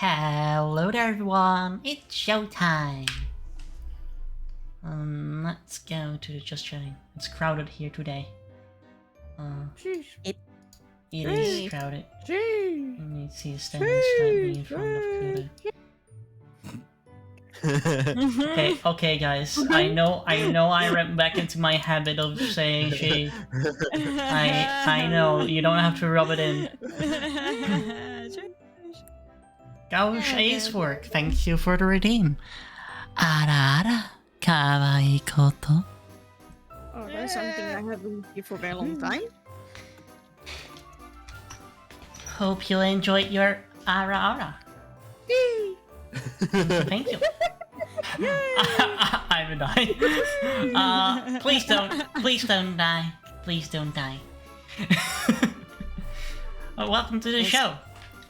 Hello there, everyone. It's showtime. Let's go to Just Chatting. It's crowded here today. It is crowded. Let me see, standing slightly in front of Kuda. Okay, guys. I know. I went back into my habit of saying she. I know. You don't have to rub it in. Gauche Ace Work. Thank you for the redeem. Ara, kawaii koto. Oh, that's something I haven't seen for a very long time. Hope you enjoyed your ara. Thank you. I will die. Please don't die. Please don't die. Welcome to the show.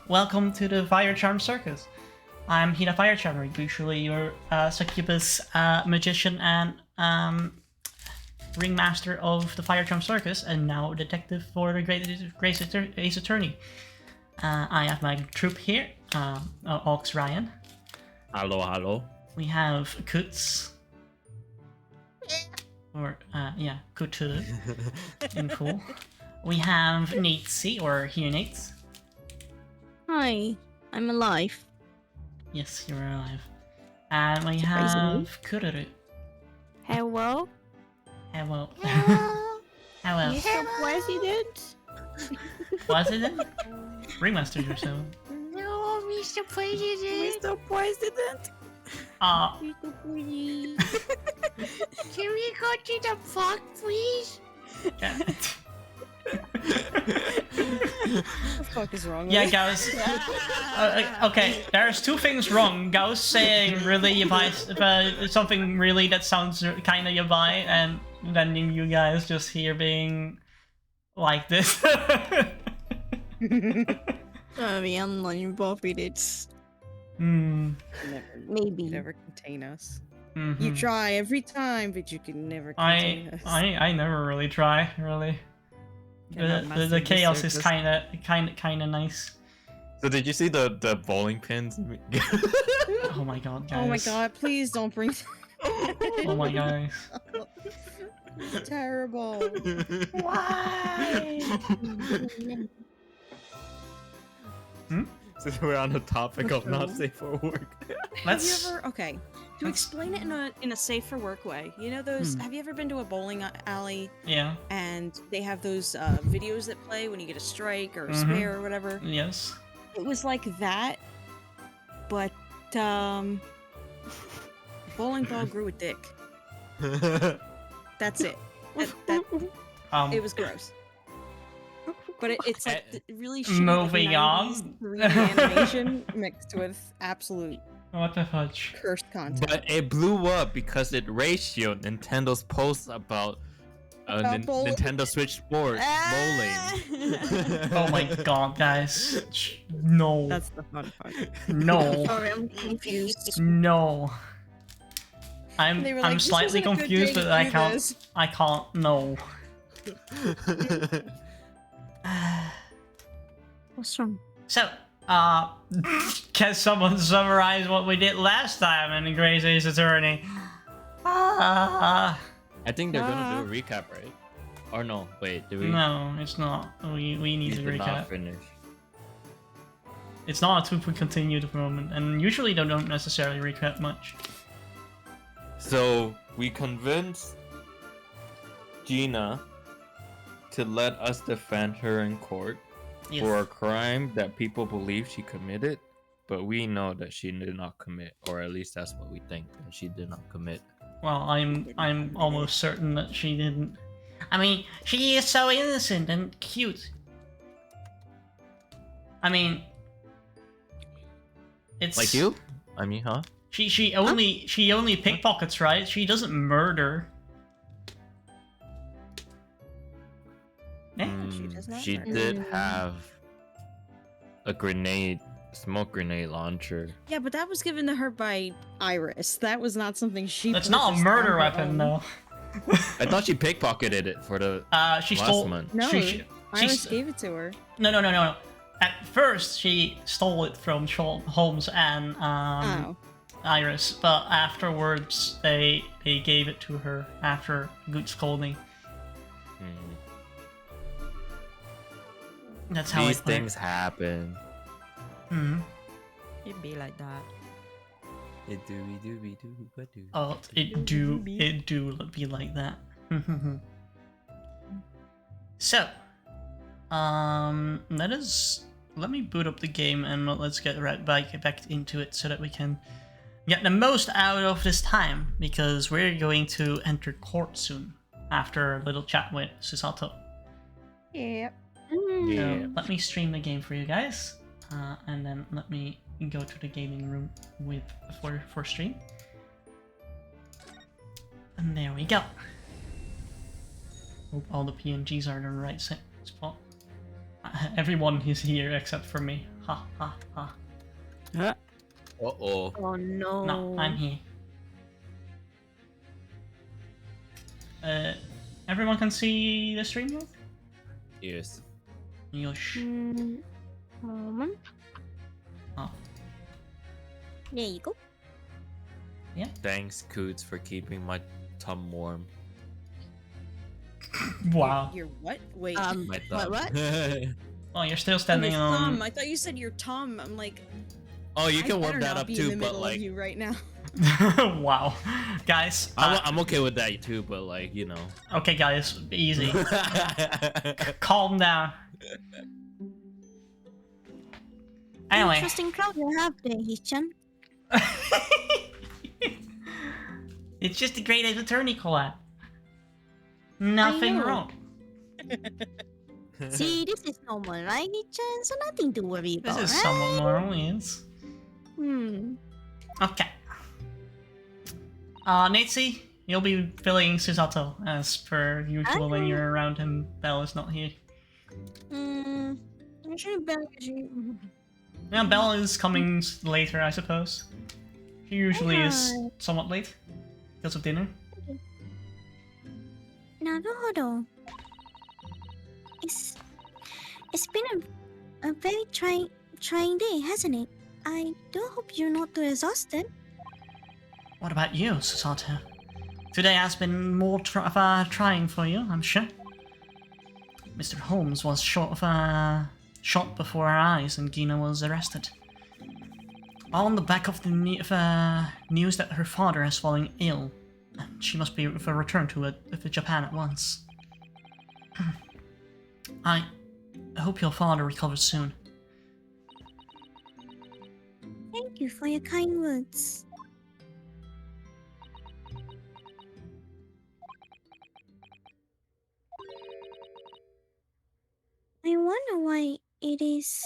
Welcome to the Fire Charm Circus. I'm Hina Fire Charmer, usually your succubus magician and ringmaster of the Fire Charm Circus, and now detective for the Great Ace Attorney. I have my troop here, Ox Ryan. Hello. We have Kutz. Or, Kutu in pool. We have Natesy, or here Nates. Hi, I'm alive. Yes, you're alive. And we have Kururu. Hello? Hello. Hello. Mr. President? President? Ringmaster yourself. No, Mr. President. Mr. President. Mr. President. Can we go to the park, please? Yeah. What the fuck is wrong with Yeah, Gauss. Okay, there's two things wrong. Gauss saying really yabai, something really that sounds kind of yabai, and then you guys just here being like this. The online Bobby did. Maybe. Never contain us. Mm-hmm. You try every time, but you can never contain us. I never really try, really. The chaos is kind of nice. So did you see the bowling pins? Oh my god, guys. Oh my god, please don't bring. Oh my guys. It's terrible. Why? Since we're on the topic of not safe for work. Have you ever to explain it in a safe for work way? You know those? Have you ever been to a bowling alley? Yeah. And they have those videos that play when you get a strike or a spare or whatever. Yes. It was like that, but bowling ball grew a dick. That's it. It was gross. But it's like really shitty, moving 90s on. 3D animation mixed with absolute What the fudge? cursed content. But it blew up because it ratioed Nintendo's posts about Nintendo Switch Sports bowling. Oh my god, guys. No. That's the fun part. No. Sorry, I'm confused. No. They were like, I'm "This slightly isn't a good confused, day but to I do can't. this." I can't. No. What's wrong? So, can someone summarize what we did last time in the Great Ace Attorney? I think they're gonna do a recap, right? Or no? Wait, do we? No, it's not. We need to did not recap. finish. It's not a 2 continue at the moment, and usually they don't necessarily recap much. So we convinced Gina to let us defend her in court for a crime that people believe she committed, but we know that she did not commit, or at least that's what we think, that she did not commit. Well, I'm almost certain that she didn't. I mean, she is so innocent and cute. I mean, it's Like you? I mean, huh? She only pickpockets, right? She doesn't murder. Yeah. She did have a smoke grenade launcher. Yeah, but that was given to her by Iris. That was not something she. That's not a purchased murder on her weapon, own. though. I thought she pickpocketed it for the She last stole. month. No, Iris gave it to her. No. at first she stole it from Holmes and Iris, but afterwards they gave it to her after good scolding. That's how these things happen. It'd be like that. It do. Oh, it do be like that. So, let me boot up the game and let's get right back into it so that we can get the most out of this time, because we're going to enter court soon after a little chat with Susato. Yep. So let me stream the game for you guys, and then let me go to the gaming room for stream. And there we go. Hope all the PNGs are in the right spot. Everyone is here except for me. Ha ha ha. Uh-oh. Oh no. No, I'm here. Everyone can see the stream now? Yes. Yosh. Moment. Oh. There you go. Yeah. Thanks, Coots, for keeping my tum warm. Wow. Your what? Wait. My thumb. what? Oh, you're still standing your on. thumb. I thought you said your tum. I'm like. Oh, you I can warm better that not up be too, in the but middle like. of you right now. Wow, guys. I'm okay with that too, but like, you know. Okay, guys, easy. Calm down. Anyway. Interesting crowd you have there, Hichan. It's just a great attorney collab. Nothing know. wrong. See, this is normal, right, Hichan? So nothing to worry This about, is right? somewhat normal, yes. Hmm. Okay. Natsi, you'll be filling Susato as per usual when you're around him. Belle is not here. Actually, Belle is here. Yeah, Belle is coming later, I suppose. She usually is Hi. somewhat late because of dinner. Naruhodo. It's been a very trying day, hasn't it? I do hope you're not too exhausted. What about you, Susato? Today has been more trying for you, I'm sure. Mr. Holmes was shot before our eyes and Gina was arrested. On the back of the news that her father has fallen ill, she must be returned to Japan at once. I hope your father recovers soon. Thank you for your kind words. I wonder why it is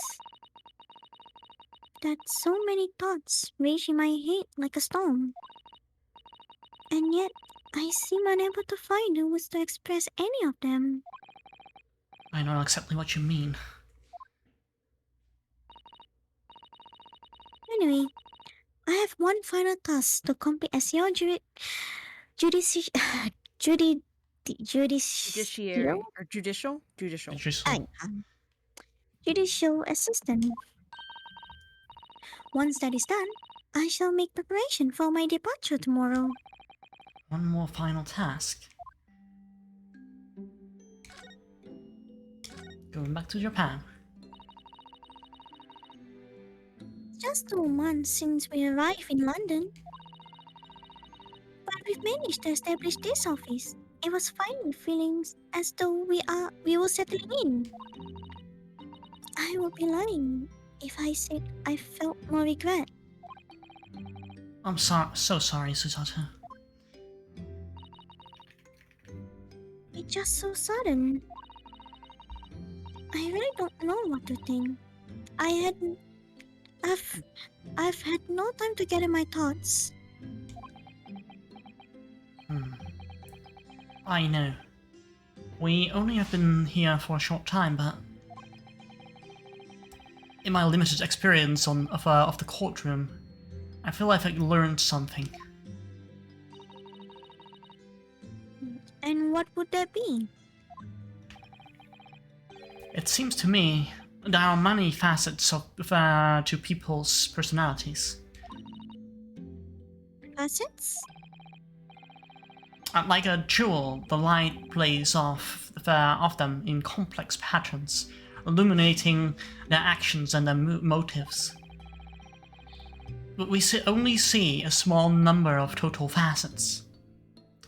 that so many thoughts rage in my head like a storm. And yet, I seem unable to find the words to express any of them. I know exactly what you mean. Anyway, I have one final task to complete as your judiciary Or judicial? judicial assistant. Once that is done, I shall make preparation for my departure tomorrow. One more final task. Going back to Japan. Just 2 months since we arrived in London. But we've managed to establish this office. It was finally feeling as though we were settling in. I would be lying if I said I felt no regret. I'm so sorry, Susato. It's just so sudden. I really don't know what to think. I've had no time to gather my thoughts. I know. We only have been here for a short time, but in my limited experience of the courtroom, I feel like I learned something. And what would that be? It seems to me there are many facets of to people's personalities. Facets? Like a jewel, the light plays off them in complex patterns, illuminating their actions and their motives. But we only see a small number of total facets,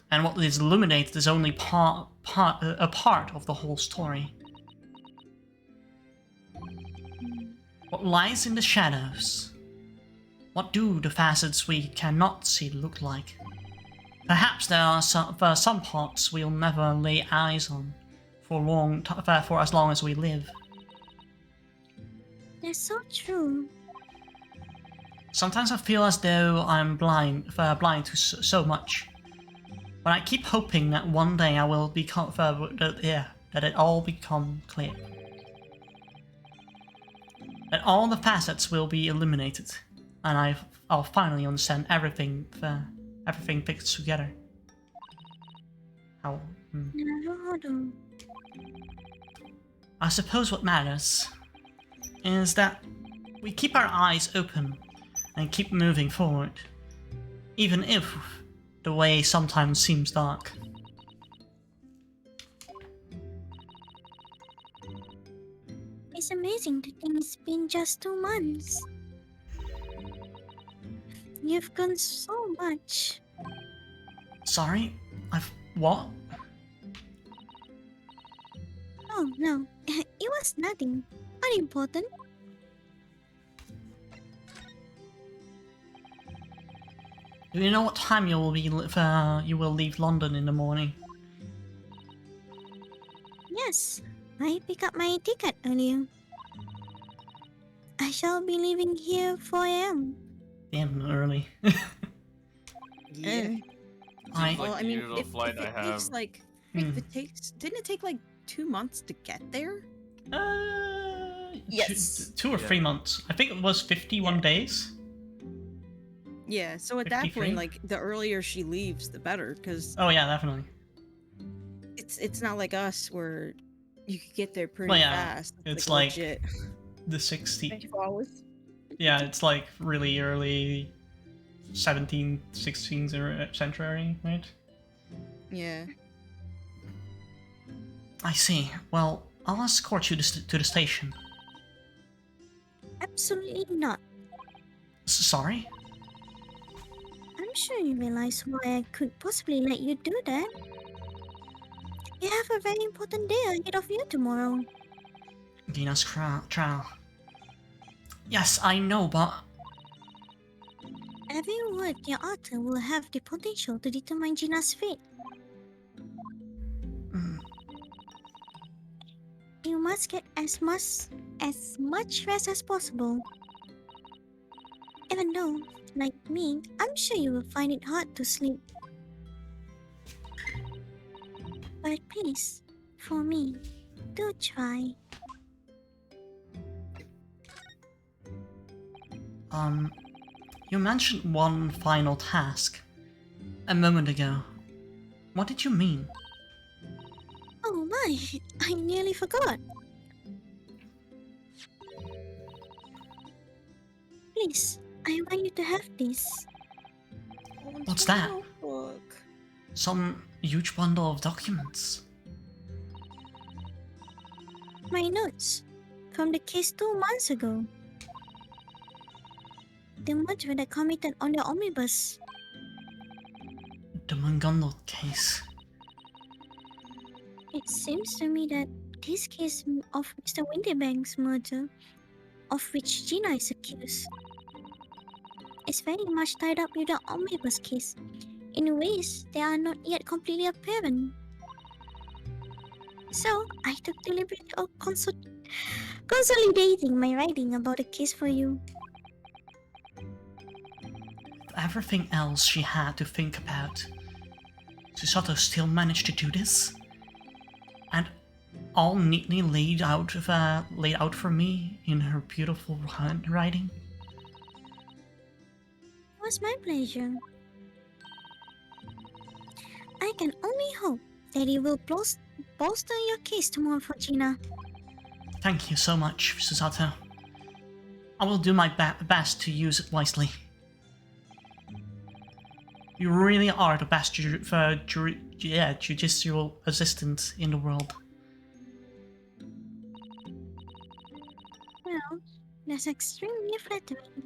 and what is illuminated is only a part of the whole story. What lies in the shadows? What do the facets we cannot see look like? Perhaps there are some parts we'll never lay eyes on for as long as we live. That's so true. Sometimes I feel as though I'm blind to so much, but I keep hoping that one day I will become that it all become clear. That all the facets will be illuminated, and I'll finally understand everything fixed together. Naruhodo. I suppose what matters is that we keep our eyes open and keep moving forward, even if the way sometimes seems dark. It's amazing to think it's been just 2 months. You've gone so much. Sorry? What? Oh no, it was nothing. Unimportant. Do you know what time you will leave London in the morning? Yes, I picked up my ticket earlier. I shall be leaving here 4 a.m. Damn early. Yeah. Seems Well, like I the mean, usual if flight it I takes have. like, Hmm. if it takes, didn't it take like 2 months to get there? Yes. 2 or 3 months. I think it was 51 days. Yeah. So at that 53? point, like, the earlier she leaves, the better, because Oh yeah, definitely. it's not like us where you could get there pretty Well, yeah, fast. it's like legit. the 60. 24 hours. Yeah, it's like really early 17th, 16th century, right? Yeah. I see. Well, I'll escort you to the station. Absolutely not. Sorry? I'm sure you realize why I could possibly let you do that. You have a very important day ahead of you tomorrow. Gina's trial. Yes, I know, but... Every word you utter will have the potential to determine Gina's fate. Mm, You must get as much rest as possible. Even though, like me, I'm sure you will find it hard to sleep. But please, for me, do try. you mentioned one final task a moment ago. What did you mean? Oh my, I nearly forgot. Please, I want you to have this. What's that? Notebook. Some huge bundle of documents. My notes from the case 2 months ago. The murder that committed on the omnibus. The Mungondo case. It seems to me that this case of Mr. Winterbank's murder, of which Gina is accused, is very much tied up with the omnibus case in ways that are not yet completely apparent. So, I took the liberty of consolidating my writing about the case for you. Everything else she had to think about. Susato still managed to do this? And all neatly laid out for me in her beautiful handwriting? It was my pleasure. I can only hope that it will bolster your case tomorrow for Gina. Thank you so much, Susato. I will do my best to use it wisely. You really are the best judicial assistant in the world. Well, that's extremely flattering.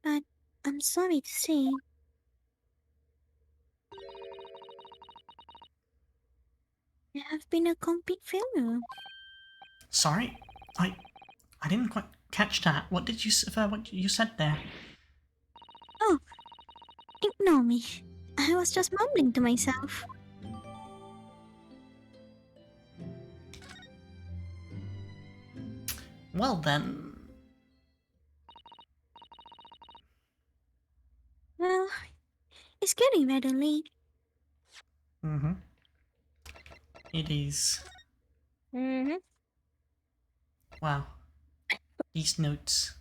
But I'm sorry to say, you have been a complete failure. Sorry, I didn't quite catch that. What did you what you said there? Oh, ignore me. I was just mumbling to myself. Well then, Well, it's getting rather late. it is. Mm-hmm. Wow, these notes.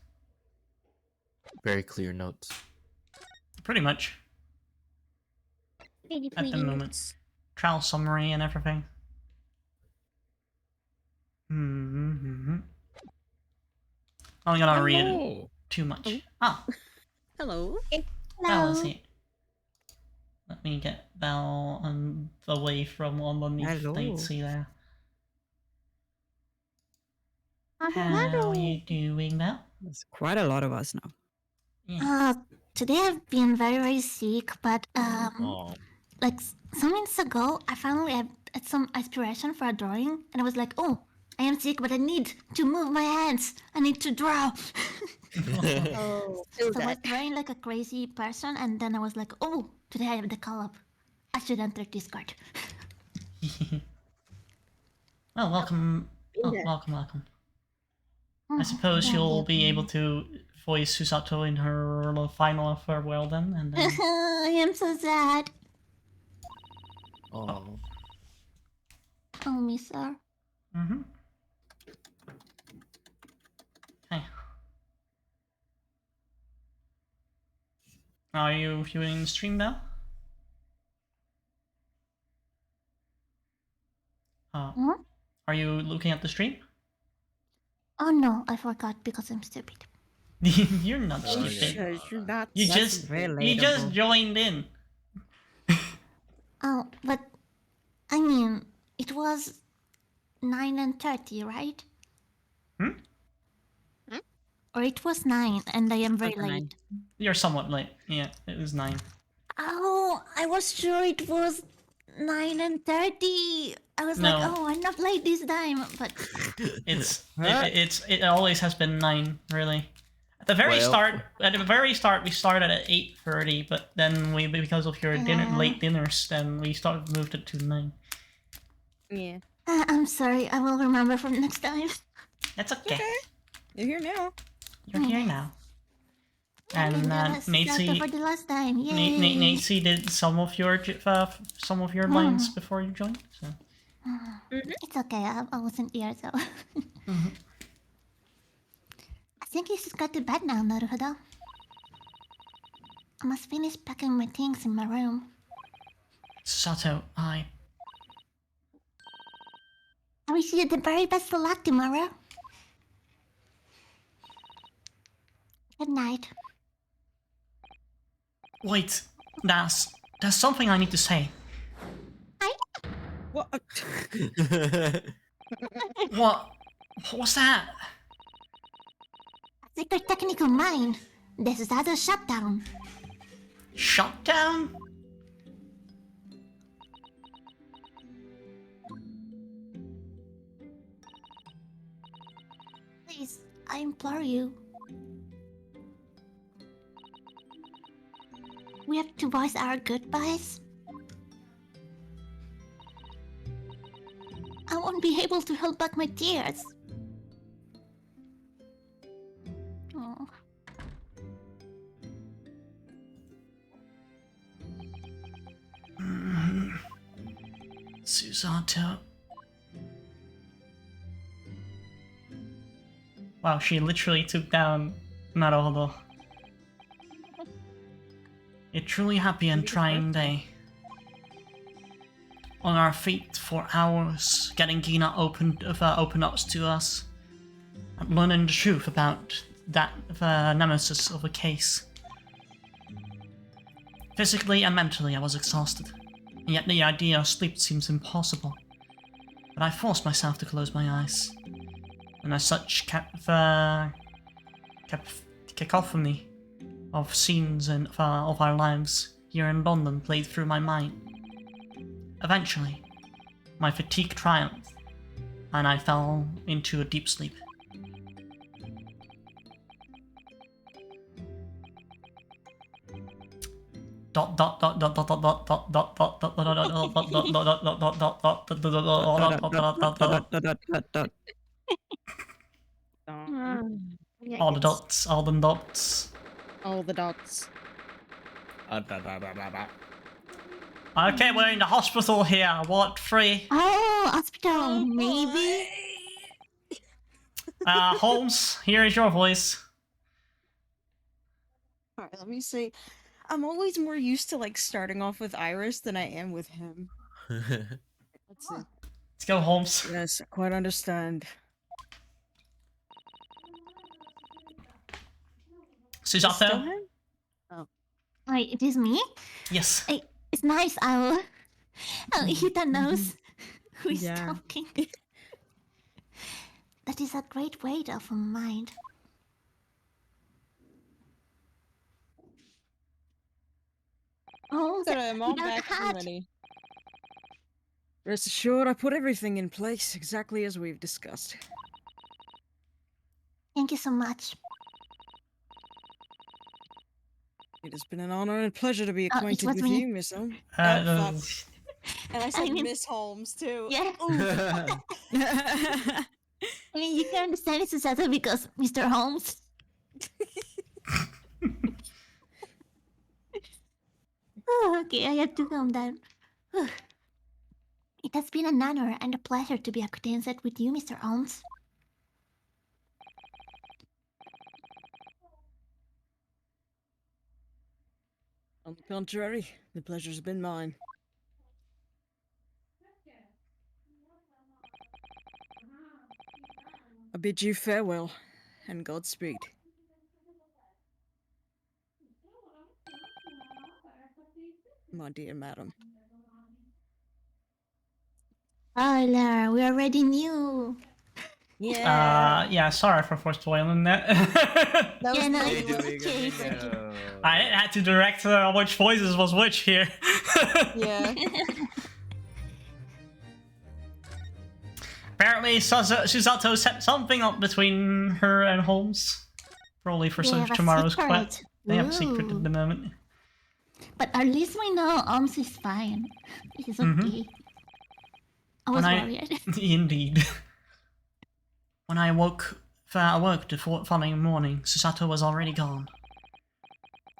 Very clear notes. Pretty much. Really At the pretty moment. notes. Trial summary and everything. I'm not gonna read it too much. Ah, Hello. Belle is Hello. here. Let me get Belle away from underneath Daisy there. How are you doing, Belle? There's quite a lot of us now. Yeah. Today I've been very sick, but Oh. like some minutes ago, I finally had some inspiration for a drawing, and I was like, oh, I am sick, but I need to move my hands. I need to draw. Oh, So I was drawing like a crazy person, and then I was like, oh, today I have the call-up. I should enter Discord. Well, welcome. Oh, welcome. I suppose you'll be able to voice Susato in her final farewell then, and then... I am so sad. Oh. Oh, miss her. Hey. Are you viewing the stream now? Are you looking at the stream? Oh no, I forgot because I'm stupid. You're not Oh, stupid. yeah. You That's just relatable. joined in. Oh, but I mean, it was 9:30, right? Or it was 9, and I am very Something late. You're somewhat late. Yeah, it was 9. Oh, I was sure it was 9:30. I was like, No. oh, I'm not late this time, but It always has been 9, really. At the very start, we started at 8:30, but then because of your late dinners, then we moved it to 9. yeah. I'm sorry. I will remember from next time. That's okay. You're here now. You're here now. And Natesy, for the last time. Yay. Natesy did some of your lines before you joined. So. It's okay. I wasn't here, so. I think you should go to bed now, Naruhodo. I must finish packing my things in my room. Sato, I wish you the very best of luck tomorrow. Good night. Wait, there's something I need to say. What? What's that? Secret technical mine. This is other shutdown. Shutdown? Please, I implore you. We have to voice our goodbyes. I won't be able to hold back my tears. Oh. Susato. Wow, she literally took down Naruhodo. A truly happy and trying day. on our feet for hours, getting Gina open up to us, and learning the truth about that nemesis of a case. Physically and mentally, I was exhausted, and yet the idea of sleep seems impossible. But I forced myself to close my eyes, and as such kept cacophony of scenes and of our lives here in London played through my mind. Eventually, my fatigue triumphed, and I fell into a deep sleep. Dot dot dot dot dot dot dot dot dot dot dot dot all the dots, all the dots. All the dots. Okay, we're in the hospital here. Ward 3. Oh, hospital, maybe? Holmes, here is your voice. Alright, let me see. I'm always more used to like starting off with Iris than I am with him. Let's see. Let's go, Holmes. Yes, I quite understand. Still Susato? him? Wait, it is me? Yes. It's nice, I'll hit a nose. Who is Yeah. talking? That is a great weight off of my mind. Oh, I'm all without back the and hat. ready. Rest assured, I put everything in place exactly as we've discussed. Thank you so much. It has been an honor and a pleasure to be it acquainted was with me. you, Miss Holmes. Uh, And I said mean- Miss Holmes too. Yeah. Ooh. I mean, you can understand it's Susato because Mr. Holmes. Oh, okay, I have to calm down. Whew. It has been an honor and a pleasure to be acquainted with you, Mr. Holmes. On the contrary, the pleasure's been mine. I bid you farewell, and Godspeed. My dear madam. Tyler, we already knew. yeah, sorry for spoiling that. That Yeah, no, my it was okay. I had to direct which voices was which here. Yeah. Apparently, Susato set something up between her and Holmes. Probably for We have a tomorrow's secret. quest. They have a secret Ooh. at the moment. But at least we know Holmes is fine. It is okay. I was worried. Indeed. When I awoke the following morning, Susato was already gone.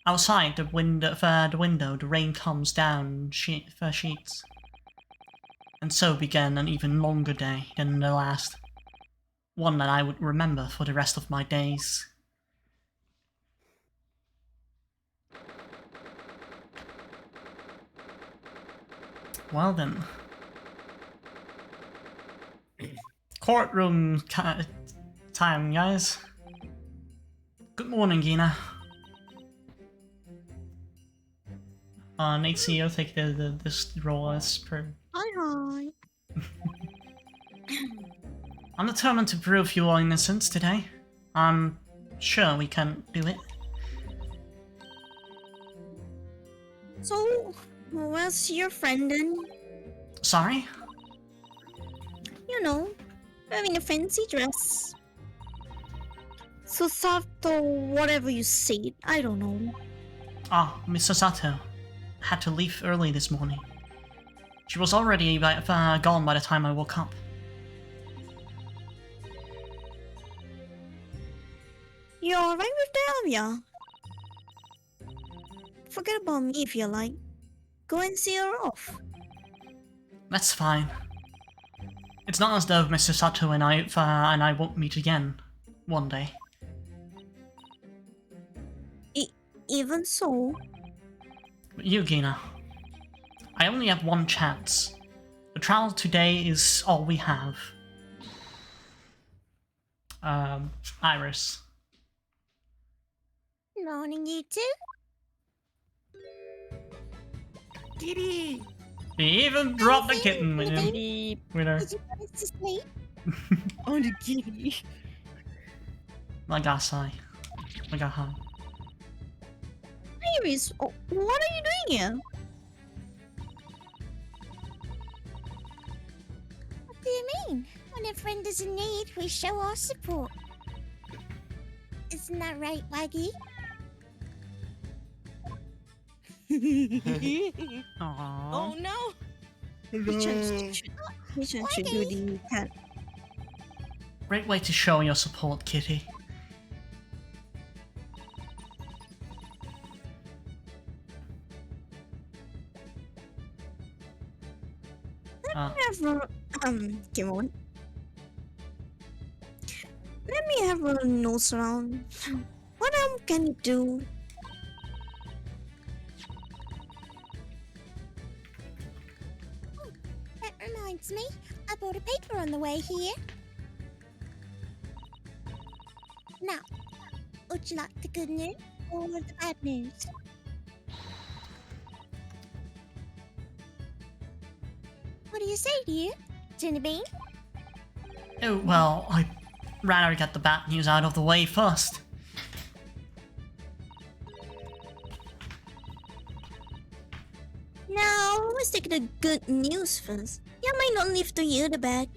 Outside the window, the rain comes down sheets. And so began an even longer day than the last. One that I would remember for the rest of my days. Well then. Courtroom time, guys. Good morning, Gina. Nate CEO, take this role as per. Hi. I'm determined to prove your innocence today. I'm sure we can do it. So, where's your friend then? Sorry? You know, wearing a fancy dress. Susato, whatever you said, I don't know. Miss Susato had to leave early this morning. She was already gone by the time I woke up. You're alright with that, yeah? Forget about me if you like. Go and see her off. That's fine. It's not as though Miss Susato and I won't meet again one day. Even so, But you, Gina, I only have one chance. trial today is all we have. Iris. Morning, you two. Kitty! He even dropped the kitten with him. Kitty! With her. Did you go to sleep? Oh, the kitty! Like I say. Like I have. Iris, what are you doing here? What do you mean? When a friend is in need, we show our support. Isn't that right, Waggy? Aww. Oh no! We should do the cat. Great way to show your support, Kitty. Come on. Let me have a nose round. What can you do? That reminds me, I bought a paper on the way here. Now, would you like the good news or the bad news? What do you say, dear? Jenny Bean? Oh, well, I'd rather get the bad news out of the way first. No, let's take the good news first. You might not live to hear the bad.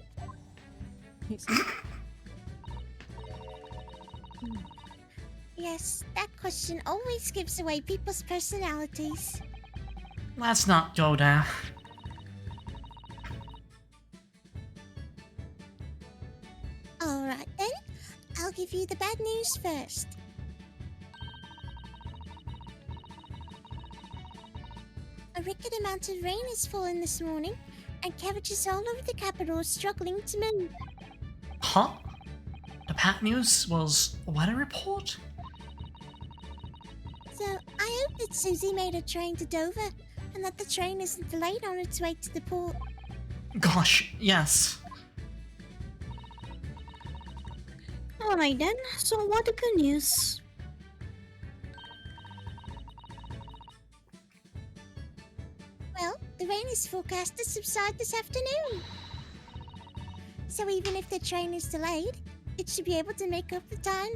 Yes, that question always gives away people's personalities. Let's not go there. Alright then, I'll give you the bad news first. A record amount of rain has fallen this morning, and carriages all over the capital are struggling to move. Huh? The bad news was a weather report? So, I hope that Susie made a train to Dover, and that the train isn't delayed on its way to the port. Gosh, yes. Alright then, so what the good news? Well, the rain is forecast to subside this afternoon. So even if the train is delayed, it should be able to make up the time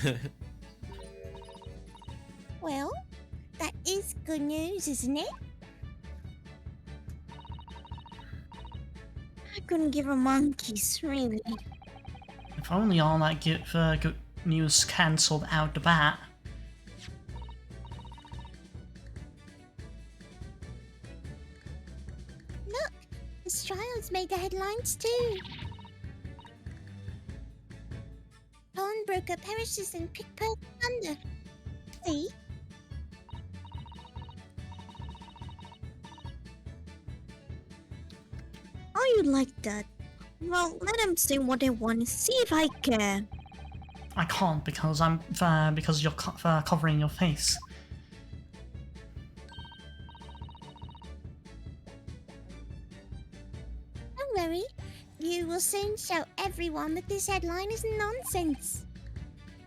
later. Well, that is good news, isn't it? I couldn't give a monkeys, really. If only all that good news cancelled out the bat. Look, this trial's made the headlines too. Pawnbroker perishes in pickpocket thunder. See? Oh, you like that? Well, let them say what they want. See if I can. I can't because because you're covering your face. Don't worry. You will soon show everyone that this headline is nonsense.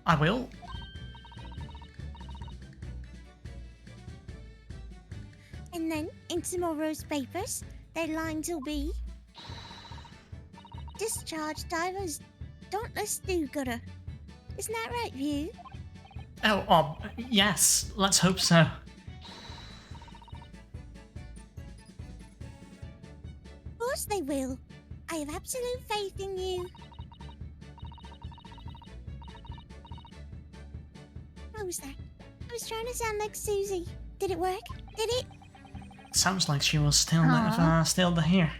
I will. And then, in tomorrow's papers, their lines will be... Discharge divers dauntless do-gooder. Isn't that right, View? Oh, yes. Let's hope so. Of course they will. I have absolute faith in you. What was that? I was trying to sound like Susie. Did it work? Did it? Sounds like she was still still here.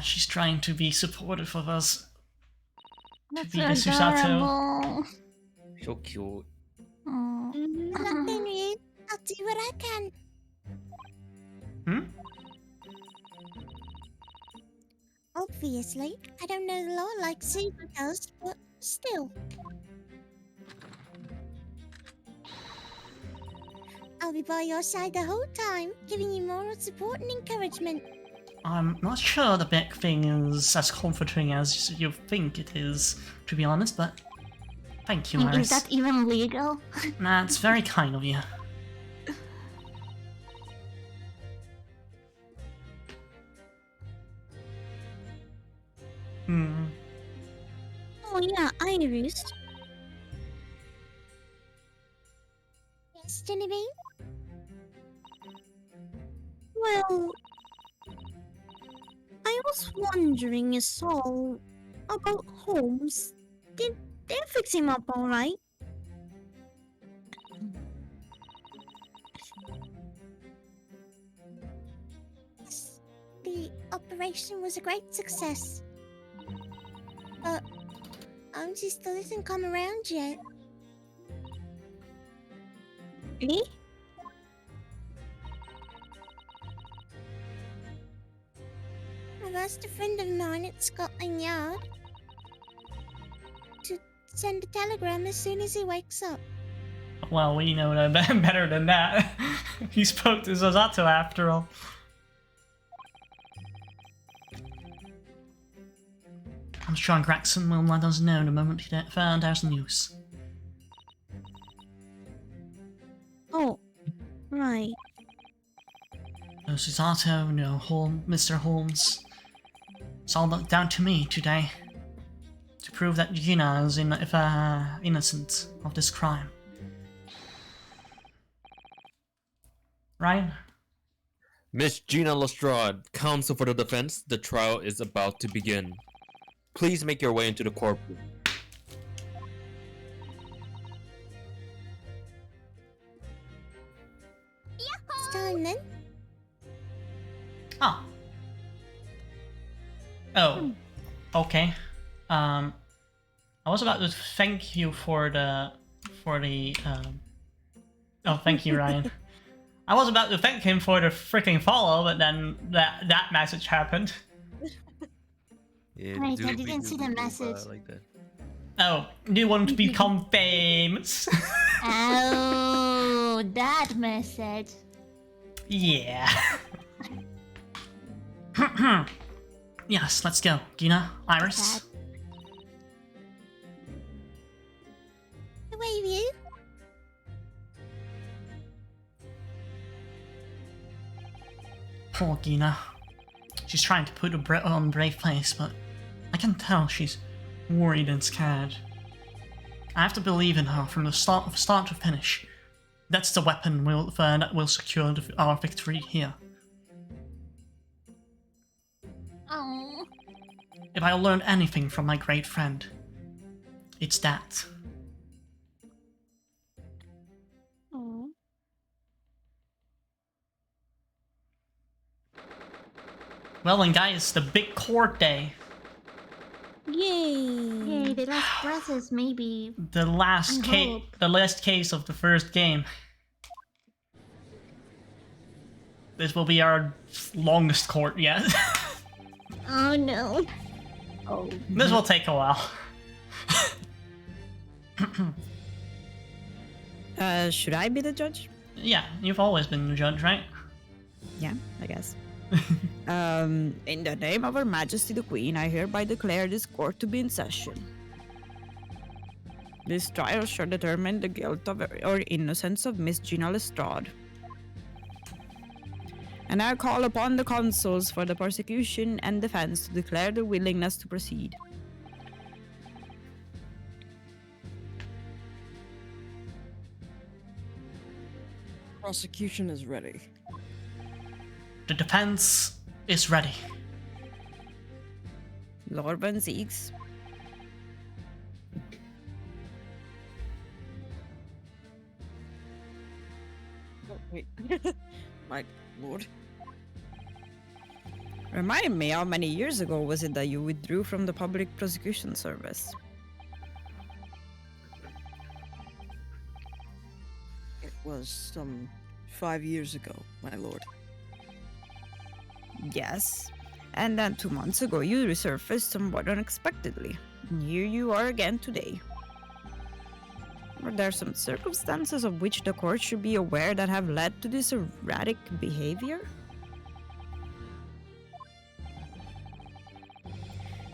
She's trying to be supportive of us. That's to be the Susato. adorable. So cute. Nothing new. I'll do what I can. Hmm? Obviously, I don't know the law like Susie does, but still. I'll be by your side the whole time, giving you moral support and encouragement. I'm not sure the big thing is as comforting as you think it is, to be honest, but thank you, Is Iris. that even legal? That's very kind of you. Hmm. Oh yeah, Iris. Yes, Genevieve? Well, I was wondering as all about Holmes. Did they fix him up alright? Yes, the operation was a great success. But Holmes still hasn't come around yet. Eh? I've asked a friend of mine at Scotland Yard to send a telegram as soon as he wakes up. Well, we know that better than that. He spoke to Zozato after all. I'm sure Gregson will let us know the moment there's news. Oh, right. No Zozato, no Mr. Holmes. It's all down to me today. To prove that Gina is innocent of this crime. Right? Miss Gina Lestrade, counsel for the defense, the trial is about to begin. Please make your way into the courtroom. It's time then. Ah. Oh. Okay. I was about to thank you for the oh, thank you, Ryan. I was about to thank him for the freaking follow, but then that message happened. Yeah, Right, I didn't see the message. like that. Oh, do you want to become famous? Oh, that message. Yeah. Yes, let's go. Gina, Iris. Away with you. Poor Gina. She's trying to put on a brave face, but I can tell she's worried and scared. I have to believe in her from the start to finish. That's the weapon that will secure our victory here. Oh. If I learned anything from my great friend, it's that. Oh. Well then guys, the big court day. Yay. Yay, the last process, maybe. The last case of the first game. This will be our longest court yet. Oh no. Oh. This will take a while. Should I be the judge? Yeah, you've always been the judge, right? Yeah, I guess. In the name of Her Majesty the Queen, I hereby declare this court to be in session. This trial shall determine the guilt of or innocence of Miss Gina Lestrade. And I call upon the consuls for the prosecution and defense to declare their willingness to proceed. Prosecution is ready. The defense is ready. Lord Van Zeeks. Oh, wait. My lord. Remind me, how many years ago was it that you withdrew from the public prosecution service? It was some 5 years ago, my lord. Yes. And then 2 months ago you resurfaced somewhat unexpectedly. And here you are again today. Or there some circumstances of which the court should be aware that have led to this erratic behavior?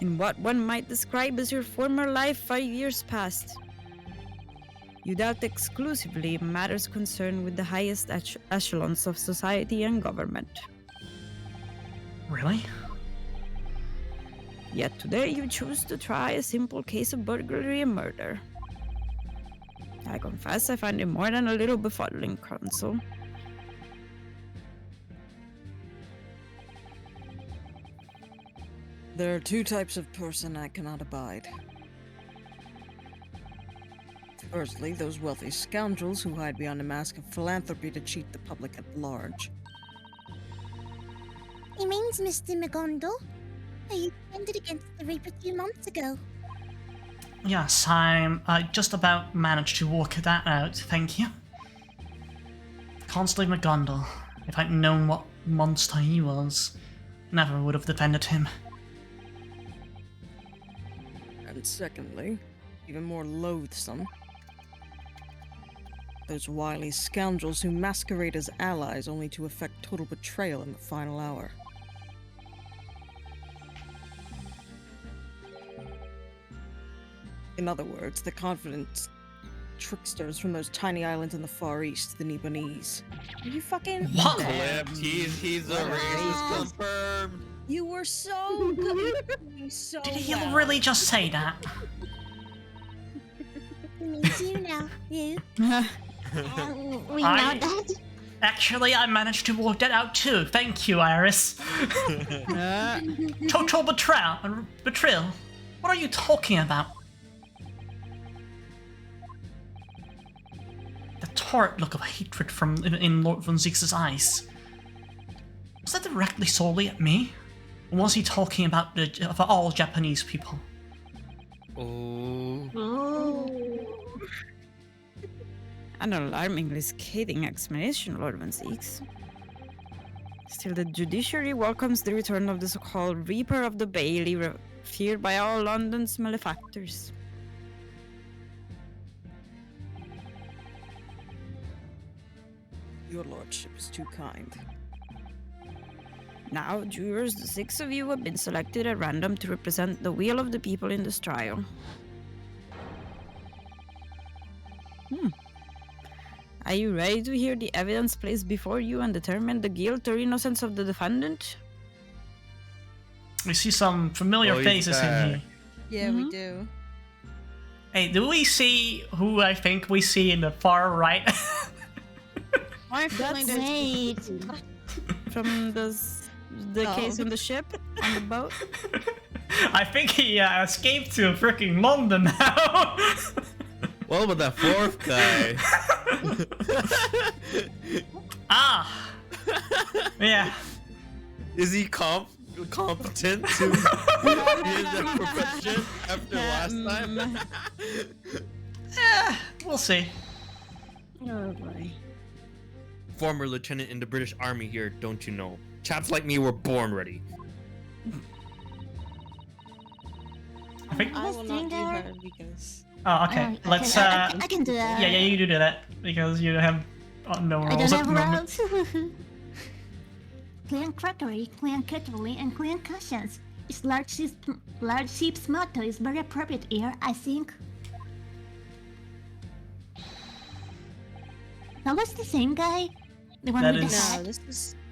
In what one might describe as your former life 5 years past, you dealt exclusively in matters concerned with the highest echelons of society and government. Really? Yet today you choose to try a simple case of burglary and murder. I confess I find it more than a little befuddling, Consul. There are two types of person I cannot abide. Firstly, those wealthy scoundrels who hide behind a mask of philanthropy to cheat the public at large. He means Mr. McGondle. You defended against the Reaper 2 months ago. Yes, I just about managed to work that out, thank you. Constantly McGondle. If I'd known what monster he was, never would have defended him. And secondly, even more loathsome, those wily scoundrels who masquerade as allies only to effect total betrayal in the final hour. In other words, the confident tricksters from those tiny islands in the Far East, the Nibanese. Are you fucking... What? Flipped. He's a racist confirmed. You were so good. So Did he well. really just say that? He means you now. You. We know I- that. Actually, I managed to work that out too. Thank you, Iris. Total betrayal. What are you talking about? The torrid look of hatred in Lord von Zix's eyes. Was that directly solely at me? Or was he talking about for all Japanese people? Oh. Ooh. An alarmingly scathing explanation, Lord Van Zix. Still, the judiciary welcomes the return of the so-called Reaper of the Bailey, feared by all London's malefactors. Your lordship is too kind. Now, jurors, the 6 of you have been selected at random to represent the will of the people in this trial. Are you ready to hear the evidence placed before you and determine the guilt or innocence of the defendant? We see some familiar Oh, he's faces in back. here. Yeah, we do. Hey, do we see who I think we see in the far right? My feeling is Wait. From the Oh. case on the ship, on the boat? I think he escaped to freaking London now. What about that fourth guy? Ah. Yeah. Is he competent to be in that profession after last time? We'll see. Oh boy. Former lieutenant in the British Army here, don't you know? Chaps like me were born ready. I think. I will not do Singer? her because... Oh, okay. Let's. I can do that. Yeah, you do that because you have no I roles don't at the have moment. rounds. Clean crackery, clean cutlery, and clean cushions. Its large ship's motto is very appropriate here, I think. That was the same guy? The one That with is- the No, hat?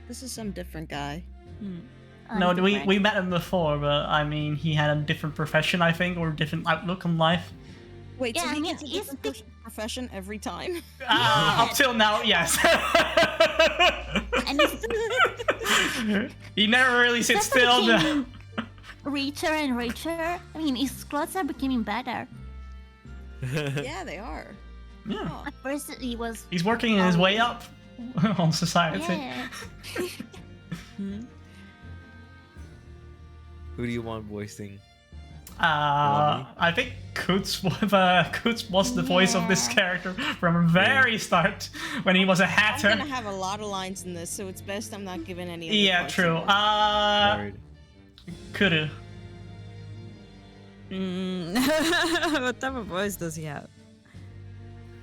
this is some different guy. Oh, No, different. we met him before, but I mean, he had a different profession, I think, or different outlook on life. Wait, Yeah, so I he mean, gets a it's different profession every time? Up till now, yes. And it's He never really sits still. becoming richer and richer. I mean, his clothes are becoming better. Yeah, they are. Yeah. Oh. At first, he was... He's working his way up on society. Yeah. Who do you want voicing? I think Kutz was the voice of this Yeah. character from the very start when he was a I'm hatter. gonna have a lot of lines in this, so it's best I'm not giving any other Yeah, parts true. of it. Sorry. Kuru. What type of voice does he have?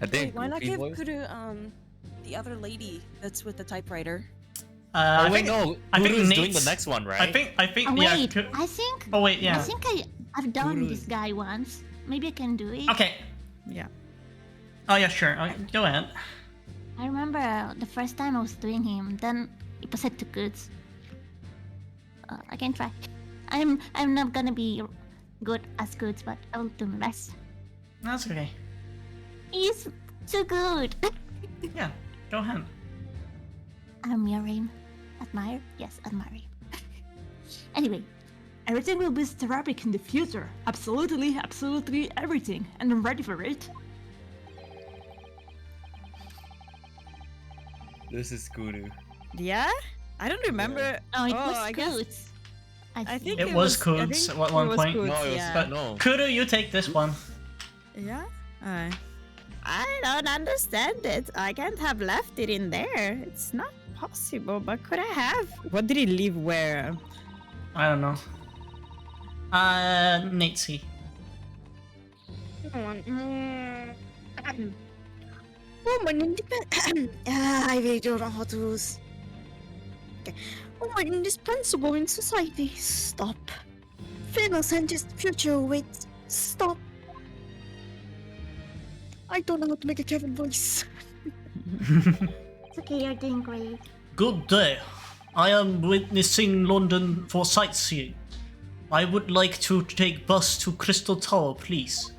I think Why not Goofy give voice. Kudu the other lady that's with the typewriter? Oh I wait, think, no. I think Kuru's doing the Nate's- next one, right? I think Oh, yeah. wait, I think. Oh wait, I yeah. think I've done Guru. this guy once. Maybe I can do it. Okay. Yeah. Oh yeah, sure. Go ahead. I remember the first time I was doing him. Then it was set to goods. I can try. I'm not gonna be good as goods, but I'll do my best. That's okay. He's too good. Yeah, go ahead. Admire him. Admire? Yes, admire him. Anyway, everything will be therapeutic in the future. Absolutely, absolutely everything. And I'm ready for it. This is Kuru. Yeah? I don't remember. Oh, it Oh, was I guess- goods. I think It was I Kuds think at one it was point. Kuds, No, it was yeah. no. Kudu, you take this one. Yeah? I don't understand it. I can't have left it in there. It's not possible, but could I have? What did he leave where? I don't know. Nate C. Woman I really don't know how to. Okay. Woman indispensable in society. Stop. Final sentence future wait. Stop. I don't know how to make a Kevin voice. It's okay, you're doing great. Good day. I am witnessing London for sightseeing. I would like to take bus to Crystal Tower, please.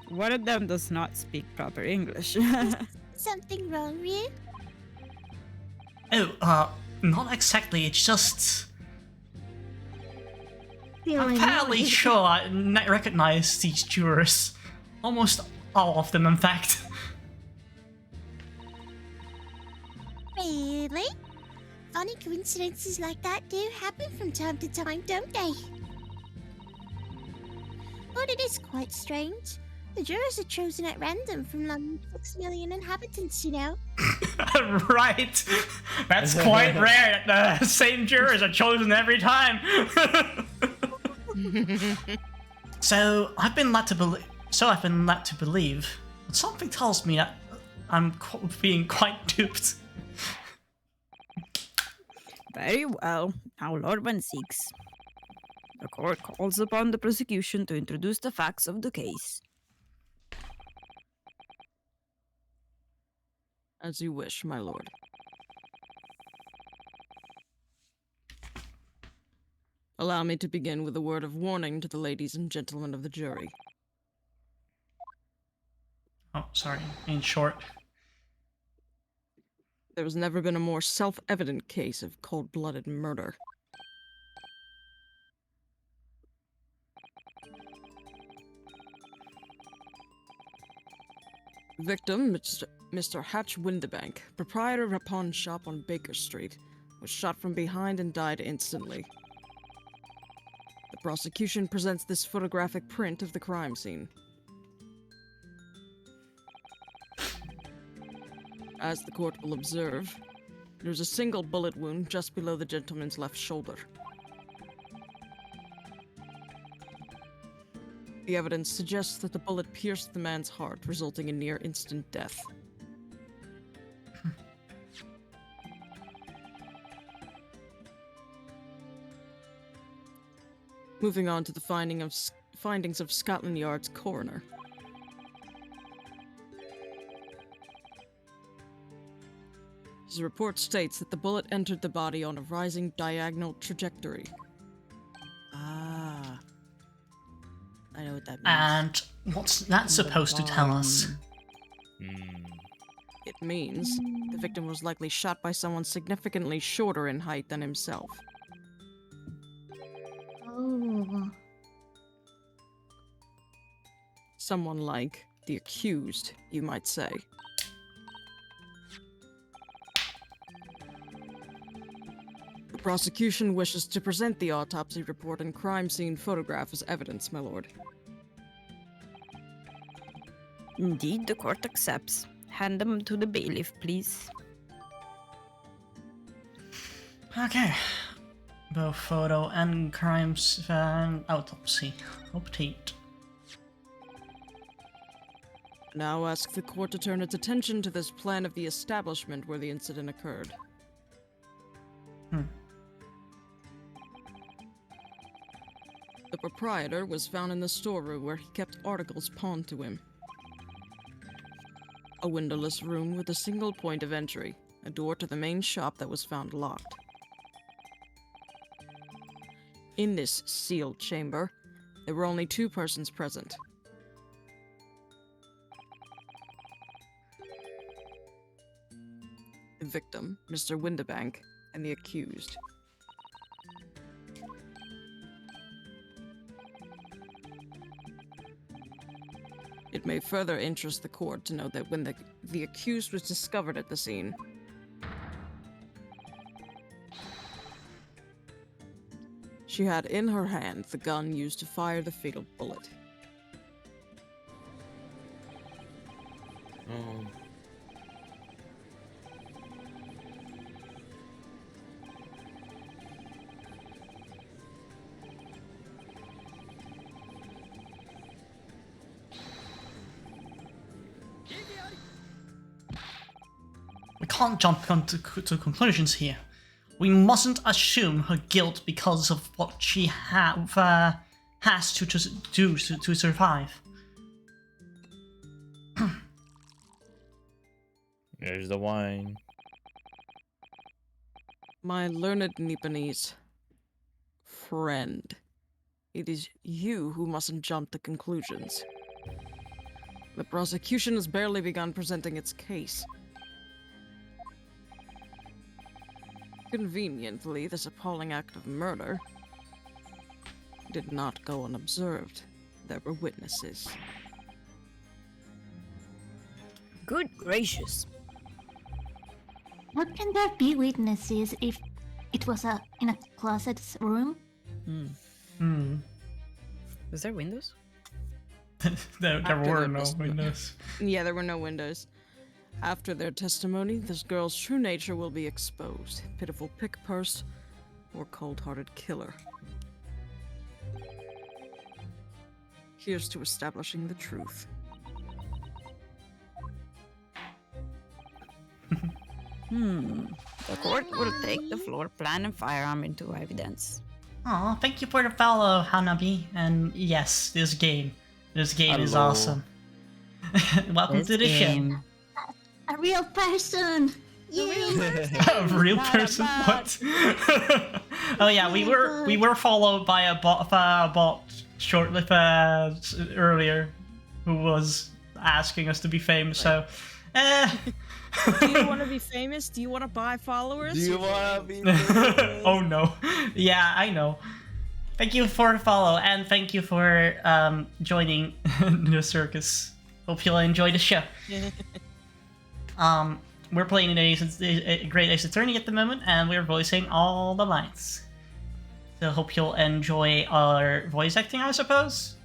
One of them does not speak proper English. Something wrong with you? Oh, not exactly. It's just I'm fairly sure I recognize these jurors. Almost all of them, in fact. Really? Funny coincidences like that do happen from time to time, don't they? But it is quite strange. The jurors are chosen at random from London's 6 million inhabitants, you know. Right. That's quite rare that the same jurors are chosen every time. So I've been led to believe. But something tells me that I'm being quite duped. Very well. Now, Lord 16. The court calls upon the prosecution to introduce the facts of the case. As you wish, my lord. Allow me to begin with a word of warning to the ladies and gentlemen of the jury. Oh, sorry. In short. There has never been a more self-evident case of cold-blooded murder. Victim, Mr. Hatch Windebank, proprietor of a pawn shop on Baker Street, was shot from behind and died instantly. The prosecution presents this photographic print of the crime scene. As the court will observe, there's a single bullet wound just below the gentleman's left shoulder. The evidence suggests that the bullet pierced the man's heart, resulting in near-instant death. Moving on to the findings of Scotland Yard's coroner. His report states that the bullet entered the body on a rising diagonal trajectory. Ah. I know what that means. And what's that supposed to tell us? It means the victim was likely shot by someone significantly shorter in height than himself. Oh. Someone like the accused, you might say. The prosecution wishes to present the autopsy report and crime scene photograph as evidence, my lord. Indeed, the court accepts. Hand them to the bailiff, please. Okay. Both photo and crimes and autopsy. Obtained. Now ask the court to turn its attention to this plan of the establishment where the incident occurred. The proprietor was found in the storeroom where he kept articles pawned to him. A windowless room with a single point of entry, a door to the main shop that was found locked. In this sealed chamber, there were only 2 persons present. The victim, Mr. Windibank, and the accused. It may further interest the court to note that when the accused was discovered at the scene, she had in her hand the gun used to fire the fatal bullet. Oh. We can't jump to conclusions here. We mustn't assume her guilt because of what she has to do to survive. There's the wine. My learned Nipponese friend, it is you who mustn't jump to conclusions. The prosecution has barely begun presenting its case. Conveniently, this appalling act of murder did not go unobserved. There were witnesses. Good gracious. What can there be witnesses if it was in a closet room? Was there windows? there After were their no testimony. windows. Yeah, there were no windows. After their testimony, this girl's true nature will be exposed. Pitiful pick-purse or cold-hearted killer. Here's to establishing the truth. The court will take the floor plan and firearm into evidence. Aw, thank you for the follow, Hanabi. And yes, this game is Hello. awesome. Welcome to the show. A real person! A real person? What? Oh yeah, we were followed by a bot shortly earlier, who was asking us to be famous. So, Do you want to be famous? Do you want to buy followers? Do you wanna be? oh no, yeah, I know. Thank you for the follow, and thank you for joining the circus. Hope you'll enjoy the show. We're playing a Great Ace Attorney at the moment, and we're voicing all the lines. So hope you'll enjoy our voice acting, I suppose.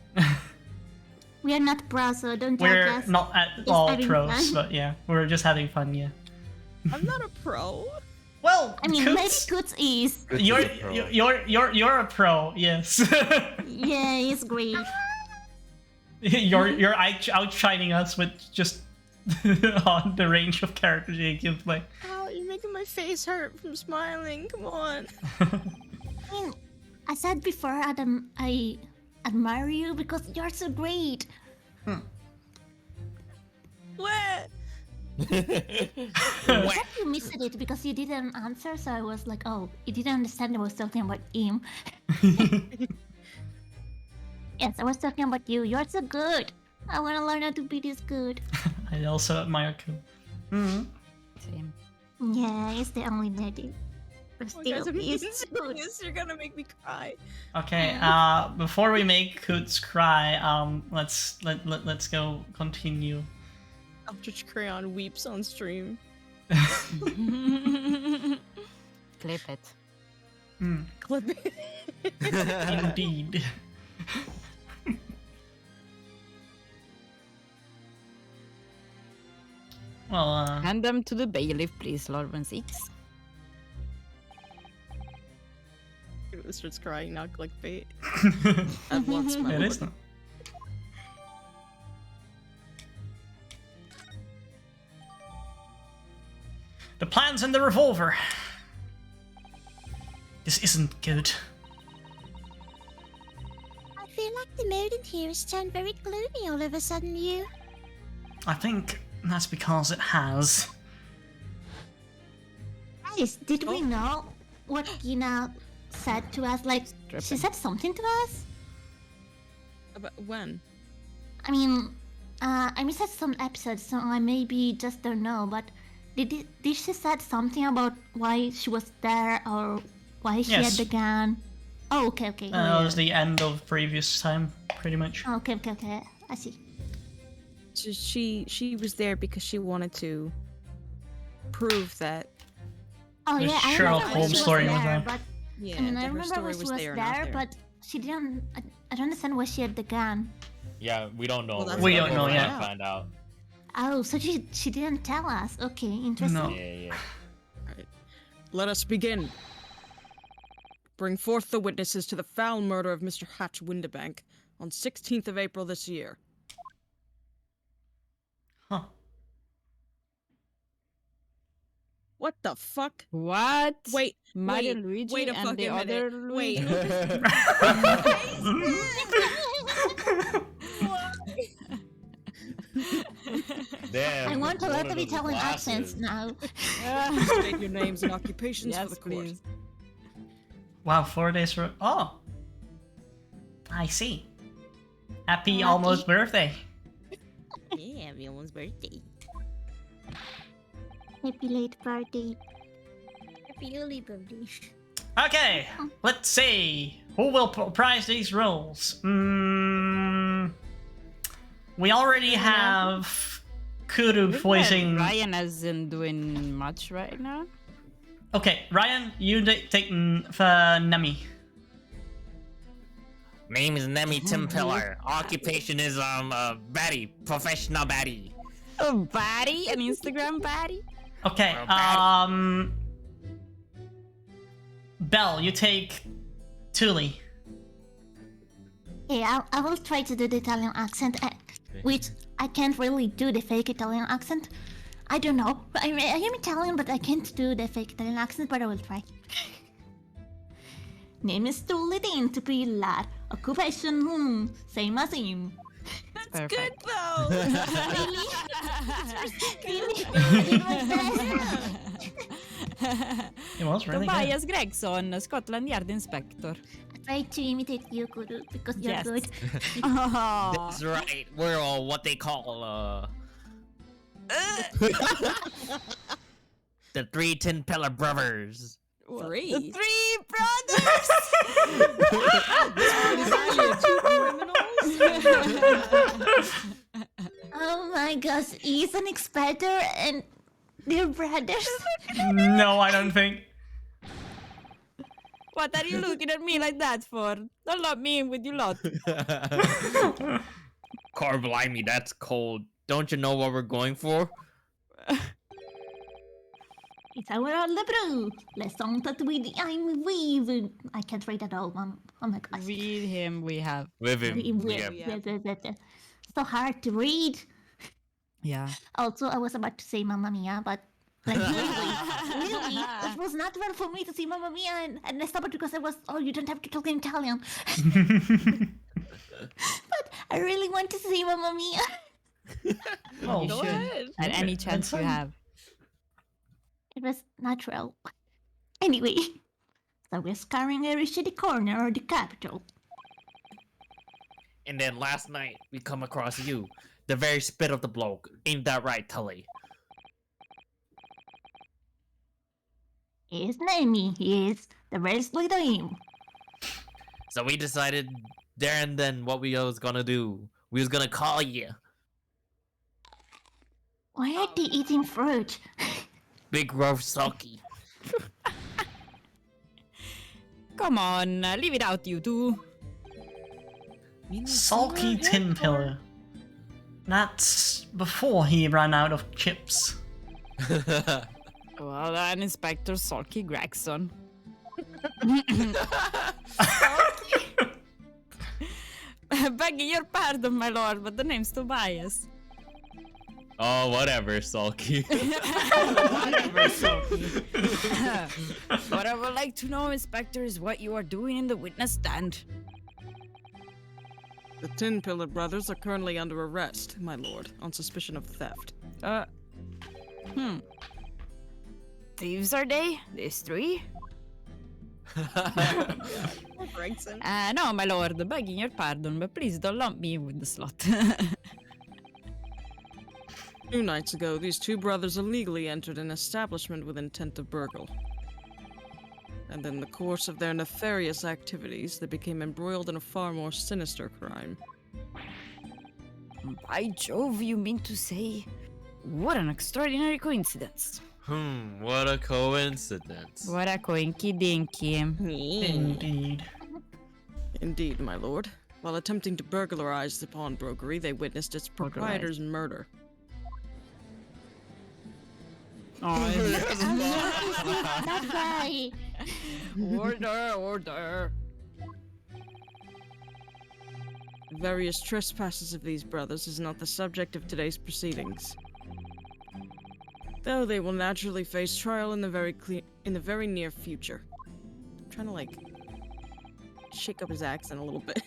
We are not pros, so don't judge We're us. not at Just all having pros, fun. but yeah, we're just having fun, yeah. I'm not a pro. Well, I mean, maybe Coots, Coots is. you're a pro, yes. Yeah, he's great. you're outshining us with just on the range of characters you can play. Ow, you're making my face hurt from smiling. Come on. I mean, I said before, Adam, I admire you because you're so great. What? Except you missed it because you didn't answer, so I was like, oh, you didn't understand I was talking about him. Yes, I was talking about you. You're so good. I want to learn how to be this good. I also admire Cool. Same. Yeah, it's the only lady. But Oh, guys, still, I'm he's being so good. serious. You're gonna make me cry. Okay, before we make Coots cry, let's go continue. Eldritch Crayon weeps on stream. Clip it. Clip it. Indeed. Well, Hand them to the bailiff, please, Lord 16. It starts crying, not clickbait. At once, my it lord. is not. The plan's in the revolver. This isn't good. I feel like the mood in here has turned very gloomy all of a sudden, you. I think that's because it has. Guys, did we know what Gina said to us? Like, she said something to us? But when? I mean, I missed some episodes, so I maybe just don't know, but did she said something about why she was there or why she Yes. had the gun? Oh, okay. That was the end of previous time, pretty much. Okay. I see. So she was there because she wanted to prove that. Oh The yeah, I Sherlock remember when Holmes she was story was there, there. but Yeah, I mean, I that her remember story when she was there, not there, but she didn't. I don't understand why she had the gun. Yeah, we don't know. Well, that's We We're don't gonna know go yet. and Find out. Oh, so she didn't tell us. Okay, interesting. No. Yeah. Let us begin. Bring forth the witnesses to the foul murder of Mr. Hatch Windibank on 16th of April this year. Huh. What the fuck? What? Wait, Mario wait, Luigi wait a and the fucking other minute. Luigi? Damn. I want a one lot of of those Italian accents glasses. now. State your names and occupations Yes, for the court. please. Wow, 4 days for. Oh! I see. Happy Happy- almost birthday. Yeah, everyone's birthday. Happy late birthday. Happy early birthday. Okay, let's see. Who will prize these roles? We already have Kuru voicing. Ryan isn't doing much right now. Okay, Ryan, you take for Nemi. Name is Nemi Timpiller. Occupation is baddie, professional baddie. Oh, baddie? An Instagram baddie? Okay, Well, Belle, you take Tuli. Yeah, I will try to do the Italian accent, which I can't really do the fake Italian accent. I don't know. I am Italian, but I can't do the fake Italian accent, but I will try. Name is Tulidin to be lad. Occupation, same as him. That's Good though. Really? Really? I did my best. It was really good. Tobias Gregson, Scotland Yard Inspector. I tried to imitate you, Kuru, because you're Yes. good. Oh. That's right. We're all what they call the three tin pillar brothers. Three. The three brothers! Oh my gosh, he's an inspector and they're brothers. No, I don't think. What are you looking at me like that for? Don't let me in with you lot. Car blind me, that's cold. Don't you know what we're going for? It's our Lebrew. Les sont with I'm weave. I can't read at all. Oh my gosh. Read him, we have. With him. Yeah. So hard to read. Yeah. Also, I was about to say Mamma Mia, but like really, it was natural for me to say Mamma Mia, and I stopped because I was, oh, you don't have to talk in Italian. But I really want to say Mamma Mia. Oh, You Go should. ahead. At Okay, any chance that's you fine. have. It was natural. Anyway, so we're scouring every shitty corner of the capital. And then last night we come across you, the very spit of the bloke. Ain't that right, Tully? His name is the rest of him. So we decided there and then what we was gonna do. We was gonna call you. Why are they eating fruit? Big rough sulky. Come on, leave it out, you two. Sulky Tin Pillar. That's before he ran out of chips. Well, an Inspector Sulky Gregson. Begging your pardon, my lord, but the name's Tobias. Oh, whatever, Sulky. Whatever, Sophie. What I would like to know, Inspector, is what you are doing in the witness stand. The Tin Pillar brothers are currently under arrest, my lord, on suspicion of theft. Thieves are they? These three? Gregson. No, my lord, begging your pardon, but please don't lump me in with the slot. 2 nights ago, these 2 brothers illegally entered an establishment with intent to burgle. And in the course of their nefarious activities, they became embroiled in a far more sinister crime. By Jove, you mean to say? What an extraordinary coincidence. What a coincidence. What a coinky dinky. Indeed. Indeed, my lord. While attempting to burglarize the pawnbrokery, they witnessed its proprietor's murder. That guy. Order. Various trespasses of these brothers is not the subject of today's proceedings. Though they will naturally face trial in the very near future. I'm trying to shake up his accent a little bit.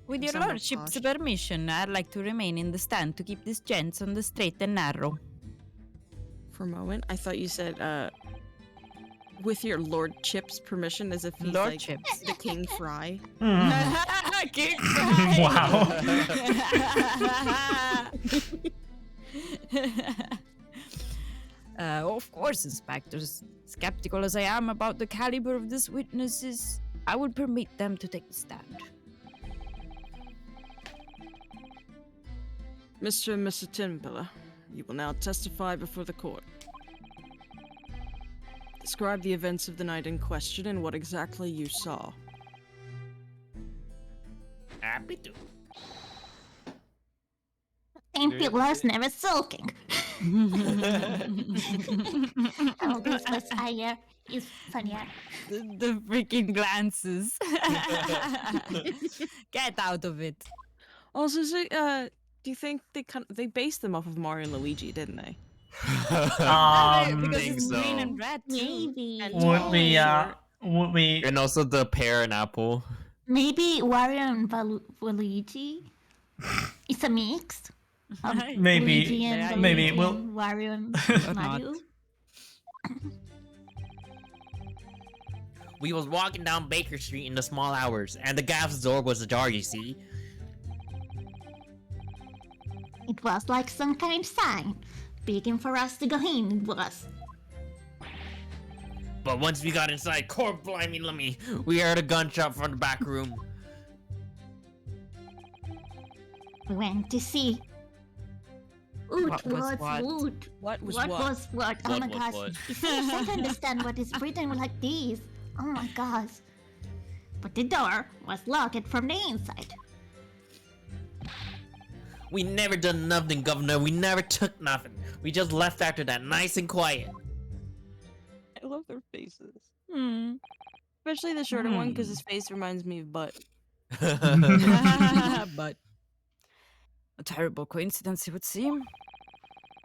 With your Sound more lordship's posh. permission, I'd like to remain in the stand to keep these gents on the straight and narrow. For a moment, I thought you said, with your lordship's permission, as if he's Lordships. the King Fry. King Wow. Of course, inspectors. Skeptical as I am about the caliber of these witnesses, I would permit them to take the stand. Mr. and Mr. Tinpiller, you will now testify before the court. Describe the events of the night in question and what exactly you saw. Happy to. St. Pillar's never sulking. Oh, this Messiah is funnier. The freaking glances. Get out of it. Also, do you think they based them off of Mario and Luigi, didn't they? Because think it's so. green and red. Maybe. And Would we? And also the pear and apple. Maybe Wario and Waluigi. It's a mix. Of Maybe- Luigi and maybe Waluigi we'll- and Wario and Or Mario. We was walking down Baker Street in the small hours, and the gas door was ajar, you see. It was like some kind of sign. Begging for us to go in, it was. But once we got inside, core blimey lummy, we heard a gunshot from the back room. We went to see. Oot What was was what? woot. What was What what? was what? Oh What my was gosh. what? It's so sad to understand what is written like this. Oh my gosh. But the door was locked from the inside. We never done nothing, Governor. We never took nothing. We just left after that, nice and quiet. I love their faces. Hmm. Especially the shorter one, because his face reminds me of Butt. But a terrible coincidence, it would seem.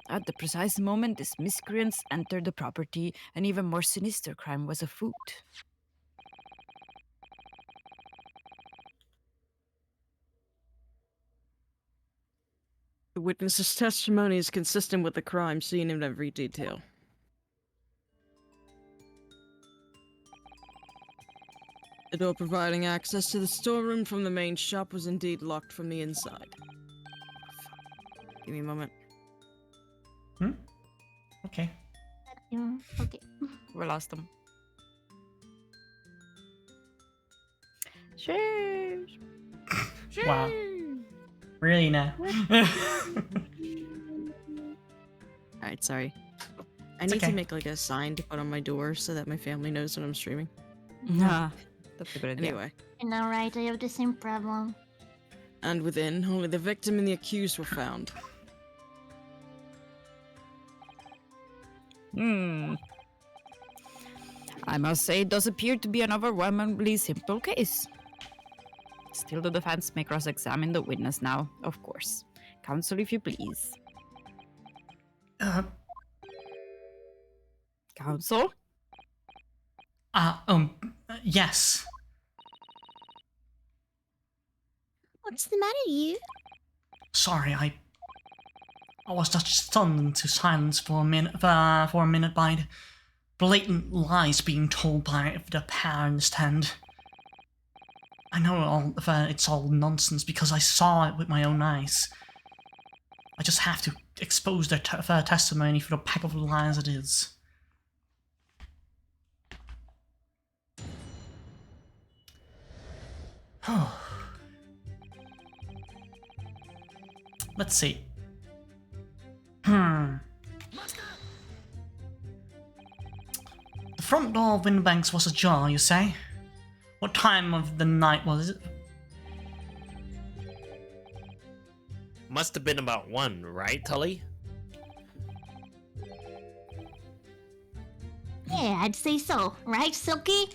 At the precise moment these miscreants entered the property, an even more sinister crime was afoot. The witness's testimony is consistent with the crime seen in every detail. The door providing access to the storeroom from the main shop was indeed locked from the inside. Give me a moment. Okay. Yeah, okay. We lost them. Cheers! Wow. Really now? Alright, sorry. I It's need okay. to make like a sign to put on my door so that my family knows when I'm streaming. Nah, that's a good idea. Anyway. And alright, I have the same problem. And within, only the victim and the accused were found. I must say, it does appear to be an overwhelmingly simple case. Still, the defense may cross-examine the witness now, of course. Council, if you please. Uh, Council? yes. What's the matter, you? Sorry, I was just stunned into silence for a minute by the blatant lies being told by the pair in the stand. I know it's all nonsense because I saw it with my own eyes. I just have to expose their testimony for the pack of lies it is. Let's see. The front door of Windbank's was ajar, you say? What time of the night was it? Must have been about 1, right, Tully? Yeah, I'd say so. Right, Silky?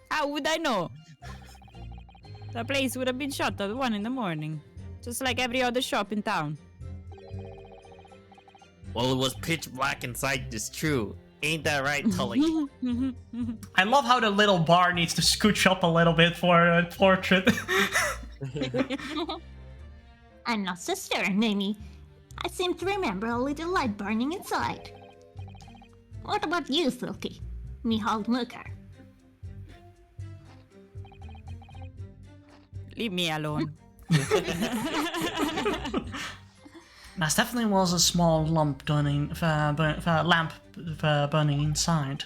How would I know? The place would have been shut at 1 in the morning. Just like every other shop in town. Well, it was pitch black inside, it's true. Ain't that right, Tully? I love how the little bar needs to scooch up a little bit for a portrait. I'm not so sure, Nemi. I seem to remember a little light burning inside. What about you, Silky? Mihal Mooker. Leave me alone. That definitely was a small lamp burning inside.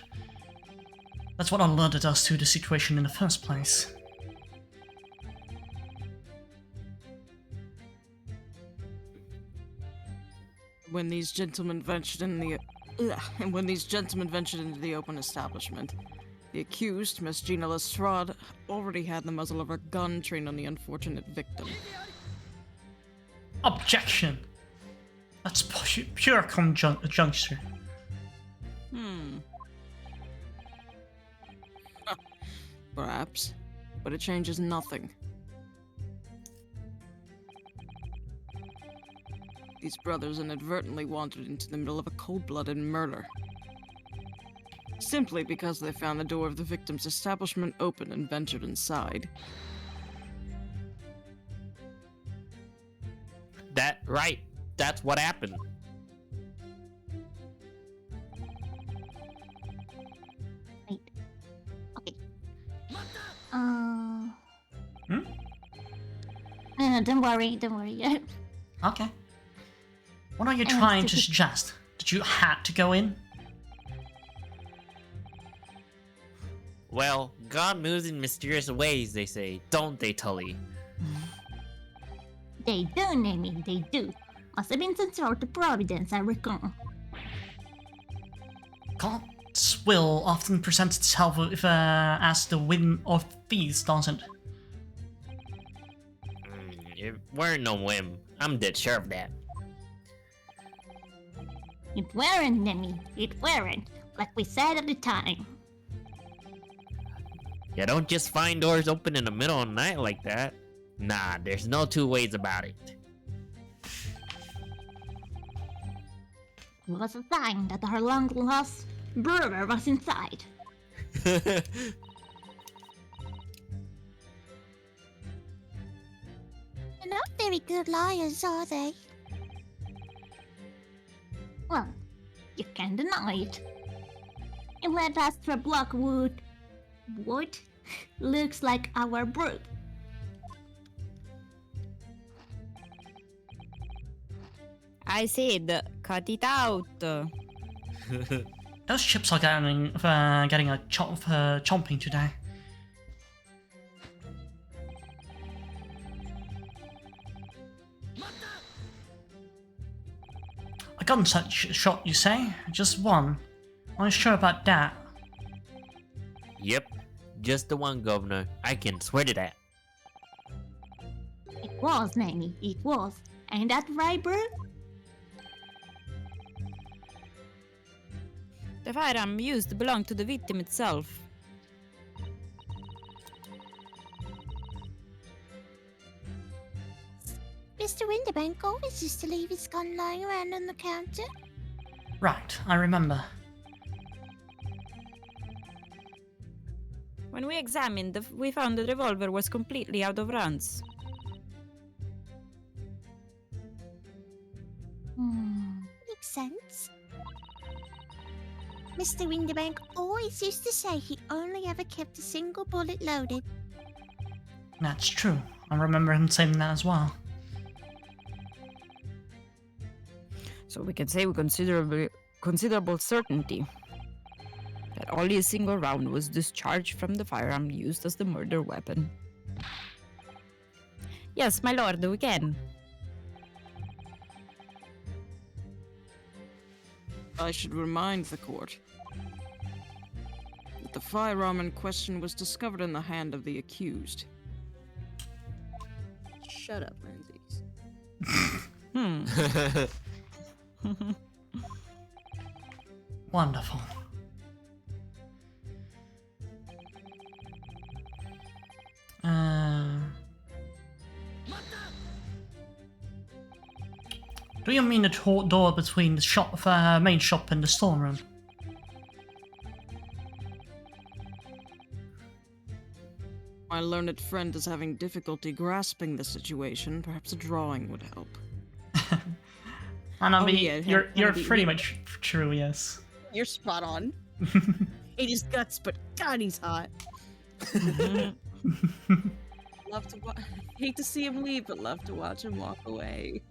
That's what alerted us to the situation in the first place. When these gentlemen ventured into the open establishment, the accused, Miss Gina Lestrade, already had the muzzle of her gun trained on the unfortunate victim. Objection! That's pure conjecture. Perhaps, but it changes nothing. These brothers inadvertently wandered into the middle of a cold-blooded murder. Simply because they found the door of the victim's establishment open and ventured inside. Right. That's what happened. Wait. Okay. No, don't worry. Okay. What are you trying to suggest? That you had to go in? Well, God moves in mysterious ways, they say, don't they, Tully? They do, Nemi, they do. Must have been some sort of providence, I reckon. God's will often presents itself as the whim of thieves, doesn't it? It weren't no whim. I'm dead sure of that. It weren't, Nemi, it weren't. Like we said at the time. You don't just find doors open in the middle of the night like that. Nah, there's no two ways about it. It was a sign that our long-lost brother was inside. They're not very good liars, are they? Well, you can't deny it. It led us to a Blockwood. What? Looks like our brood. I said, cut it out. Those chips are getting a chomping today. A gunshot shot, you say? Just one? Are you sure about that? Yep, just the one, Governor. I can swear to that. It was, Nanny, it was. Ain't that right, bro? The firearm used belonged to the victim itself. Mr. Winterbank always used to leave his gun lying around on the counter. Right, I remember. When we examined, we found the revolver was completely out of rounds. Makes sense. Mr. Winterbank always used to say he only ever kept a single bullet loaded. That's true. I remember him saying that as well. So we can say with considerable certainty that only a single round was discharged from the firearm used as the murder weapon. Yes, my lord, we can. I should remind the court that the firearm in question was discovered in the hand of the accused. Shut up, Menzies. Wonderful. Do you mean the door between the shop, main shop and the storeroom? My learned friend is having difficulty grasping the situation. Perhaps a drawing would help. And I Oh, mean, yeah, you're pretty much true, yes. You're spot on. Hate his guts, but God, he's hot. Love to hate to see him leave, but love to watch him walk away.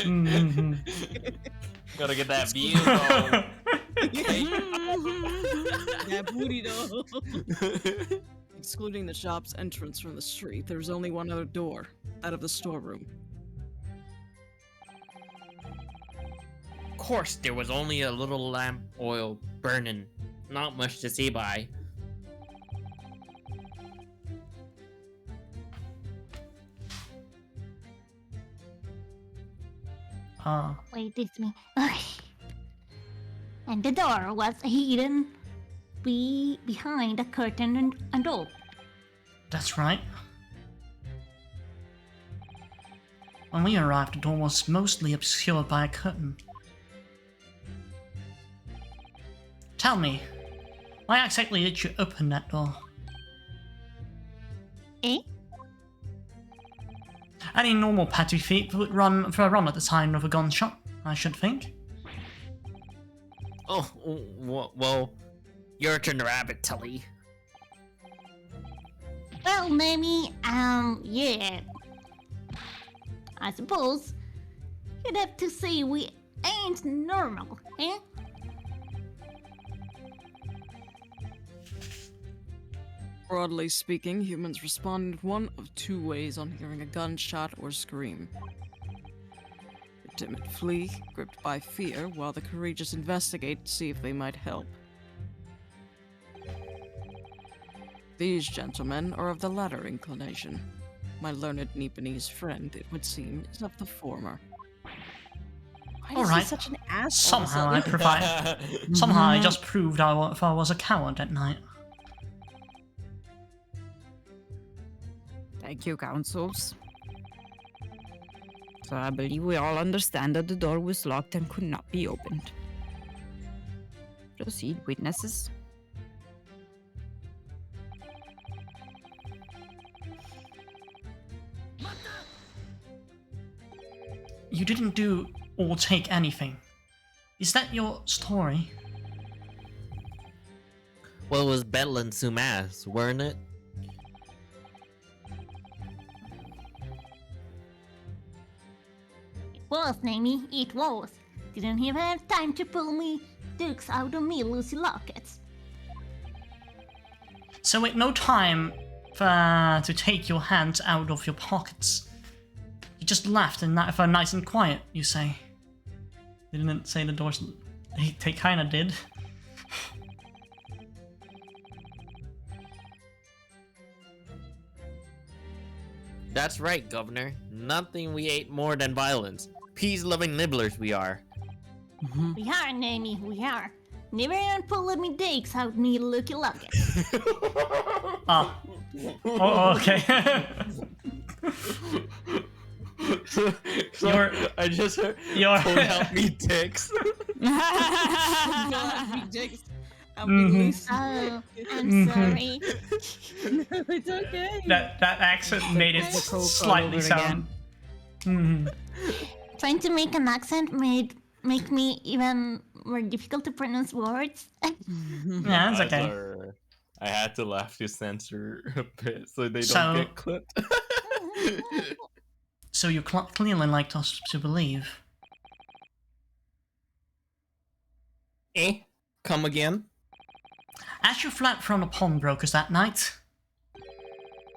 Mhm. Gotta get that view though. That booty though. Excluding the shop's entrance from the street, there's only one other door, that of the storeroom. Of course, there was only a little lamp oil burning. Not much to see by. Wait, it's me. Okay. And the door was hidden behind a curtain and rope. That's right. When we arrived, the door was mostly obscured by a curtain. Tell me, why exactly did you open that door? Eh? Any normal petty thief would run for a run at the time of a gunshot, I should think. Oh, well, your turn to rabbit, Tully. Well, maybe, yeah. I suppose you'd have to say we ain't normal, eh? Broadly speaking, humans respond in one of two ways on hearing a gunshot or scream. The timid flee, gripped by fear, while the courageous investigate to see if they might help. These gentlemen are of the latter inclination. My learned Nipponese friend, it would seem, is of the former. Why All is right. he such an asshole? Somehow I provide. Somehow I just proved if I was a coward that night. Thank you, counsels. So I believe we all understand that the door was locked and could not be opened. Proceed, witnesses. You didn't do or take anything. Is that your story? Well, it was Bedlam and Sumas, weren't it? Was, Namie, it was. Didn't even have time to pull me dukes out of me Lucy lockets. So with no time to take your hands out of your pockets, you just left and for nice and quiet, you say? They didn't say the doors. They kinda did. That's right, Governor. Nothing we ate more than violence. Peace-loving nibblers we are. We are, Namie, we are. Never even pulling me dukes out me Lucky lockets. Oh, okay. So I just heard, You're- "Don't help me, dicks." Oh, I'm sorry. It's okay. that accent made it The Coke all slightly over sound. Mhm. Trying to make an accent make me even more difficult to pronounce words. Yeah, it's okay. Sorry. I had to laugh to censor a bit so they So- don't get clipped. So you clearly liked us to believe. Come again? As you fled from the pawnbrokers that night,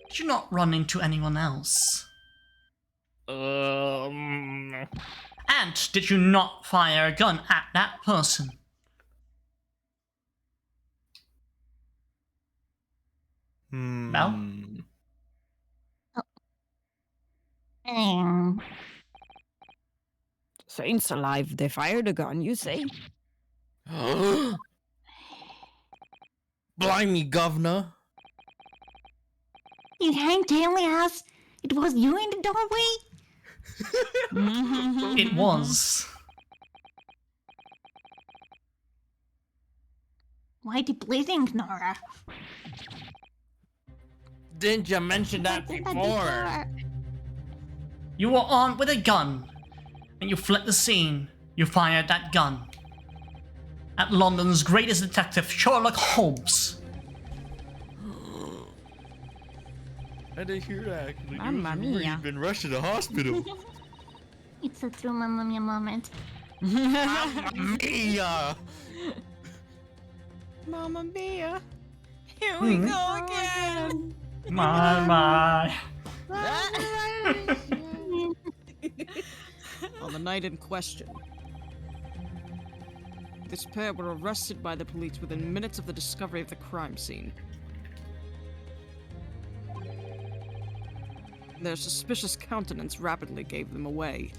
did you not run into anyone else? And did you not fire a gun at that person? Well? Saints alive, they fired a gun, you say? Blimey, governor. You ain't telling us it was you in the doorway? It was. Why the blazing, Nora? Didn't you mention that I did that before? You were armed with a gun, and you fled the scene. You fired that gun at London's greatest detective, Sherlock Holmes. I didn't hear that actually. Mamma mia. You've been rushed to the hospital. It's a true Mamma Mia moment. Mia! Mamma mia. Here we go again. My. On the night in question, this pair were arrested by the police within minutes of the discovery of the crime scene. Their suspicious countenance rapidly gave them away.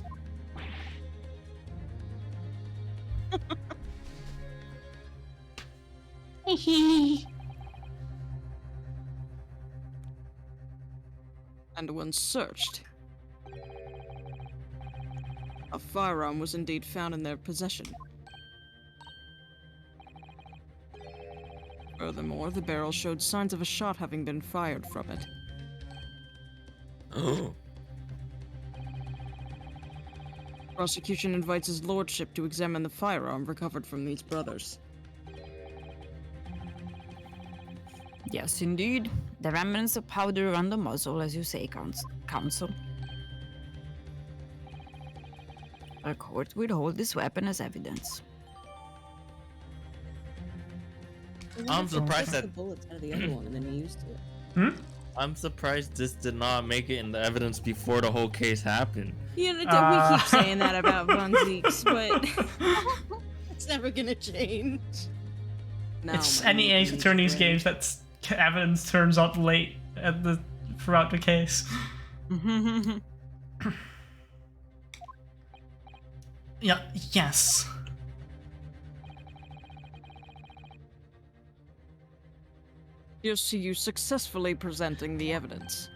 And when searched, a firearm was indeed found in their possession. Furthermore, the barrel showed signs of a shot having been fired from it. Prosecution invites his lordship to examine the firearm recovered from these brothers. Yes, indeed. The remnants of powder around the muzzle, as you say, counsel. The court will hold this weapon as evidence. I'm surprised Took that the bullets out of the other one and then used it. I'm surprised this did not make it in the evidence before the whole case happened. You know, we keep saying that about Von Zeeks, but it's never gonna change. Now, It's my any Ace movie is Attorney's great. games that evidence turns up late at throughout the case. Yeah. Yes. Here's to you successfully presenting the evidence.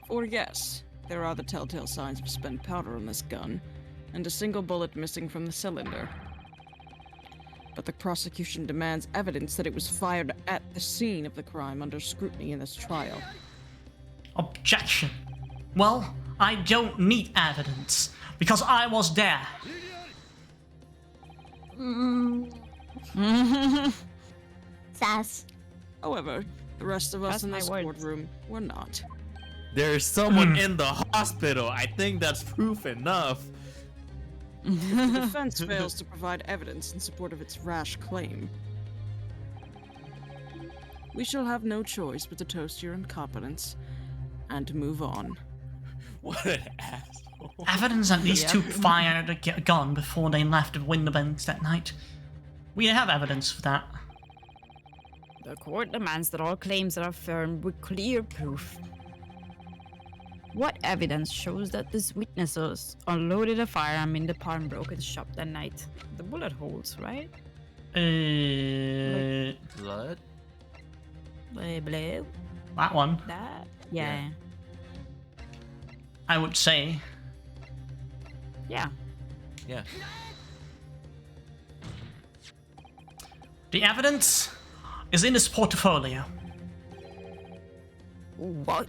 For yes, there are the telltale signs of spent powder on this gun, and a single bullet missing from the cylinder. But the prosecution demands evidence that it was fired at the scene of the crime under scrutiny in this trial. Objection. Well, I don't need evidence because I was there. Sass. However, the rest of us That's in my this words. courtroom were not. There's someone in the hospital. I think that's proof enough. The defense fails to provide evidence in support of its rash claim. We shall have no choice but to toast your incompetence and to move on. What an asshole. Evidence that these two fired a gun before they left the window banks that night. We have evidence for that. The court demands that all claims are affirmed with clear proof. What evidence shows that these witnesses unloaded a firearm in the pawnbroker's shop that night? The bullet holes, right? Blood? Blue. That one, That? Yeah. I would say. Yeah. Yeah. The evidence is in this portfolio. What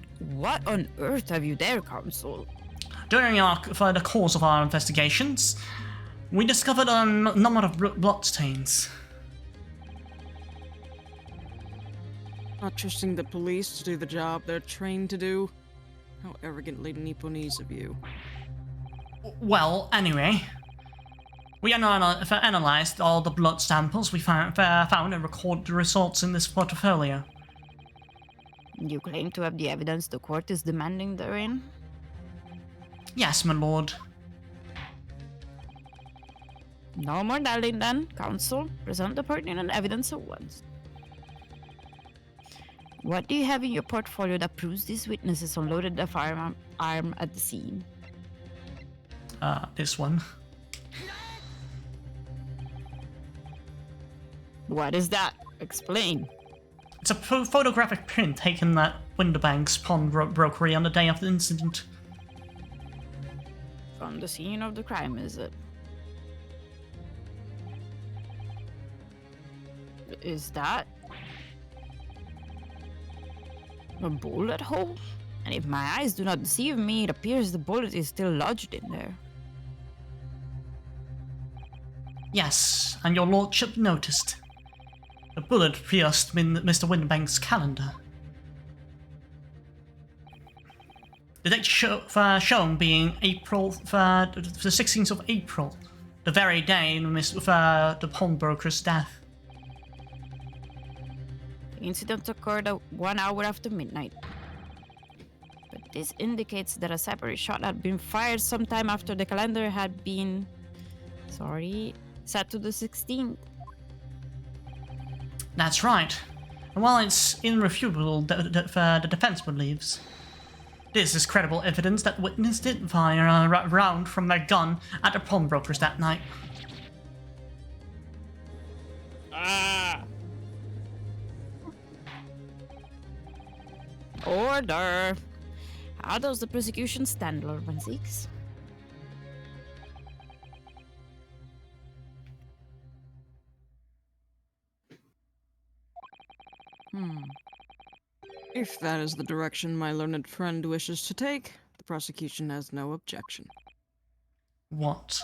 on earth have you there, Council? For the course of our investigations, we discovered a number of bloodstains. Not trusting the police to do the job they're trained to do. How arrogantly Nipponese of you. Well, anyway, we analyzed all the blood samples we found and recorded the results in this portfolio. You claim to have the evidence the court is demanding therein? Yes, my lord. No more dallying then, Council. Present the pertinent evidence at once. What do you have in your portfolio that proves these witnesses unloaded the firearm at the scene? This one. What is that? Explain. It's a photographic print taken at Winterbank's pawnbrokery on the day of the incident. From the scene of the crime, is it? Is that a bullet hole? And if my eyes do not deceive me, it appears the bullet is still lodged in there. Yes, and your lordship noticed. The bullet pierced Mr. Winterbank's calendar. The date shown being April, the 16th of April, the very day the pawnbroker's death. The incident occurred 1 hour after midnight. But this indicates that a separate shot had been fired sometime after the calendar had been... set to the 16th. That's right. And while it's irrefutable, the defense believes, this is credible evidence that witness did fire a round from their gun at the pawnbrokers that night. Ah! Order! How does the prosecution stand, Lord Van Zieks? If that is the direction my learned friend wishes to take, the prosecution has no objection. What?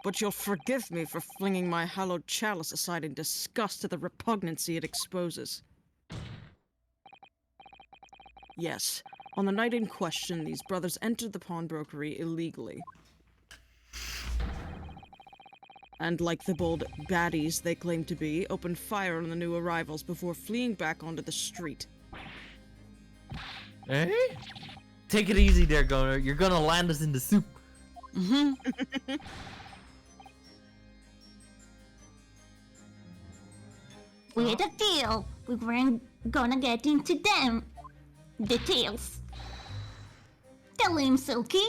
But you'll forgive me for flinging my hallowed chalice aside in disgust at the repugnancy it exposes. Yes, on the night in question, these brothers entered the pawnbrokery illegally. And like the bold baddies they claim to be, opened fire on the new arrivals before fleeing back onto the street. Eh? Take it easy there, Gunnar. You're gonna land us in the soup. We had a deal. We weren't gonna get into them details. Tell him, Silky.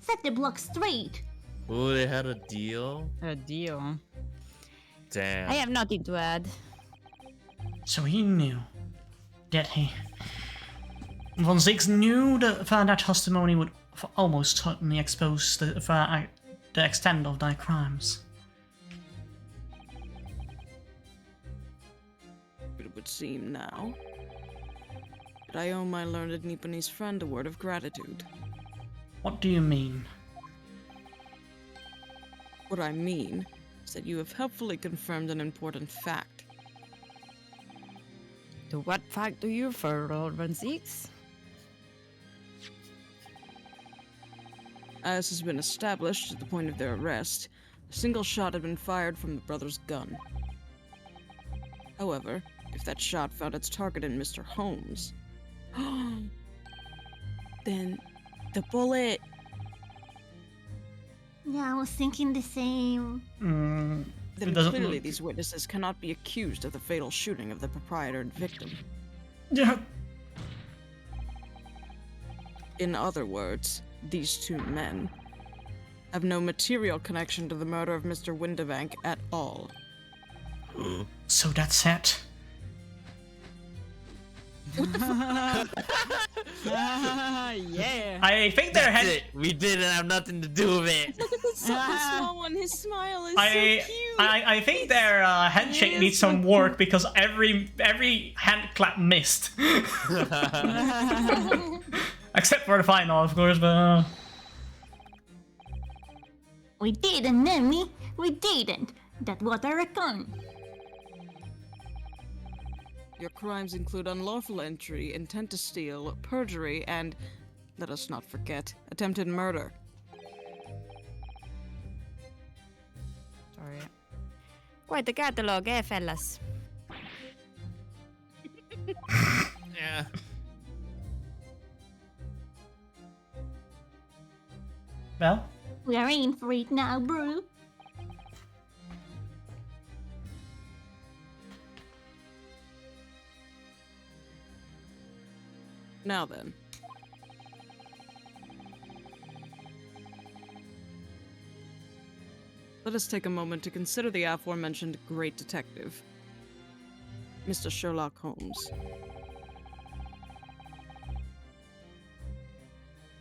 Set the block straight. Oh, they had a deal? A deal. Damn. I have nothing to add. So he knew, did he? Von Zieks knew that testimony would almost certainly expose the extent of their crimes. It would seem now. But I owe my learned Nipponese friend a word of gratitude. What do you mean? What I mean is that you have helpfully confirmed an important fact. To what fact do you refer, Lord Van Zieks? As has been established at the point of their arrest, a single shot had been fired from the brother's gun. However, if that shot found its target in Mr. Holmes, then the bullet... Yeah, I was thinking the same. Then clearly these witnesses cannot be accused of the fatal shooting of the proprietor and victim. Yeah. In other words, these two men have no material connection to the murder of Mr. Windibank at all. So that's it. Yeah. I think their That's head. it. We didn't have nothing to do with it. Look at the small one. His smile is so I, cute. I think their handshake needs some work because every hand clap missed. Except for the final, of course, but... We didn't, Nemi. We didn't. That was a raccoon. Your crimes include unlawful entry, intent to steal, perjury, and, let us not forget, attempted murder. Sorry. Quite the catalog, eh, fellas? Yeah. Well? We are in for it now, bro. Now then. Let us take a moment to consider the aforementioned great detective, Mr. Sherlock Holmes.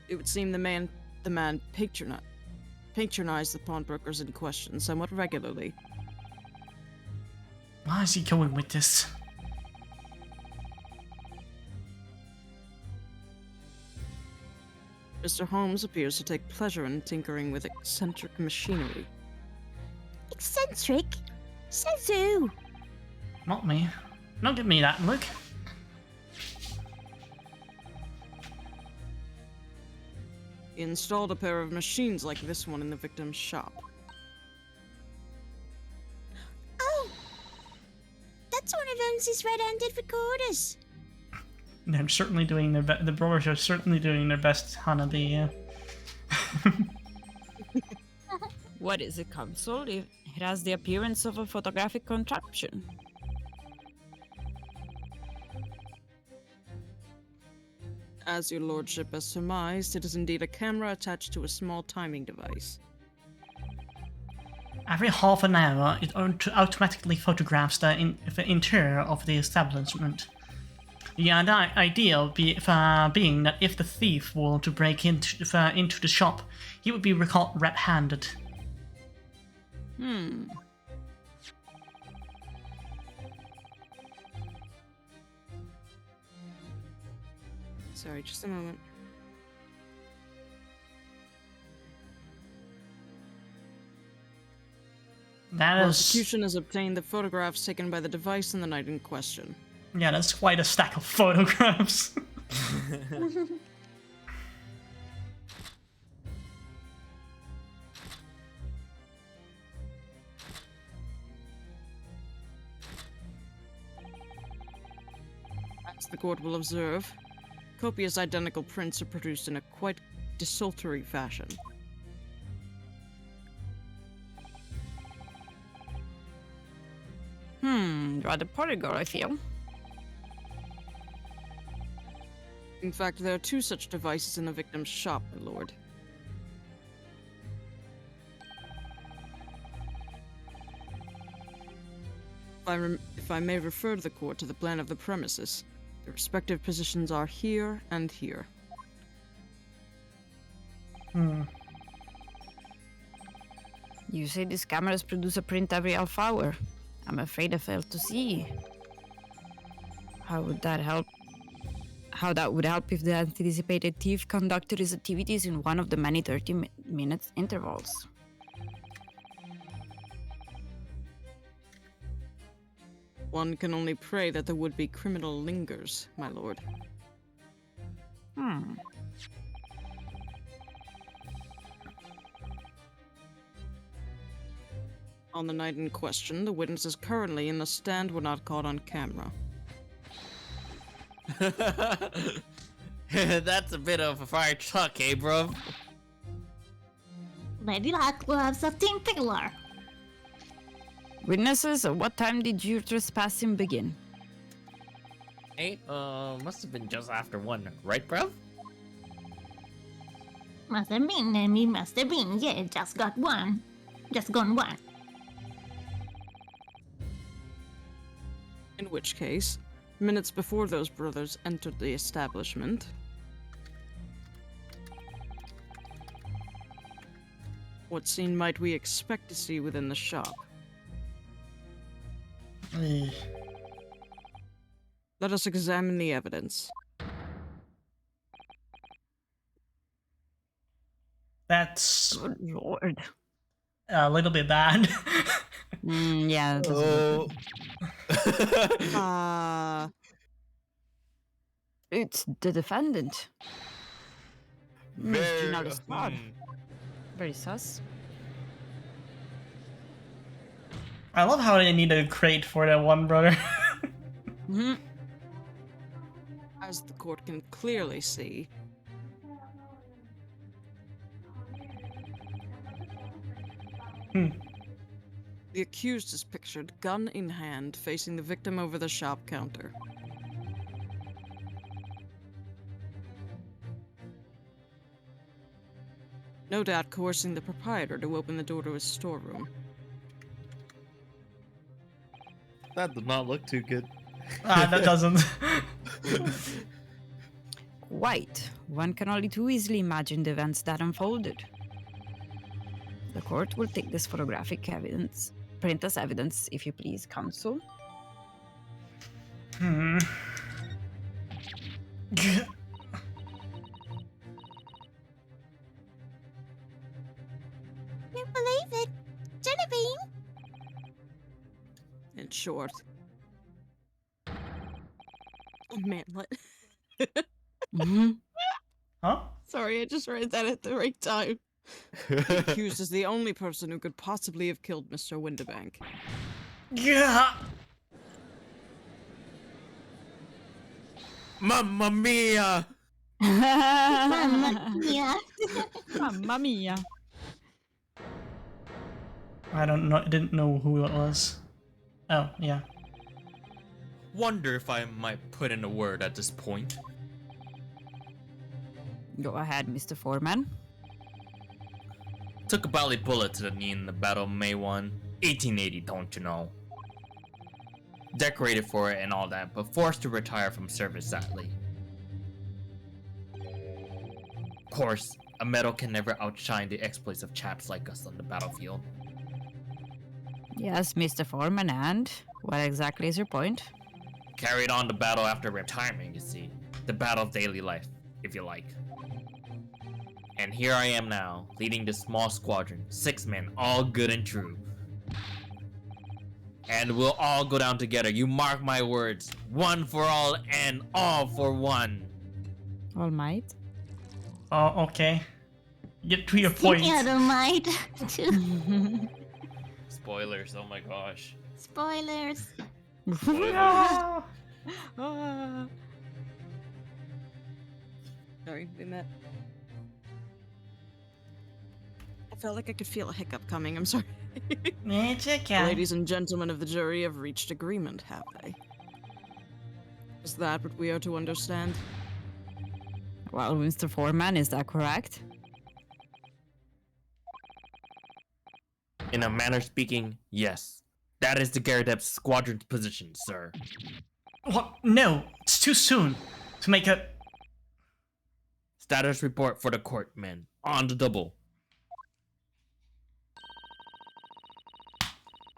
It would seem the man patronized the pawnbrokers in question somewhat regularly. Why is he going with this? Mr. Holmes appears to take pleasure in tinkering with eccentric machinery. Eccentric? Says who? Not me. Don't give me that look. He installed a pair of machines like this one in the victim's shop. Oh! That's one of Holmes's red-handed recorders. They're certainly doing their the brothers are certainly doing their best, Hanabi. What is a console? It has the appearance of a photographic contraption. As your lordship has surmised, it is indeed a camera attached to a small timing device. Every half an hour, it automatically photographs the interior of the establishment. The idea being that if the thief were to break into the shop, he would be caught red-handed. Sorry, just a moment. That is... Prosecution has obtained the photographs taken by the device in the night in question. Yeah, that's quite a stack of photographs. As the court will observe, copious identical prints are produced in a quite desultory fashion. Rather prodigal, I feel. In fact, there are two such devices in the victim's shop, my lord. If I may refer the court to the plan of the premises, the respective positions are here and here. You say these cameras produce a print every half hour. I'm afraid I failed to see. How would that help? How that would help if the anticipated thief conducted his activities in one of the many 30-minute intervals. One can only pray that the would-be criminal lingers, my lord. On the night in question, the witnesses currently in the stand were not caught on camera. That's a bit of a fire truck, eh, bro? Lady Luck will have something killer. Witnesses, at what time did your trespassing begin? Must have been just after 1, right, bro? Must have been, Emmy, must have been. Yeah, just got one. Just gone one. In which case, minutes before those brothers entered the establishment, what scene might we expect to see within the shop? Let us examine the evidence. That's Good lord. a little bit bad. Yeah. That's Oh. It's the defendant. Miss Gina Lestrade. Very sus. I love how they need a crate for that one brother. As the court can clearly see, the accused is pictured gun in hand, facing the victim over the shop counter. No doubt coercing the proprietor to open the door to his storeroom. That does not look too good. That doesn't. Quite. One can only too easily imagine the events that unfolded. The court will take this photographic evidence. Print as evidence, if you please, counsel. Can't believe it. Genevieve! In short. Oh man, what? Huh? Sorry, I just read that at the right time. The accused is the only person who could possibly have killed Mr. Windibank. Yeah. Mamma mia! Yeah. Mamma mia. I didn't know who it was. Oh, yeah. Wonder if I might put in a word at this point. Go ahead, Mr. Foreman. Took a bally bullet to the knee in the Battle of May 1, 1880, don't you know? Decorated for it and all that, but forced to retire from service sadly. Of course, a medal can never outshine the exploits of chaps like us on the battlefield. Yes, Mr. Foreman, and what exactly is your point? Carried on the battle after retirement, you see. The battle of daily life, if you like. And here I am now, leading this small squadron, 6 men, all good and true. And we'll all go down together, you mark my words. One for all and all for one. All might. Oh, okay. Get to your point. Yeah, don't mind. Spoilers, oh my gosh. Spoilers. Ah. Sorry, we met. I felt like I could feel a hiccup coming, I'm sorry. It's okay. Ladies and gentlemen of the jury have reached agreement, have they? Is that what we are to understand? Well, Mr. Foreman, is that correct? In a manner speaking, yes. That is the Gyarados squadron's position, sir. What? No, it's too soon to make a... Status report for the court, men. On the double.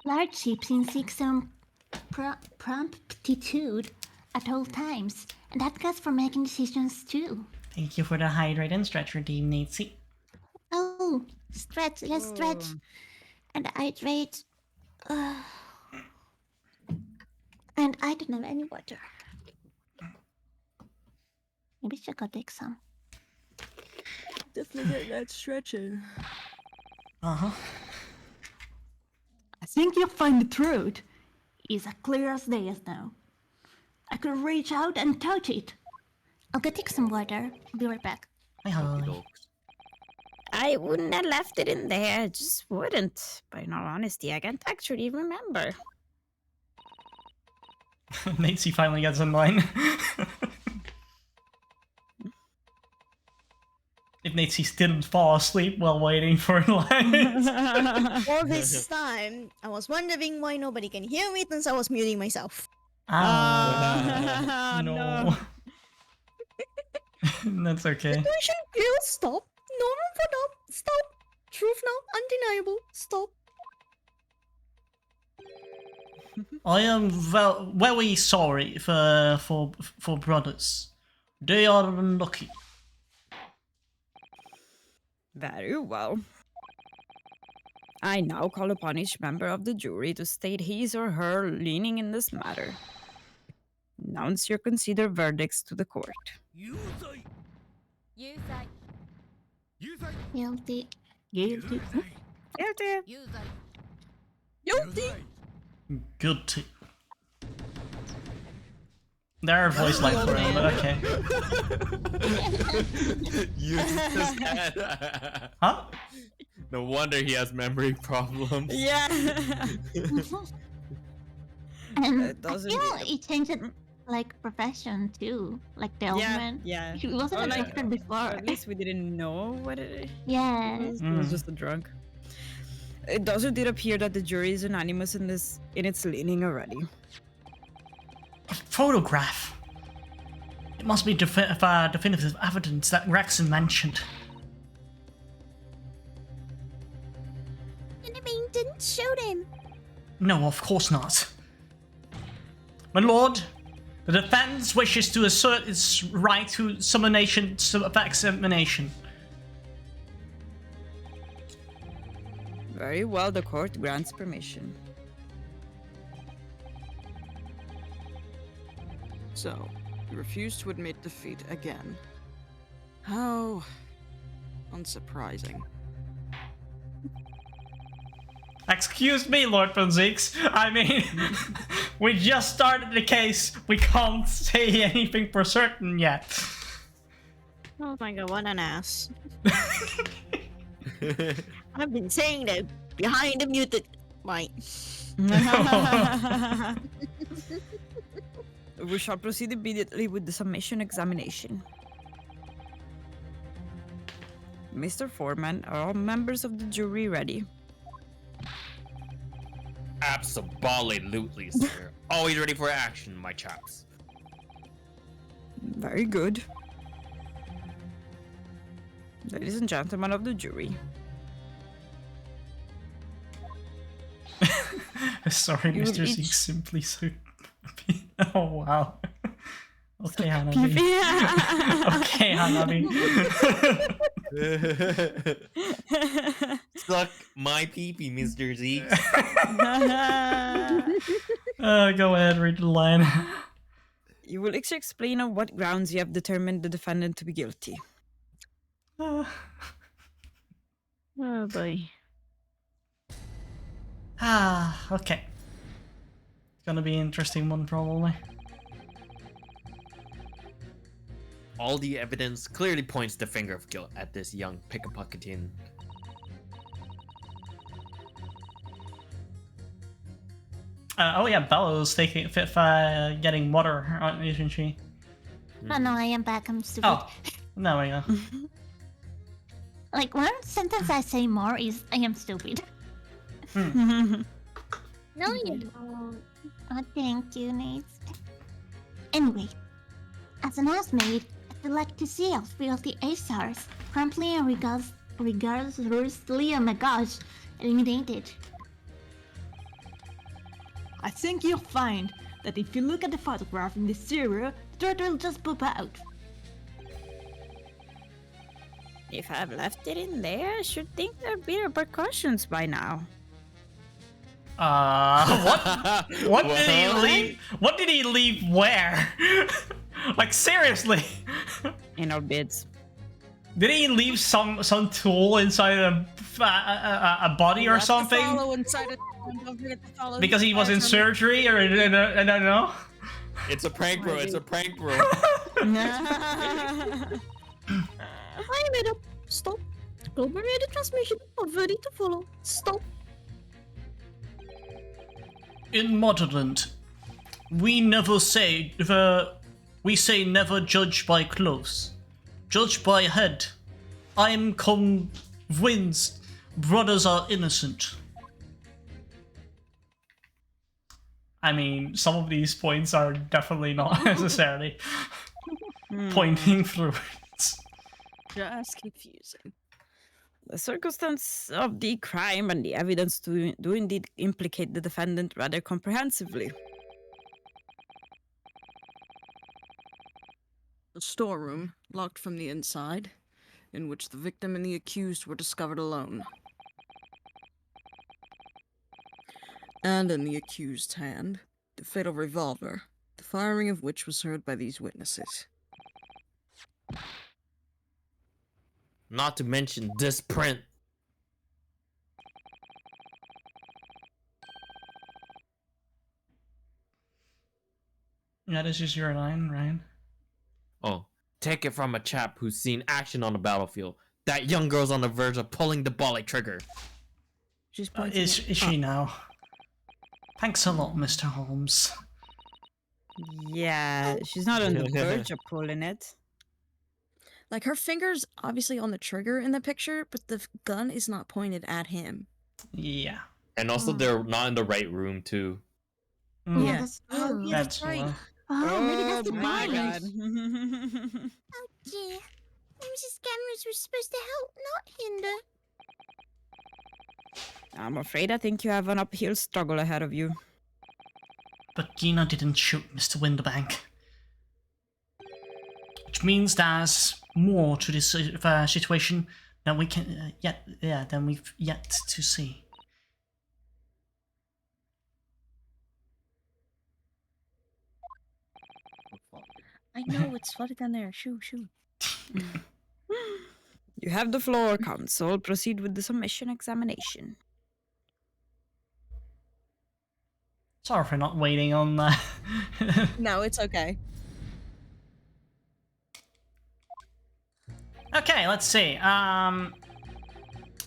Large ships in some promptitude at all times, and that goes for making decisions too. Thank you for the hydrate and stretch routine, Nancy. Oh, stretch, let's stretch. And hydrate. And I don't have any water. Maybe I could take some. Definitely get that stretching. Uh-huh. I think you'll find the truth. It's as clear as day as now. I could reach out and touch it. I'll go take some water. I'll be right back. Hi. I wouldn't have left it in there, I just wouldn't. But in all honesty, I can't actually remember. Nancy finally gets in line. If Ignacy didn't fall asleep while waiting for light. All this time, I was wondering why nobody can hear me since I was muting myself. No. That's okay. Situation clear, stop. No room for doubt, stop. Truth now, undeniable, stop. I am very sorry for brothers. They are unlucky. Very well. I now call upon each member of the jury to state his or her leaning in this matter. Announce your considered verdicts to the court. Guilty. Guilty. Guilty. Guilty. There are voice lines for it, but okay. You just had- Huh? No wonder he has memory problems. Yeah. And It I doesn't feel get- he changed it, like profession too, like Delman. Yeah. He wasn't Or a like- doctor before. At least we didn't know what it Yeah. was. It was just a drunk. It also did appear that the jury is unanimous in its leaning already. A photograph. It must be definitive evidence that Rexon mentioned. Cinnamon didn't shoot him. No, of course not. My lord, the defense wishes to assert its right to examination. Very well, the court grants permission. So, you refuse to admit defeat again. How unsurprising. Excuse me, Lord Ponzix. I mean, we just started the case. We can't say anything for certain yet. Oh my god, what an ass. I've been saying that behind the muted mic. We shall proceed immediately with the submission examination. Mr. Foreman, are all members of the jury ready? Absolutely, sir. Always ready for action, my chaps. Very good. Ladies and gentlemen of the jury. Sorry, You will Mr. Zeke, each- simply so. Oh wow. Okay, Hanabi. Okay, Hanabi. Suck my pee-pee, Mr. Zeke. Go ahead, read the line. You will each explain on what grounds you have determined the defendant to be guilty. Oh boy. Okay. It's gonna be an interesting one, probably. All the evidence clearly points the finger of guilt at this young pickpocketing. Oh yeah, Bella's getting water, isn't she? Oh no, I am back. I'm stupid. Oh, there we go. Like one sentence I say more is I am stupid. No, you don't. Oh, thank you, Nate. Anyway, as an housemaid, I would like to see us fill the ASARs promptly and regardlessly, oh my gosh, eliminated. I think you'll find that if you look at the photograph in the serial, the turtle will just poop out. If I've left it in there, I should think there'd be repercussions by now. What? What did he leave? What did he leave where? Like seriously? In our bids. Did he leave some tool inside a body or something? Follow inside it. Don't forget to follow Because he was in surgery, or I don't know. It's a prank, bro. It's a prank, bro. I made up. Stop. Global radio transmission. I'm ready to follow. Stop. In Motherland, we say never judge by clothes, judge by head. I'm convinced brothers are innocent. I mean, some of these points are definitely not necessarily pointing through it. Just confusing. The circumstance of the crime and the evidence do indeed implicate the defendant rather comprehensively. A storeroom, locked from the inside, in which the victim and the accused were discovered alone. And in the accused's hand, the fatal revolver, the firing of which was heard by these witnesses. Not to mention this print. Yeah, this is your line, Ryan. Oh, take it from a chap who's seen action on the battlefield. That young girl's on the verge of pulling the volley trigger. She's pointing Is she now? Thanks a lot, Mr. Holmes. Yeah, she's not on the verge of pulling it. Like, her finger's obviously on the trigger in the picture, but the gun is not pointed at him. Yeah. And also, they're not in the right room, too. Mm. Yeah, Yeah. that's Oh, true. yeah, That's right. right. Oh, maybe that's the my point. god. Oh dear. Mrs. Cameras was supposed to help, not hinder. I'm afraid I think you have an uphill struggle ahead of you. But Gina didn't shoot Mr. Winterbank. Which means there's more to this situation than we can than we've yet to see. I know, it's flooded down there. Shoo. You have the floor, counsel. Proceed with the submission examination. Sorry for not waiting on that. No, it's okay. Okay, let's see.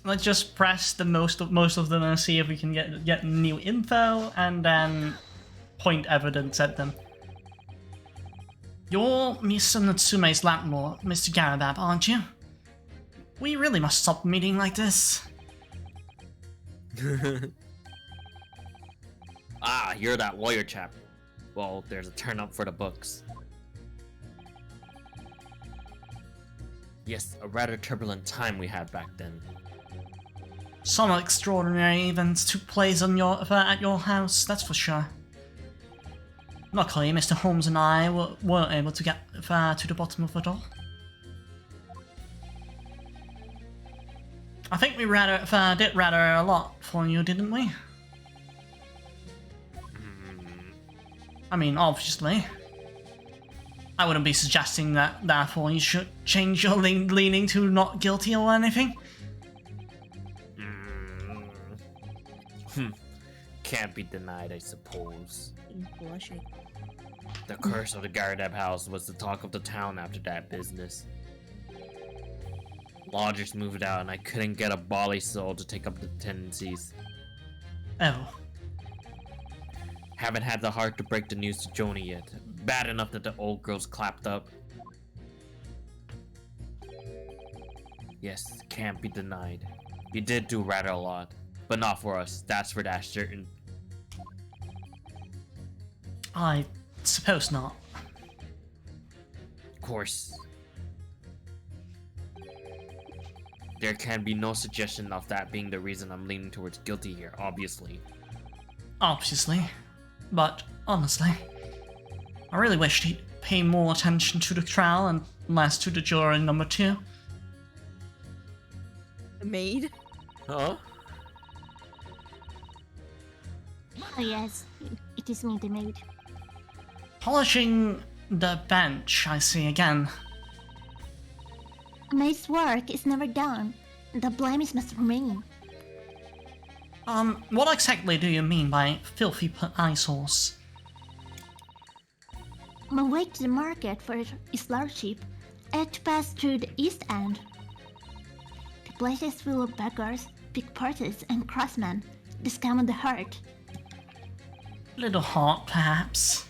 Let's just press the most of them and see if we can get new info, and then point evidence at them. You're Mr. Natsume's landlord, Mr. Garabab, aren't you? We really must stop meeting like this. Ah, you're that lawyer chap. Well, there's a turn up for the books. Yes, a rather turbulent time we had back then. Some extraordinary events took place on at your house, that's for sure. Luckily, Mr. Holmes and I were able to get to the bottom of it all. I think we did rather a lot for you, didn't we? I mean, obviously. I wouldn't be suggesting that therefore you should change your leaning to not guilty or anything. Can't be denied, I suppose. Blushing. The curse of the Gardeb house was the talk of the town after that business. Lodgers moved out and I couldn't get a bally soul to take up the tenancies. Oh. Haven't had the heart to break the news to Joni yet. Bad enough that the old girl's clapped up. Yes, can't be denied. You did do rather a lot. But not for us, that's for that certain. I suppose not. Of course. There can be no suggestion of that being the reason I'm leaning towards guilty here, obviously. Obviously. But, honestly, I really wish he'd pay more attention to the trial and less to the juror number 2. The maid? Huh? Oh yes, it is me, the maid. Polishing the bench, I see again. A maid's work is never done. The blame must remain. What exactly do you mean by filthy eyesores? On my way to the market for his lordship, I had to pass through the east end. The place is full of beggars, pickpockets, and crossmen. The scam of the heart. Little hot, perhaps.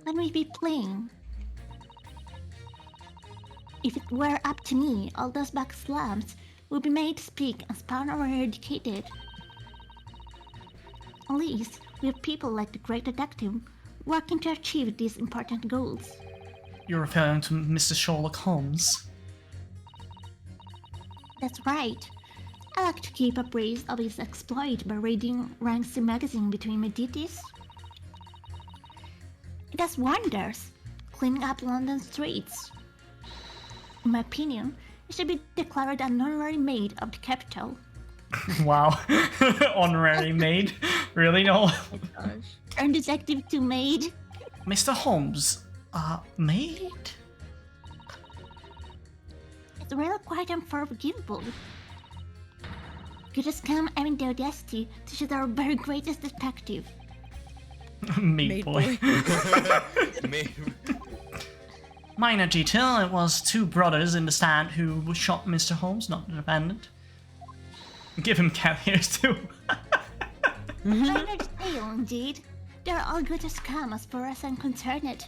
Let me be plain. If it were up to me, all those back slums would be made to speak and spawn eradicated. At least, we have people like the Great Detective working to achieve these important goals. You're referring to Mr. Sherlock Holmes? That's right. I like to keep abreast of his exploit by reading Ranksy magazine between my duties. It does wonders, cleaning up London streets. In my opinion, it should be declared an honorary maid of the capital. Wow. Honorary maid? Really, no? Oh gosh. Turn detective to maid. Mr. Holmes, maid? It's really quite unforgivable. You just come having the audacity to shoot our very greatest detective. Maid boy. Minor detail, it was two brothers in the stand who shot Mr. Holmes, not the defendant. Give him cat ears too. Minor detail, indeed. They're all good as come as far as I'm concerned.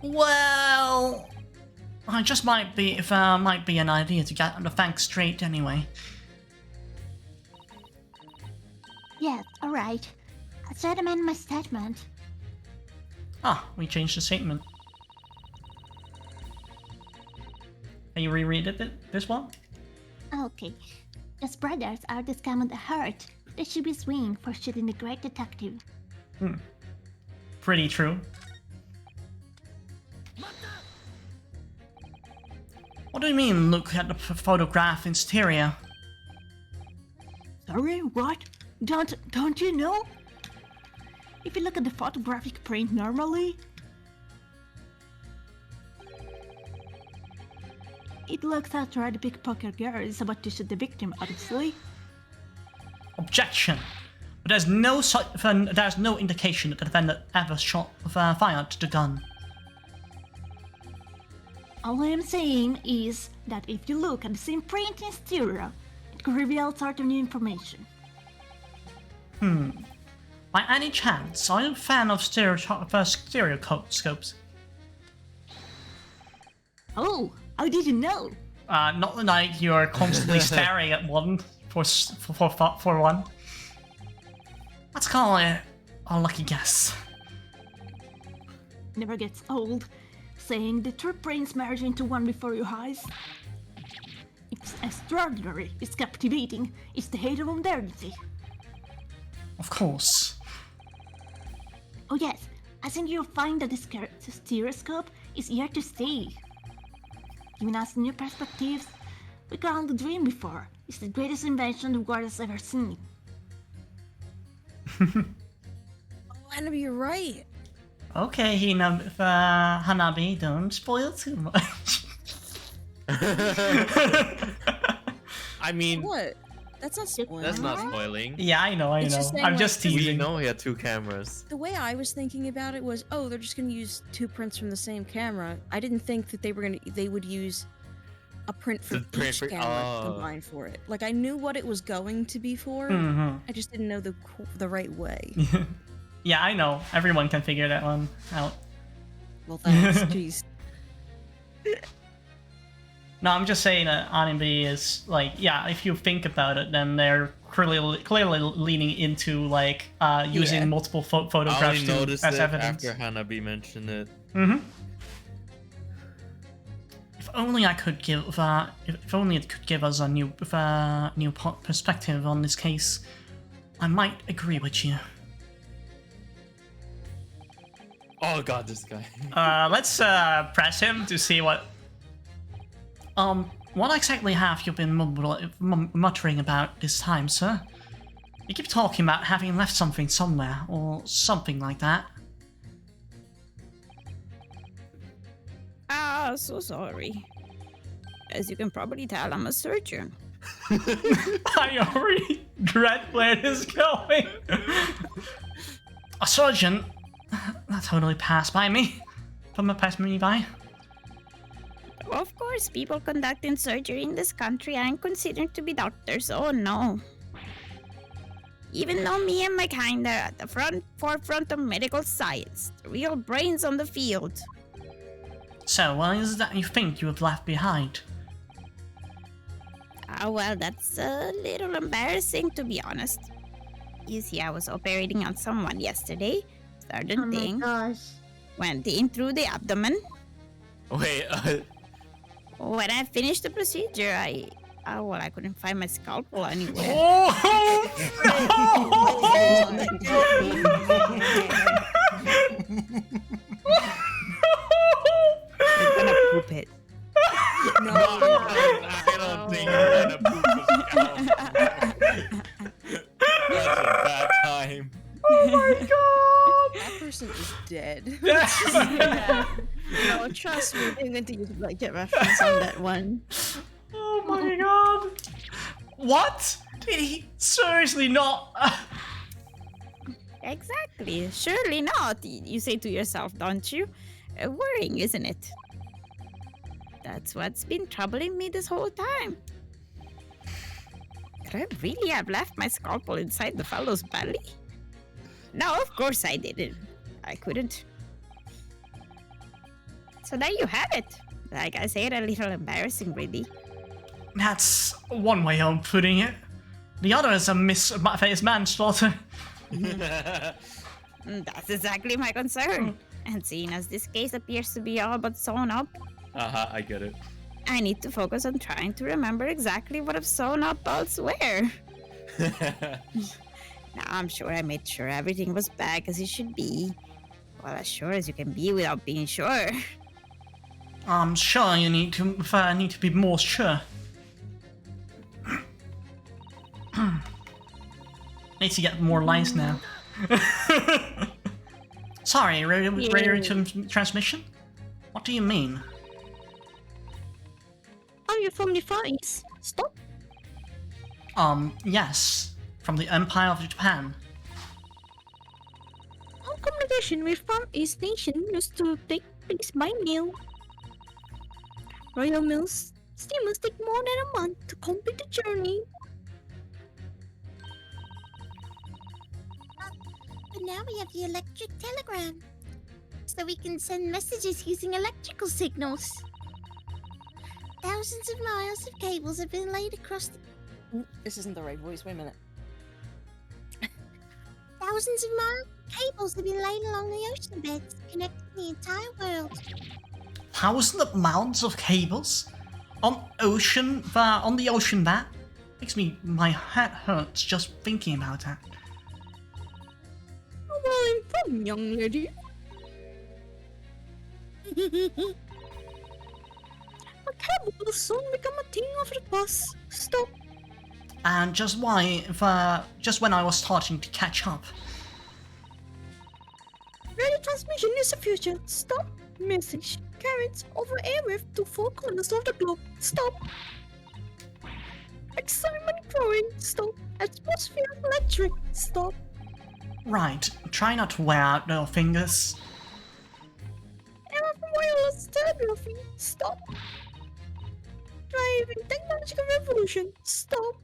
Well, I just might be an idea to get the facts straight anyway. Yes, alright. I'll try to amend my statement. Ah, we changed the statement. Can you reread it, this one? Okay. Those brothers are the scum of the heart. They should be swinging for shooting the Great Detective. Pretty true. What do you mean, look at the photograph in stereo? Sorry, what? Don't you know? If you look at the photographic print normally, it looks after the pickpocket girl is about to shoot the victim, obviously. Objection! But there's no indication that the defendant ever fired the gun. All I am saying is that if you look at the same print in stereo, it could reveal certain new information. By any chance, are you a fan of stereoscopes? Oh, I didn't know. Not like you're constantly staring at one for one. Let's call it a lucky guess. Never gets old. Saying the two brains merge into one before your eyes. It's extraordinary, it's captivating, it's the height of modernity. Of course. Oh yes, I think you'll find that the stereoscope is here to stay. Giving us new perspectives, we could only dream before. It's the greatest invention the world has ever seen. Hanabi, you're right. Okay, Hanabi, don't spoil too much. I mean, What? That's not spoiling. that's not spoiling. Yeah, I know. It's just saying, I'm like, just We teasing. know he had two cameras. The way I was thinking about it was, oh, they're just gonna use two prints from the same camera. I didn't think that they would use a print from The print each for- camera oh. combined for it. Like I knew what it was going to be for. Mm-hmm. I just didn't know the right way. Yeah, I know. Everyone can figure that one out. Well, thanks. Jeez. No, I'm just saying that anime is like, yeah, if you think about it, then they're clearly leaning into like using Yeah. multiple I only photographs noticed as it evidence. after Hanabi mentioned it. Mm-hmm. If only I could give, if only it could give us a new perspective on this case, I might agree with you. Oh god, this guy. Let's press him to see what. What exactly have you been muttering about this time, sir? You keep talking about having left something somewhere, or something like that. So sorry. As you can probably tell, I'm a surgeon. I already dread where it is going. A surgeon? That totally passed by me. Passed me by. Of course, people conducting surgery in this country aren't considered to be doctors. Oh no. Even though me and my kind are at the forefront of medical science, the real brains on the field. So, what is it that you think you have left behind? Well, that's a little embarrassing, to be honest. You see, I was operating on someone yesterday. Certain Oh my thing gosh. went in through the abdomen. Wait, When I finished the procedure, I couldn't find my scalpel anywhere. You're gonna poop it. no, I don't think you're gonna poop a scalp. That's a bad time. Oh my god! That person is dead. No, trust me, they're going to use blanket reference on that one. Oh my god! What? Did he seriously not? Exactly. Surely not. You say to yourself, don't you? Worrying, isn't it? That's what's been troubling me this whole time. Could I really have left my scalpel inside the fellow's belly? No, of course I didn't. I couldn't. So there you have it. Like I said, a little embarrassing, really. That's one way of putting it. The other is a misfaced manslaughter. That's exactly my concern. And seeing as this case appears to be all but sewn up, I get it. I need to focus on trying to remember exactly what I've sewn up elsewhere. Now, I'm sure I made sure everything was back as it should be. Well, as sure as you can be without being sure. I'm sure you need to be more sure. Need to get more lines now. Sorry, radio transmission? What do you mean? Are you from the Far East? Stop. Yes. From the Empire of Japan. All communication with Far East nation used to take place by mail. Royal mails still must take more than a month to complete the journey. But now we have the electric telegram. So we can send messages using electrical signals. Thousands of miles of cables have been laid across the... This isn't the right voice. Wait a minute. Thousands of cables have been laid along the ocean beds, connecting the entire world. Thousands of miles of cables? On the ocean bed? Makes my head hurts just thinking about that. Well informed, young lady. A cable will soon become a thing of the past. Stop. And just when I was starting to catch up. Radio transmission is the future. Stop. Message carried over airwave to four corners of the globe. Stop. Excitement growing. Stop. Atmosphere electric. Stop. Right, try not to wear out your fingers. Era from wireless telegraphy. Stop. Driving technological revolution. Stop.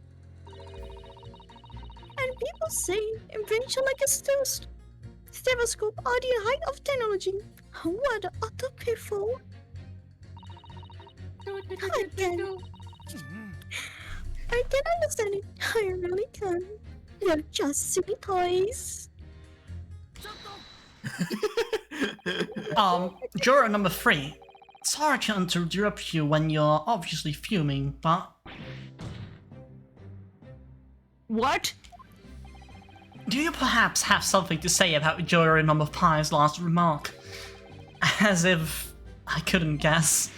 And people say invention like a stethoscope are the height of technology. What utter careful. I can understand it. I really can. They're just silly toys. Juror number 3. Sorry to interrupt you when you're obviously fuming, but... What? Do you perhaps have something to say about juror number 5's last remark? As if I couldn't guess.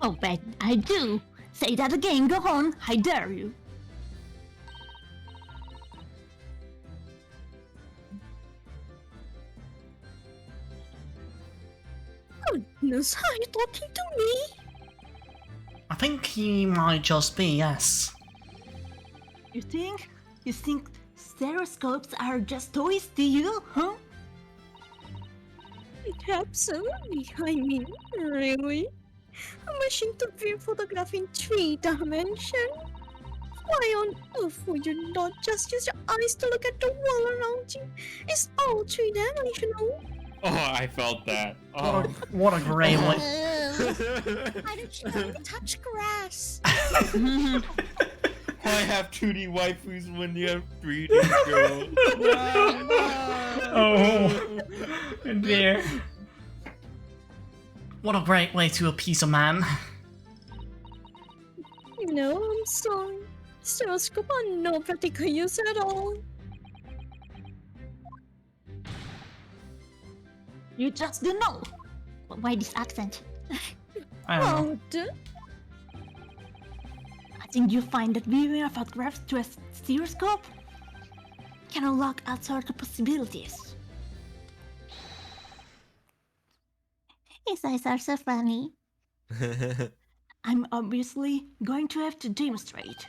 Oh, bet I do. Say that again, go on, I dare you. Goodness, are you talking to me? I think he might just be, yes. You think? You think stereoscopes are just toys to you, huh? Absolutely. I mean, really? A machine to view photograph in 3 dimensions? Why on earth would you not just use your eyes to look at the world around you? It's all 3-dimensional. Oh, I felt that. What Oh. what a great way. Why don't you let me touch grass? Why have 2D waifus when you have 3D girls? Oh dear. What a great way to appease a man. No, I'm sorry. Stereoscope are no practical use at all. You just don't know. Why this accent? I don't know. What? I think you find that viewing a photograph through a stereoscope can unlock all sorts of possibilities. His eyes are so funny. I'm obviously going to have to demonstrate.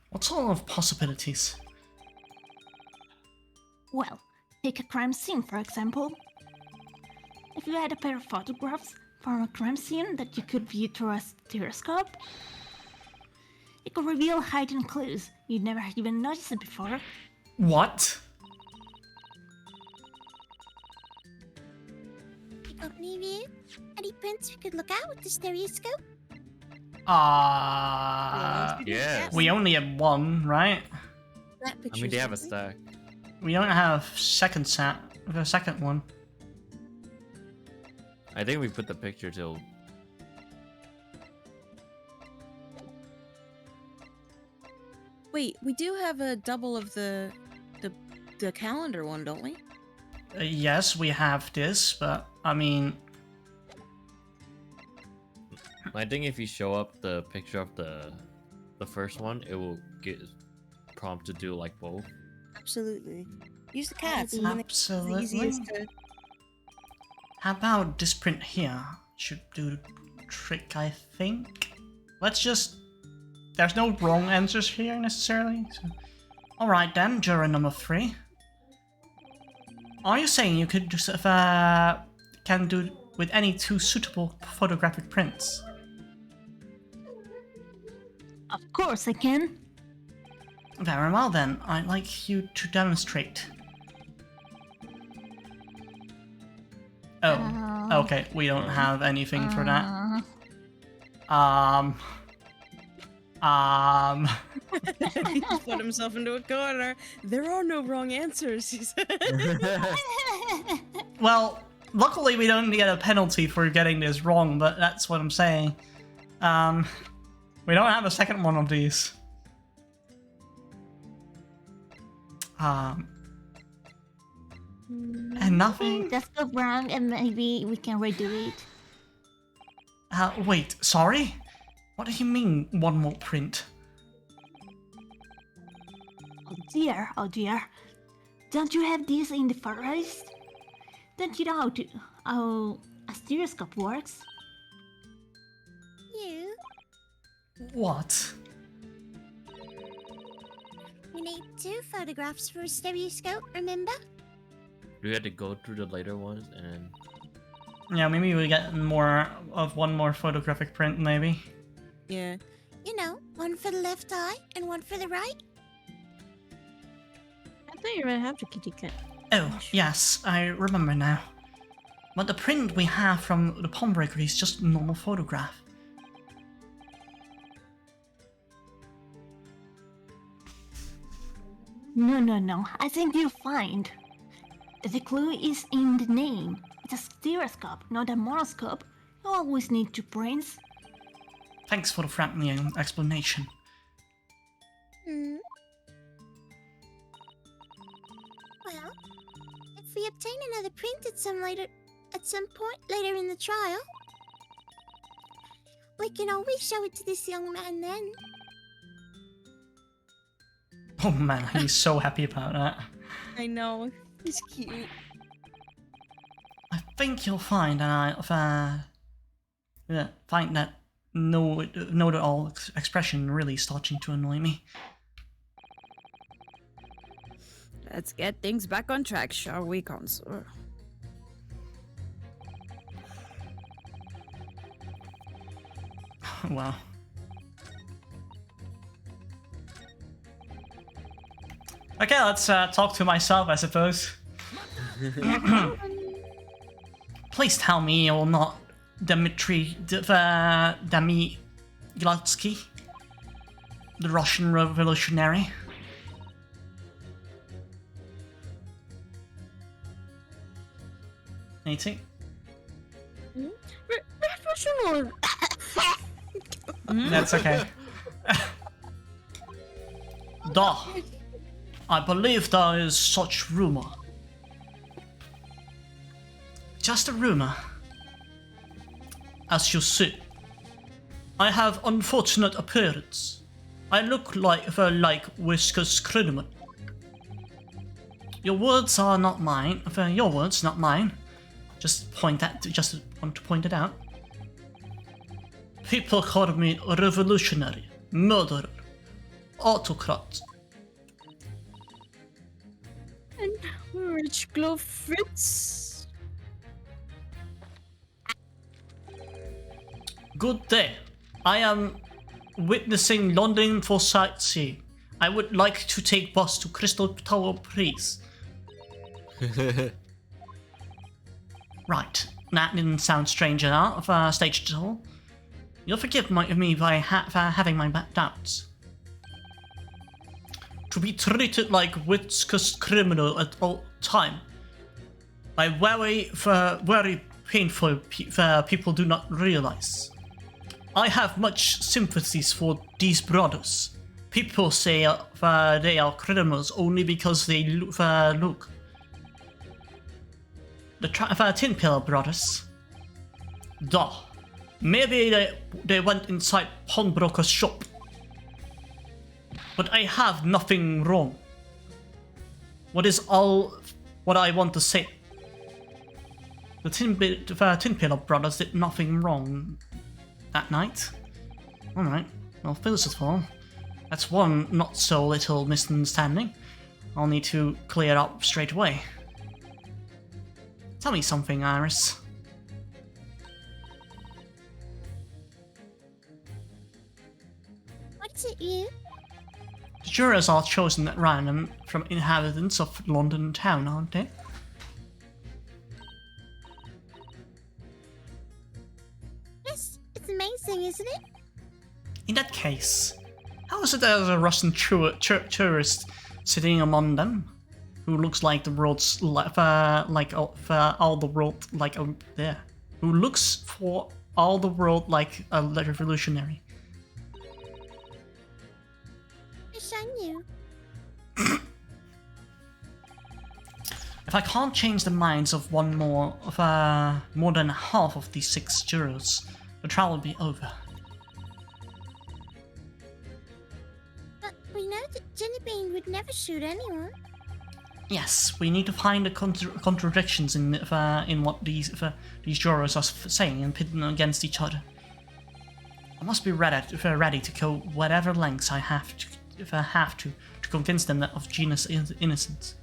What sort of possibilities? Well, take a crime scene for example. If you had a pair of photographs from a crime scene that you could view through a stereoscope, it could reveal hidden clues you'd never even noticed before. What? You got any view? Any prints we could look at with the stereoscope? Yes. We only have one, right? That I picture. mean, they have a stack. We don't have the second one. I think we put the picture till. Wait, we do have a double of the calendar one, don't we? Yes, we have this, but I mean, I think if you show up the picture of the first one, it will get prompt to do like both. Absolutely. Use the cats. I mean, it's the absolutely. easiest to. How about this print here? Should do the trick, I think. Let's just. There's no wrong answers here necessarily. So. Alright then, juror number 3. Are you saying you could just can do with any 2 suitable photographic prints? Of course I can. Very well then, I'd like you to demonstrate. Oh, okay, we don't have anything for that. He put himself into a corner. There are no wrong answers, he said. Well, luckily we don't get a penalty for getting this wrong, but that's what I'm saying. We don't have a second one of these. And nothing? Just go wrong and maybe we can redo it. Wait, sorry? What do you mean, one more print? Oh dear. Don't you have these in the forest? Don't you know how a stereoscope works? You? What? We need 2 photographs for a stereoscope, remember? We had to go through the later ones and. Yeah, maybe we get more of one more photographic print, maybe. Yeah. You know, one for the left eye and one for the right. I thought you were gonna have to kitty cat. Oh, yes, I remember now. But the print we have from the Palm Breaker is just a normal photograph. No. I think you'll find that the clue is in the name. It's a stereoscope, not a monoscope. You always need 2 prints. Thanks for the friendly explanation. Well, if we obtain another print at some point later in the trial, we can always show it to this young man then. Oh man, he's so happy about that. I know. He's cute. I think you'll find that know-it-all expression really starting to annoy me. Let's get things back on track, shall we, Consort? Wow. Okay, let's talk to myself, I suppose. Please tell me you're not Dmitry Damiglatsky, the Russian revolutionary. Anything? Revolutionary. That's okay. Duh. I believe there is such rumor. Just a rumor. As you see, I have unfortunate appearance. I look like Whisker's criminal. Your words are not mine. Your words, not mine. Just want to point it out. People call me a revolutionary, murderer, autocrat. And Rich Glove Fritz. Good day. I am witnessing London for sightseeing. I would like to take bus to Crystal Tower, please. Right. That didn't sound strange enough. Stage at all. You'll forgive me by having my doubts. To be treated like Whisker's criminal at all time. By very painful people do not realize. I have much sympathies for these brothers. People say they are criminals only because they look. The Tin Pillar brothers. Duh. Maybe they went inside pawnbroker's shop. But I have nothing wrong. What I want to say. The Tin Pillar brothers did nothing wrong that night. Alright, well, first of all, that's one not so little misunderstanding. I'll need to clear up straight away. Tell me something, Iris. What is it, you? The jurors are chosen at random from inhabitants of London town, aren't they? Yes, it's amazing, isn't it? In that case, how is it there's a Russian tourist sitting among them, who looks like the world's all the world like there, who looks for all the world like a revolutionary? Wish I knew. If I can't change the minds of more than half of these 6 jurors, the trial will be over. But we know that Jellybean would never shoot anyone. Yes, we need to find the contradictions in what these jurors are saying and pit them against each other. I must be ready to go whatever lengths I have to convince them of Gina's innocence.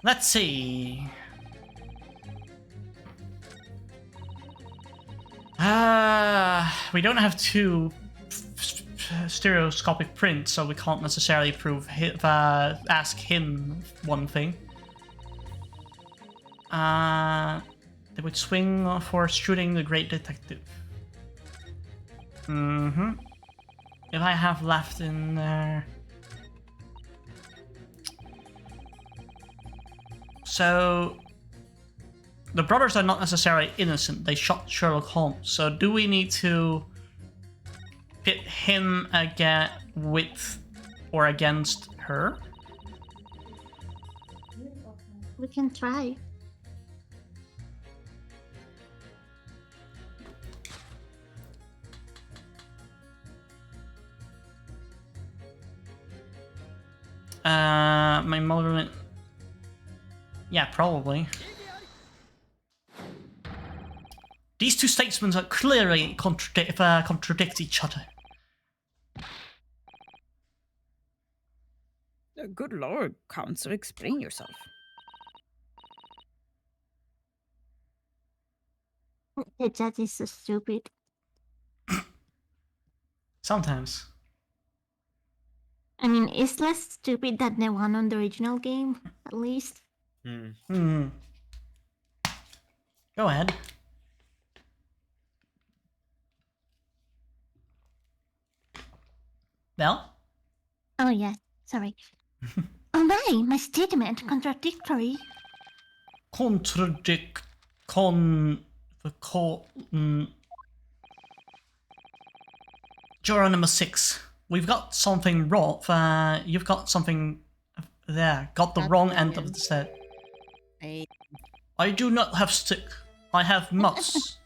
Let's see. We don't have 2 stereoscopic prints, so we can't necessarily ask him one thing. They would swing for shooting the great detective. If I have left in there. So the brothers are not necessarily innocent. They shot Sherlock Holmes. So do we need to pit him again with or against her? We can try. My mother. Yeah, probably. These 2 statements are clearly contradict each other. Good lord, Counsel, explain yourself. The judge is so stupid. Sometimes. I mean, it's less stupid than the one on the original game, at least. Go ahead. Belle? Oh, yes. Sorry. Oh my statement contradictory. Contradict... Juror number 6. We've got something wrong. You've got something there. Got the That's wrong wrong end of end. the set. Hey. I do not have stick. I have mouse.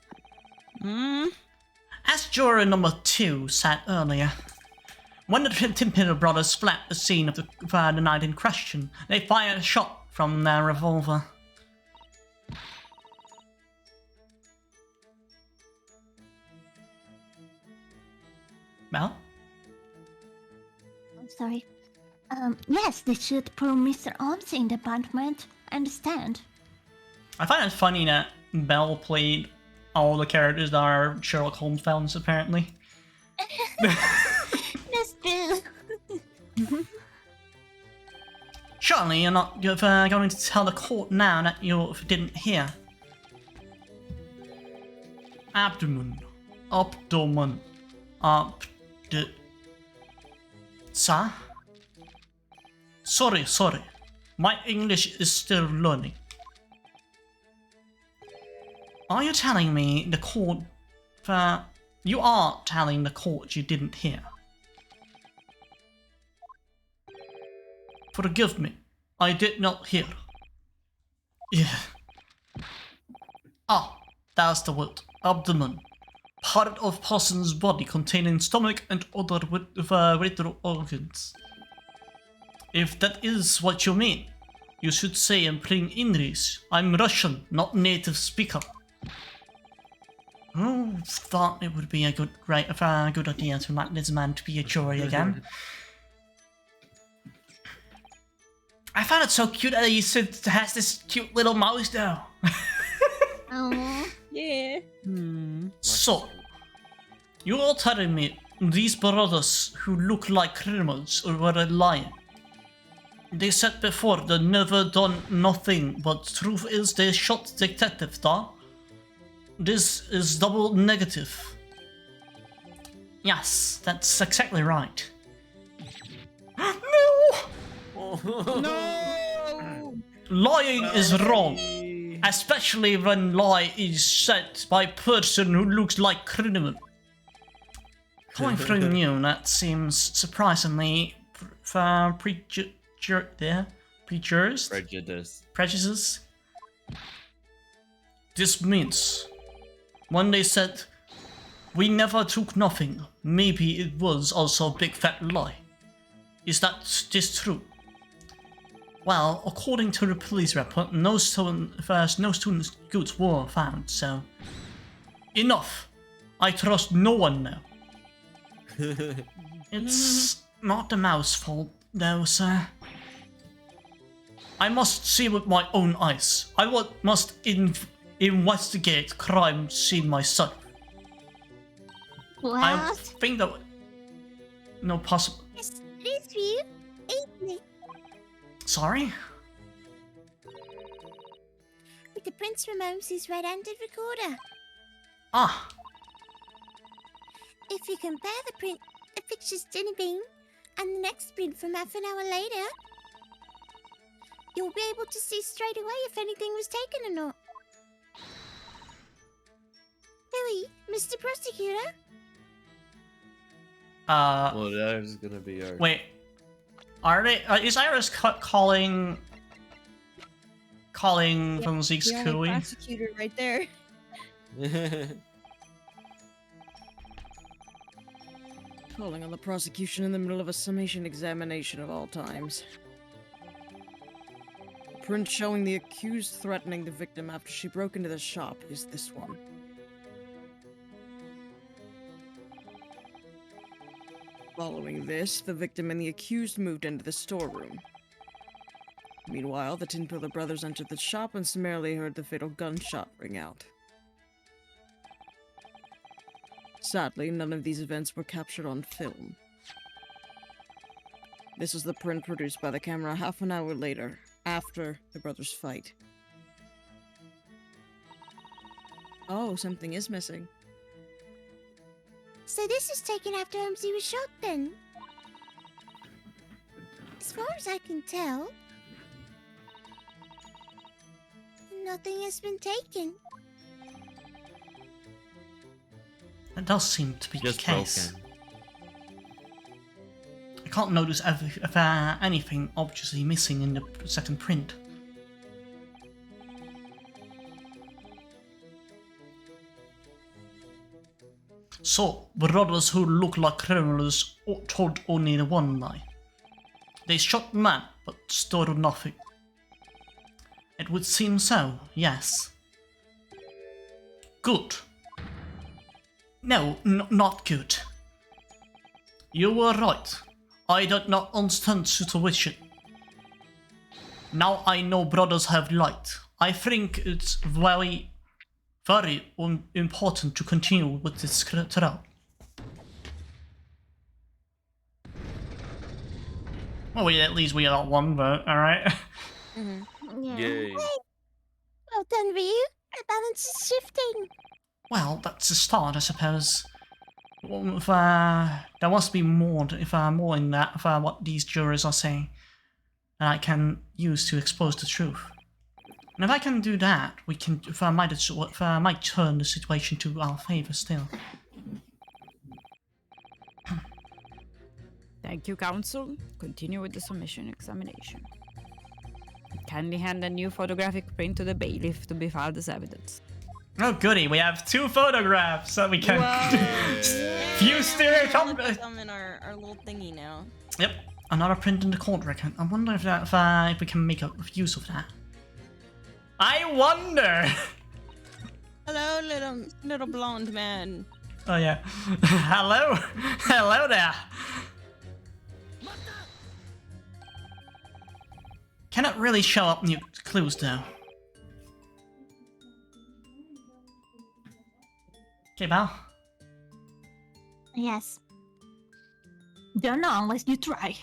As juror number 2 said earlier, when the Timpino brothers fled the scene of the night in question, they fired a shot from their revolver. Well? I'm sorry. Yes, they should put Mr. Arms in the apartment. I understand. I find it funny that Belle played all the characters that are Sherlock Holmes fans, apparently. That's true. Surely you're not going to tell the court now that you didn't hear. Abdomen. Sir? Sorry. My English is still learning. Are you telling me the court... you are telling the court you didn't hear? Forgive me, I did not hear. Yeah. Ah, that's the word. Abdomen. Part of person's body containing stomach and other vital organs. If that is what you mean, you should say in plain English, I'm Russian, not native speaker. Who thought it would be a good idea to let this man to be a jury again? I found it so cute that he has this cute little mouse though. Oh. Yeah. So, you are telling me these brothers who look like criminals were lying? They said before they never done nothing, but truth is they shot detective, though. This is double negative. Yes, that's exactly right. No! No! Lying is wrong, especially when lie is said by person who looks like criminal. Coming from you, that seems surprisingly prejudiced. This means when they said we never took nothing, maybe it was also a big fat lie. Is that this true? Well, according to the police report, no stolen goods were found, so... Enough! I trust no one now. It's not the mouse's fault, though, sir. I must see with my own eyes. I must investigate crime scene myself. What? I think that... No possible... Yes, it is for you, ain't it? Sorry? With the prints from Holmes's red-handed recorder. Ah, If you compare the picture's dinner bean, and the next print from half an hour later, you'll be able to see straight away if anything was taken or not. Billy, Mr. Prosecutor? Well, that is gonna be our... wait. Are they... is Iris calling from Zeke's The only Cooey? prosecutor right there. Calling on the prosecution in the middle of a summation examination of all times. The print showing the accused threatening the victim after she broke into the shop is this one. Following this, the victim and the accused moved into the storeroom. Meanwhile, the Tin Pillar brothers entered the shop and summarily heard the fatal gunshot ring out. Sadly, none of these events were captured on film. This is the print produced by the camera half an hour later, after the brothers' fight. Oh, something is missing. So this was taken after Umsy was shot then? As far as I can tell, nothing has been taken. That does seem to be the Just case. broken. I can't notice if anything obviously missing in the second print. So, brothers who look like criminals told only the one lie. They shot man, but stole nothing. It would seem so, yes. Good. No, not good. You were right. I did not understand situation. Now I know brothers have light. I think it's very important to continue with this trial. Well, at least we got one vote, alright? Yeah. Yay. Well done, Ryu. The balance is shifting. Well, that's a start, I suppose. Well, there must be more, more in that, what these jurors are saying, that I can use to expose the truth. And if I can do that, we can, might turn the situation to our favor still. Thank you, Counsel. Continue with the submission examination. Kindly hand a new photographic print to the bailiff to be filed as evidence. Oh goody, we have 2 photographs so we can view stereotype. Some in our little thingy now. Yep, another print in the court record. I wonder if we can make use of that. I wonder. Hello, little blonde man. Oh yeah. Hello there. Cannot really show up new clues though. Okay, Bao. Yes. Don't know unless you try.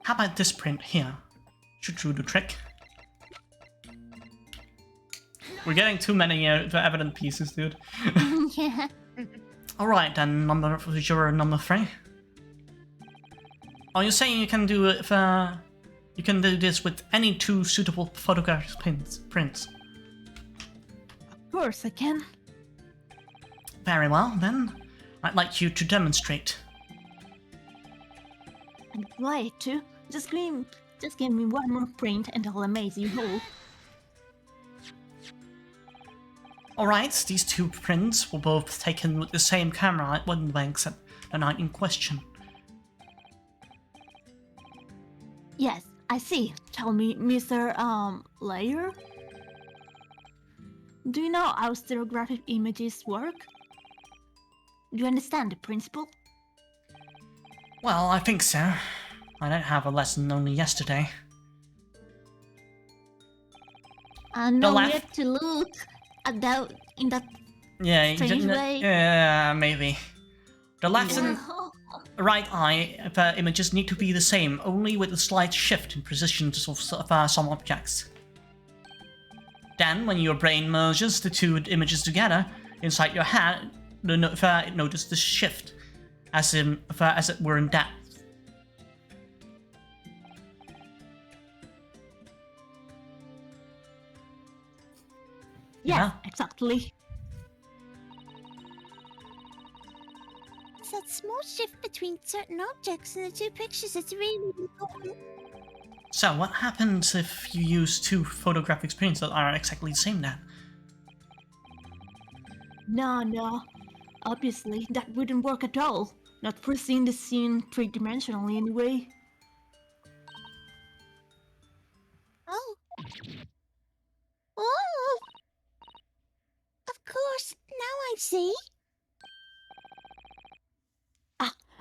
How about this print here? Should do the trick. We're getting too many evident pieces, dude. Yeah. Alright then, juror number 3. Are you saying you can do it you can do this with any 2 suitable photographic prints? Of course I can. Very well, then. I'd like you to demonstrate. I'm glad to. Just give me one more print and I'll amaze you all. Alright, these 2 prints were both taken with the same camera at Winbanks at the night in question. Yes, I see. Tell me, Mr. Layer? Do you know how stereographic images work? Do you understand the principle? Well, I think so. I don't have a lesson only yesterday. No need to look at that in that strange way. Yeah, maybe. The left and right eye images need to be the same, only with a slight shift in positions of some objects. Then, when your brain merges the 2 images together inside your head, it notices the shift, as it were in depth. Yeah, exactly. It's that small shift between certain objects in the 2 pictures that's really important. So, what happens if you use 2 photographic prints that are exactly the same then? No. Obviously, that wouldn't work at all. Not for seeing the scene 3-dimensionally anyway. Oh. Oh! Of course, now I see.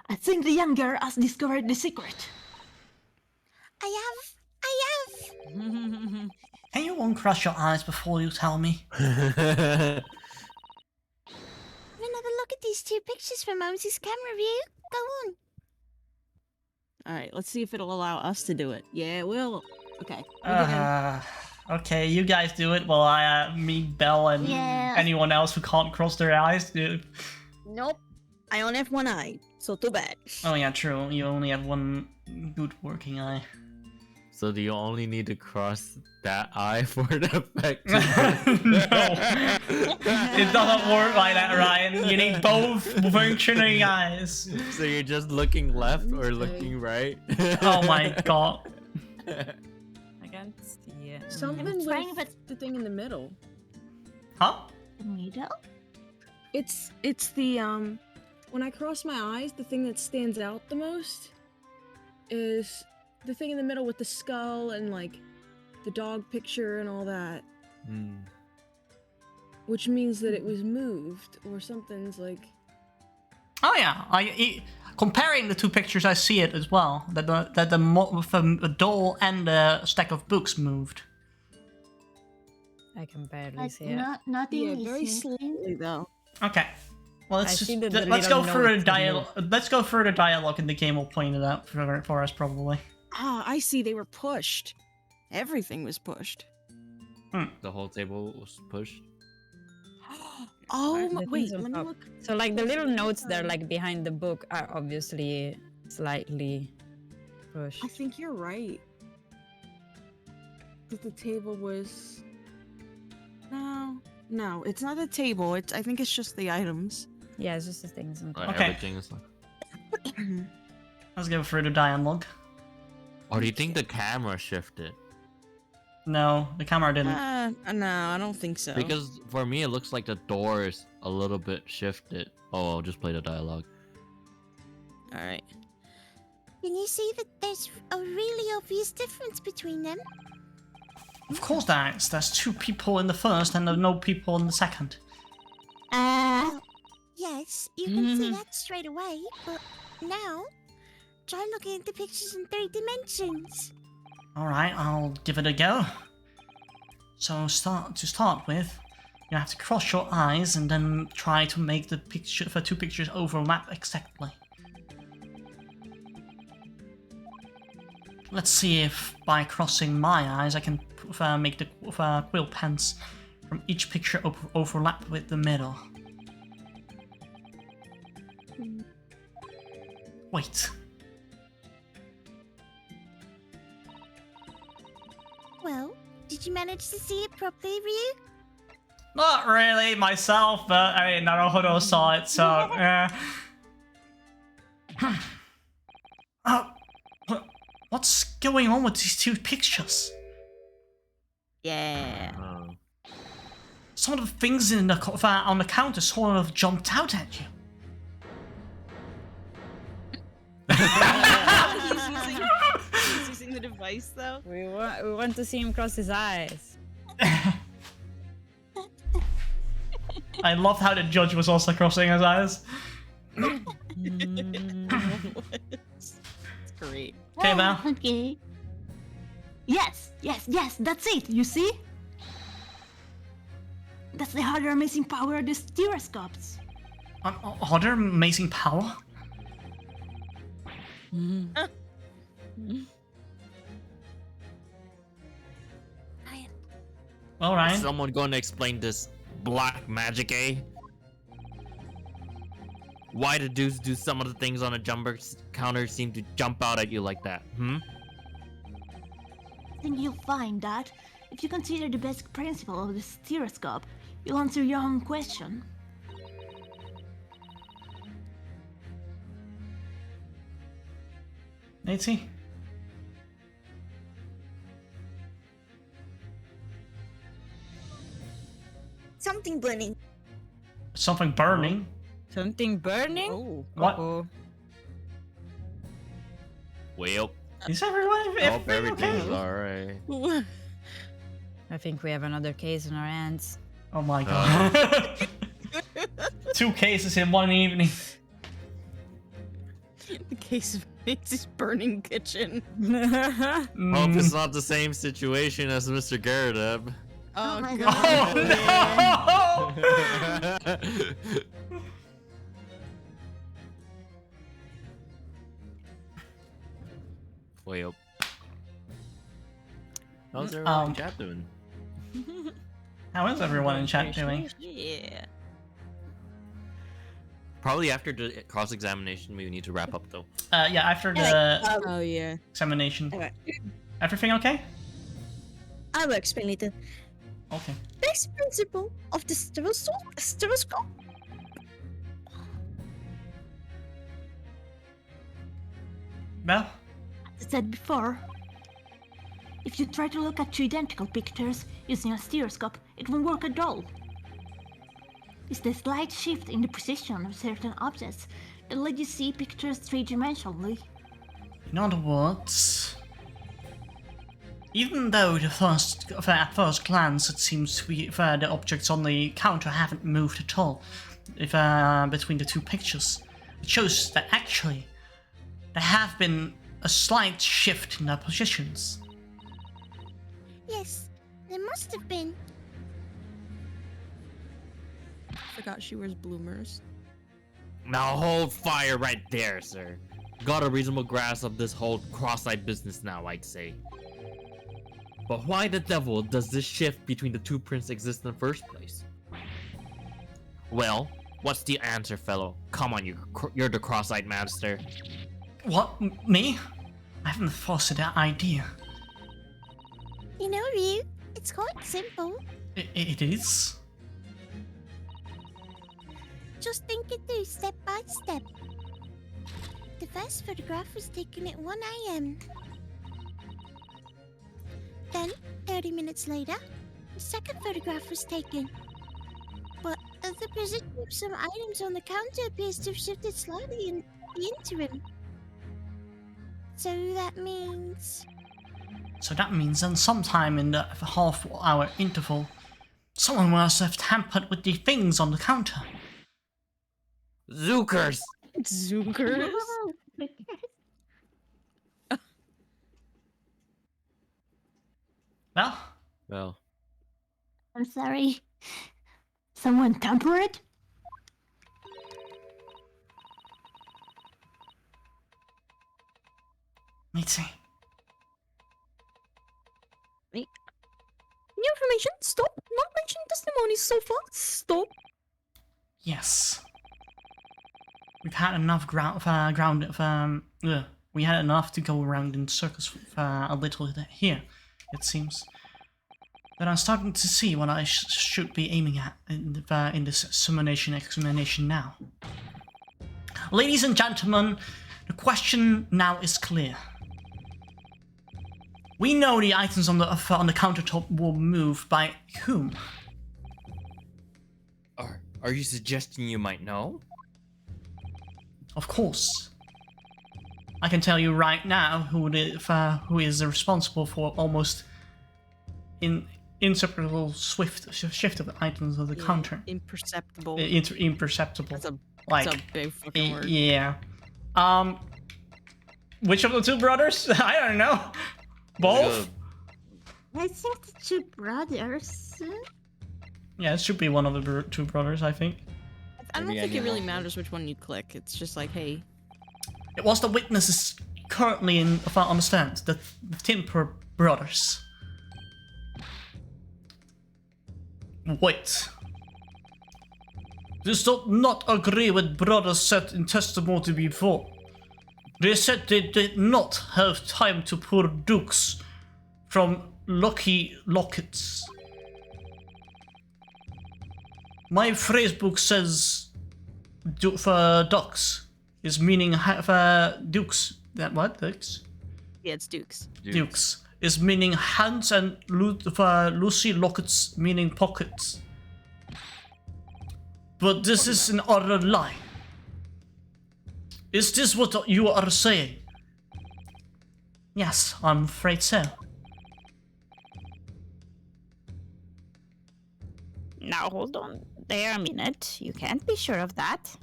I think the young girl has discovered the secret. I have. Can you uncross your eyes before you tell me? Have another look at these 2 pictures from Moses' camera view. Go on. Alright, let's see if it'll allow us to do it. Yeah, it will. Okay. Okay, you guys do it while I meet Belle and Yeah. anyone else who can't cross their eyes. Dude. Nope. I only have one eye, so too bad. Oh yeah, true. You only have one good working eye. So do you only need to cross that eye for the effect? No. It doesn't work like that, Ryan. You need both functioning eyes. So you're just looking left or looking right? Oh my god. I can't see it. Something It's with fine, but- the thing in the middle. Huh? The middle? It's the when I cross my eyes, the thing that stands out the most is the thing in the middle with the skull and like the dog picture and all that, which means that it was moved or something's like. Oh yeah. Comparing the two pictures, I see it as well. That the doll and the stack of books moved. I can barely But see it. nothing Yeah, is very missing. slowly though. Okay. Well, I let's see just, the let's go little through the notes dialogue. Let's go through the dialogue, and the game will point it out for us probably. Ah, I see. They were pushed. Everything was pushed. The whole table was pushed. Oh, The things wait. on Let me top. look. So like the little notes there, like behind the book, are obviously slightly pushed. I think you're right. That the table was. No, it's not a table. I think it's just the items. Yeah, it's just the things on top. Like, Okay. Everything is like. Let's go through the dialogue. Or do you think the camera shifted? No, the camera didn't. No, I don't think so. Because for me, it looks like the door is a little bit shifted. Oh, I'll just play the dialogue. All right. Can you see that there's a really obvious difference between them? Of course there is. There's two people in the first and no people in the second. Yes, you can see that straight away, but now try looking at the pictures in 3 dimensions. Alright, I'll give it a go. So to start with, you have to cross your eyes and then try to make the two pictures overlap exactly. Let's see if by crossing my eyes I can make the quill pens from each picture overlap with the middle. Wait. Well, did you manage to see it properly, Ryu? Not really myself, but I mean, Naruhodo saw it, so what's going on with these two pictures? Yeah. Some of the things in the on the counter sort of jumped out at you. He's using the device though. We want to see him cross his eyes. I loved how the judge was also crossing his eyes. It's great. Okay, Val. Okay. Yes, that's it. You see? That's the harder amazing power of the stereoscopes. Other amazing power? All right. Is someone going to explain this black magic, eh? Why do some of the things on a jumper counter seem to jump out at you like that? I think you'll find that if you consider the basic principle of the stereoscope, you'll answer your own question. Nancy? Something burning. Something burning? Something burning? Oh. What? Uh-oh. Well, Is everyone Hope everything everything's okay? alright. I think we have another case on our hands. Oh my god. 2 cases in one evening. The case of Macy's burning kitchen. hope it's not the same situation as Mr. Garadeb. Oh my Oh no! Well, How's everyone in chat doing? How is everyone in chat doing? Yeah. Probably after the cross-examination, we need to wrap up though. Yeah, after the Oh yeah. examination. Alright. Everything okay? I will explain later. Okay. Basic principle of the stereoscope. Well, As I said before, if you try to look at two identical pictures using a stereoscope, it won't work at all. It's the slight shift in the position of certain objects that let you see pictures three-dimensionally. in other words, even though at first glance it seems to be the objects on the counter haven't moved at all between the two pictures, it shows that actually there have been a slight shift in their positions. Yes, there must have been. Forgot she wears bloomers. Now hold fire right there, sir. Got a reasonable grasp of this whole cross-eyed business now, I'd say. But why the devil does this shift between the two prints exist in the first place? Well, what's the answer, fellow? Come on, you're the cross-eyed master. What? Me? I haven't thought of that idea. You know, Ryu, it's quite simple. It is? Just think it through step by step. The first photograph was taken at 1 a.m. Then, 30 minutes later, the second photograph was taken. But the position of some items on the counter appears to have shifted slightly in the interim. So that means... So that means then sometime in the half-hour interval, someone must have tampered with the things on the counter. Zookers! Zookers? Well, I'm sorry. Someone tampered? let's see. New information? Stop. Not mentioning testimonies so far. Stop. Yes. We've had enough we had enough to go around in circles a little here, it seems. But I'm starting to see what I should be aiming at in this summonation examination now. Ladies and gentlemen, the question now is clear. We know the items on the countertop will move by whom? Are you suggesting you might know? Of course. I can tell you right now who is responsible for almost inseparable shift of the items of the counter. Imperceptible. Imperceptible. That's a big fucking word. Yeah. Which of the two brothers? I don't know. Both? I think the two brothers. Yeah, it should be one of the two brothers, I think. I don't think it really matters which one you click. It's just like, hey. It was the witnesses currently in, if I understand, the Timper brothers. Wait. This does not agree with brothers said in testimony before. They said they did not have time to pour dukes from lucky lockets. My phrase book says for ducks is meaning for dukes. That what dukes? Yeah, it's Dukes. Dukes is meaning hands and for Lucy lockets meaning pockets. But this is an utter lie. Is this what you are saying? Yes, I'm afraid so. Now hold on there a minute. You can't be sure of that.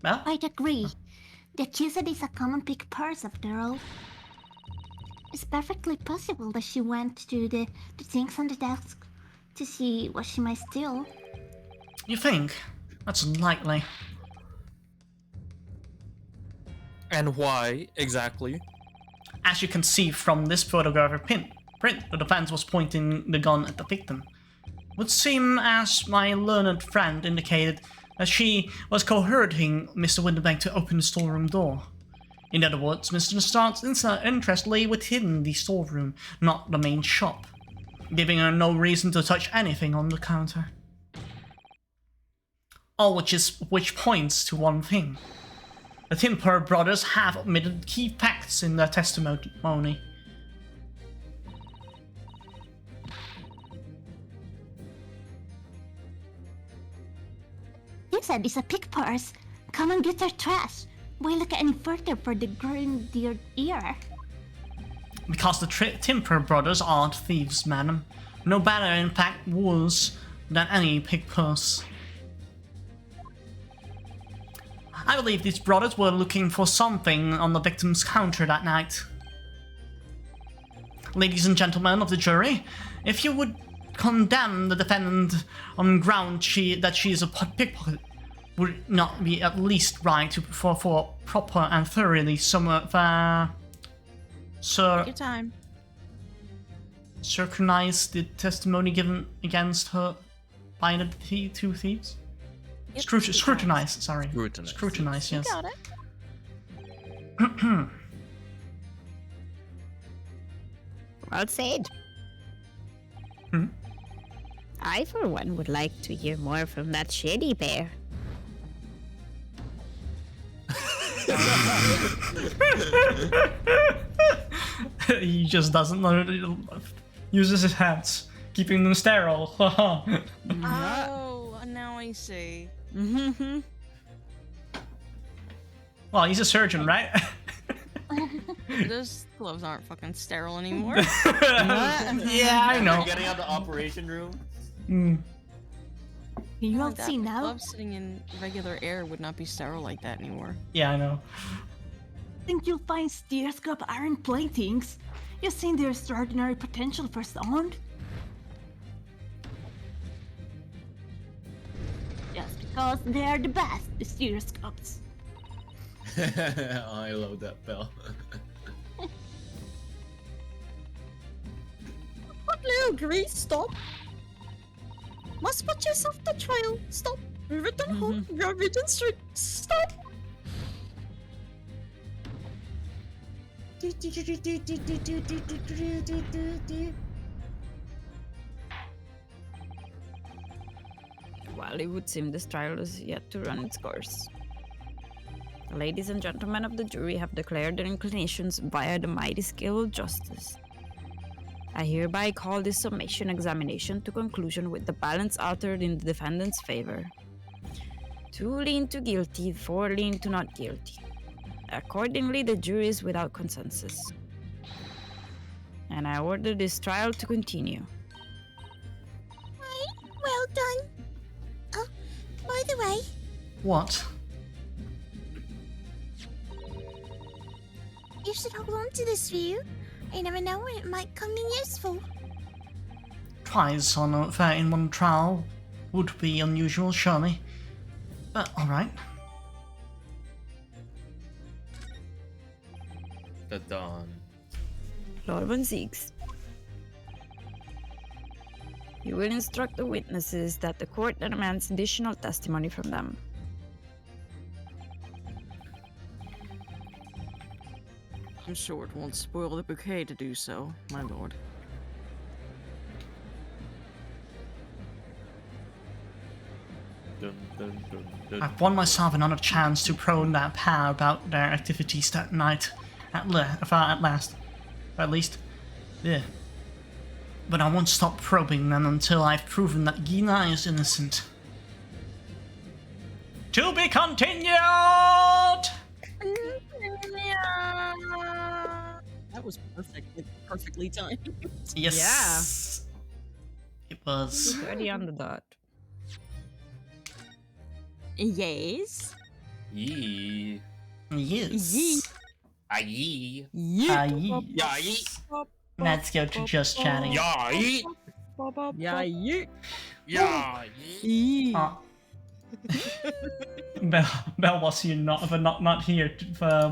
Well, I'd agree. The accused is a common pick purse after all. It's perfectly possible that she went to the things on the desk to see what she might steal. you think? That's unlikely. And why, exactly? As you can see from this photographic print, the defense was pointing the gun at the victim. Would seem, as my learned friend indicated, that she was coercing Mr. Winterbank to open the storeroom door. In other words, Mr. Stark's interest lay within the storeroom, not the main shop, giving her no reason to touch anything on the counter. All which points to one thing. The Timper brothers have omitted key facts in their testimony. You said it's a pick purse. Come and get their trash. Why look any further for the grenadier ear? Because the Timper brothers aren't thieves, madam. No better, in fact, worse than any pick purse. I believe these brothers were looking for something on the victim's counter that night. Ladies and gentlemen of the jury, if you would condemn the defendant on ground that she is a pickpocket, would it not be at least right to for proper and thoroughly your time. Scrutinize the testimony given against her by the two thieves? Yep, scrutinize, sorry. Scrutinize, yes. You got it. Well said. I, for one, would like to hear more from that shady pair. He just doesn't know. Uses his hands, keeping them sterile. Oh, now I see. Well, he's a surgeon, right? Those gloves aren't fucking sterile anymore. Yeah, I know. Getting out the operation room. You all see now? Gloves sitting in regular air would not be sterile like that anymore. Yeah, I know. Think you'll find stereoscope iron platings? You've seen their extraordinary potential for sound? Just because they're the best, the stereoscopes. I love that bell. What little Grease, stop! Must put yourself the trial, stop! Return home, Regent Street, stop! Well, it would seem this trial is yet to run its course. Ladies and gentlemen of the jury have declared their inclinations via the mighty scale of justice. I hereby call this summation examination to conclusion with the balance altered in the defendant's favor. 2 lean to guilty, 4 lean to not guilty. Accordingly, the jury is without consensus. And I order this trial to continue. Well done. Oh, by the way, What? you should hold on to this view. You never know when it might come in useful. Twice on a 13-1 trial would be unusual, surely. But alright. The dawn. Lord Von Siegs. You will instruct the witnesses that the court demands additional testimony from them. I'm sure it won't spoil the bouquet to do so, my lord. Dun, dun, dun, dun. I've won myself another chance to probe that pair about their activities that night. At last. Or at least, yeah. But I won't stop probing them until I've proven that Gina is innocent. To be continued! That was perfectly timed. Yes. It was. 30 on the dot. Yes. Yee. Yes. Aye. Aye. Yay. Let's go to just chatting. Yay. Yeah, you. Yay. Oh. Belle was here not here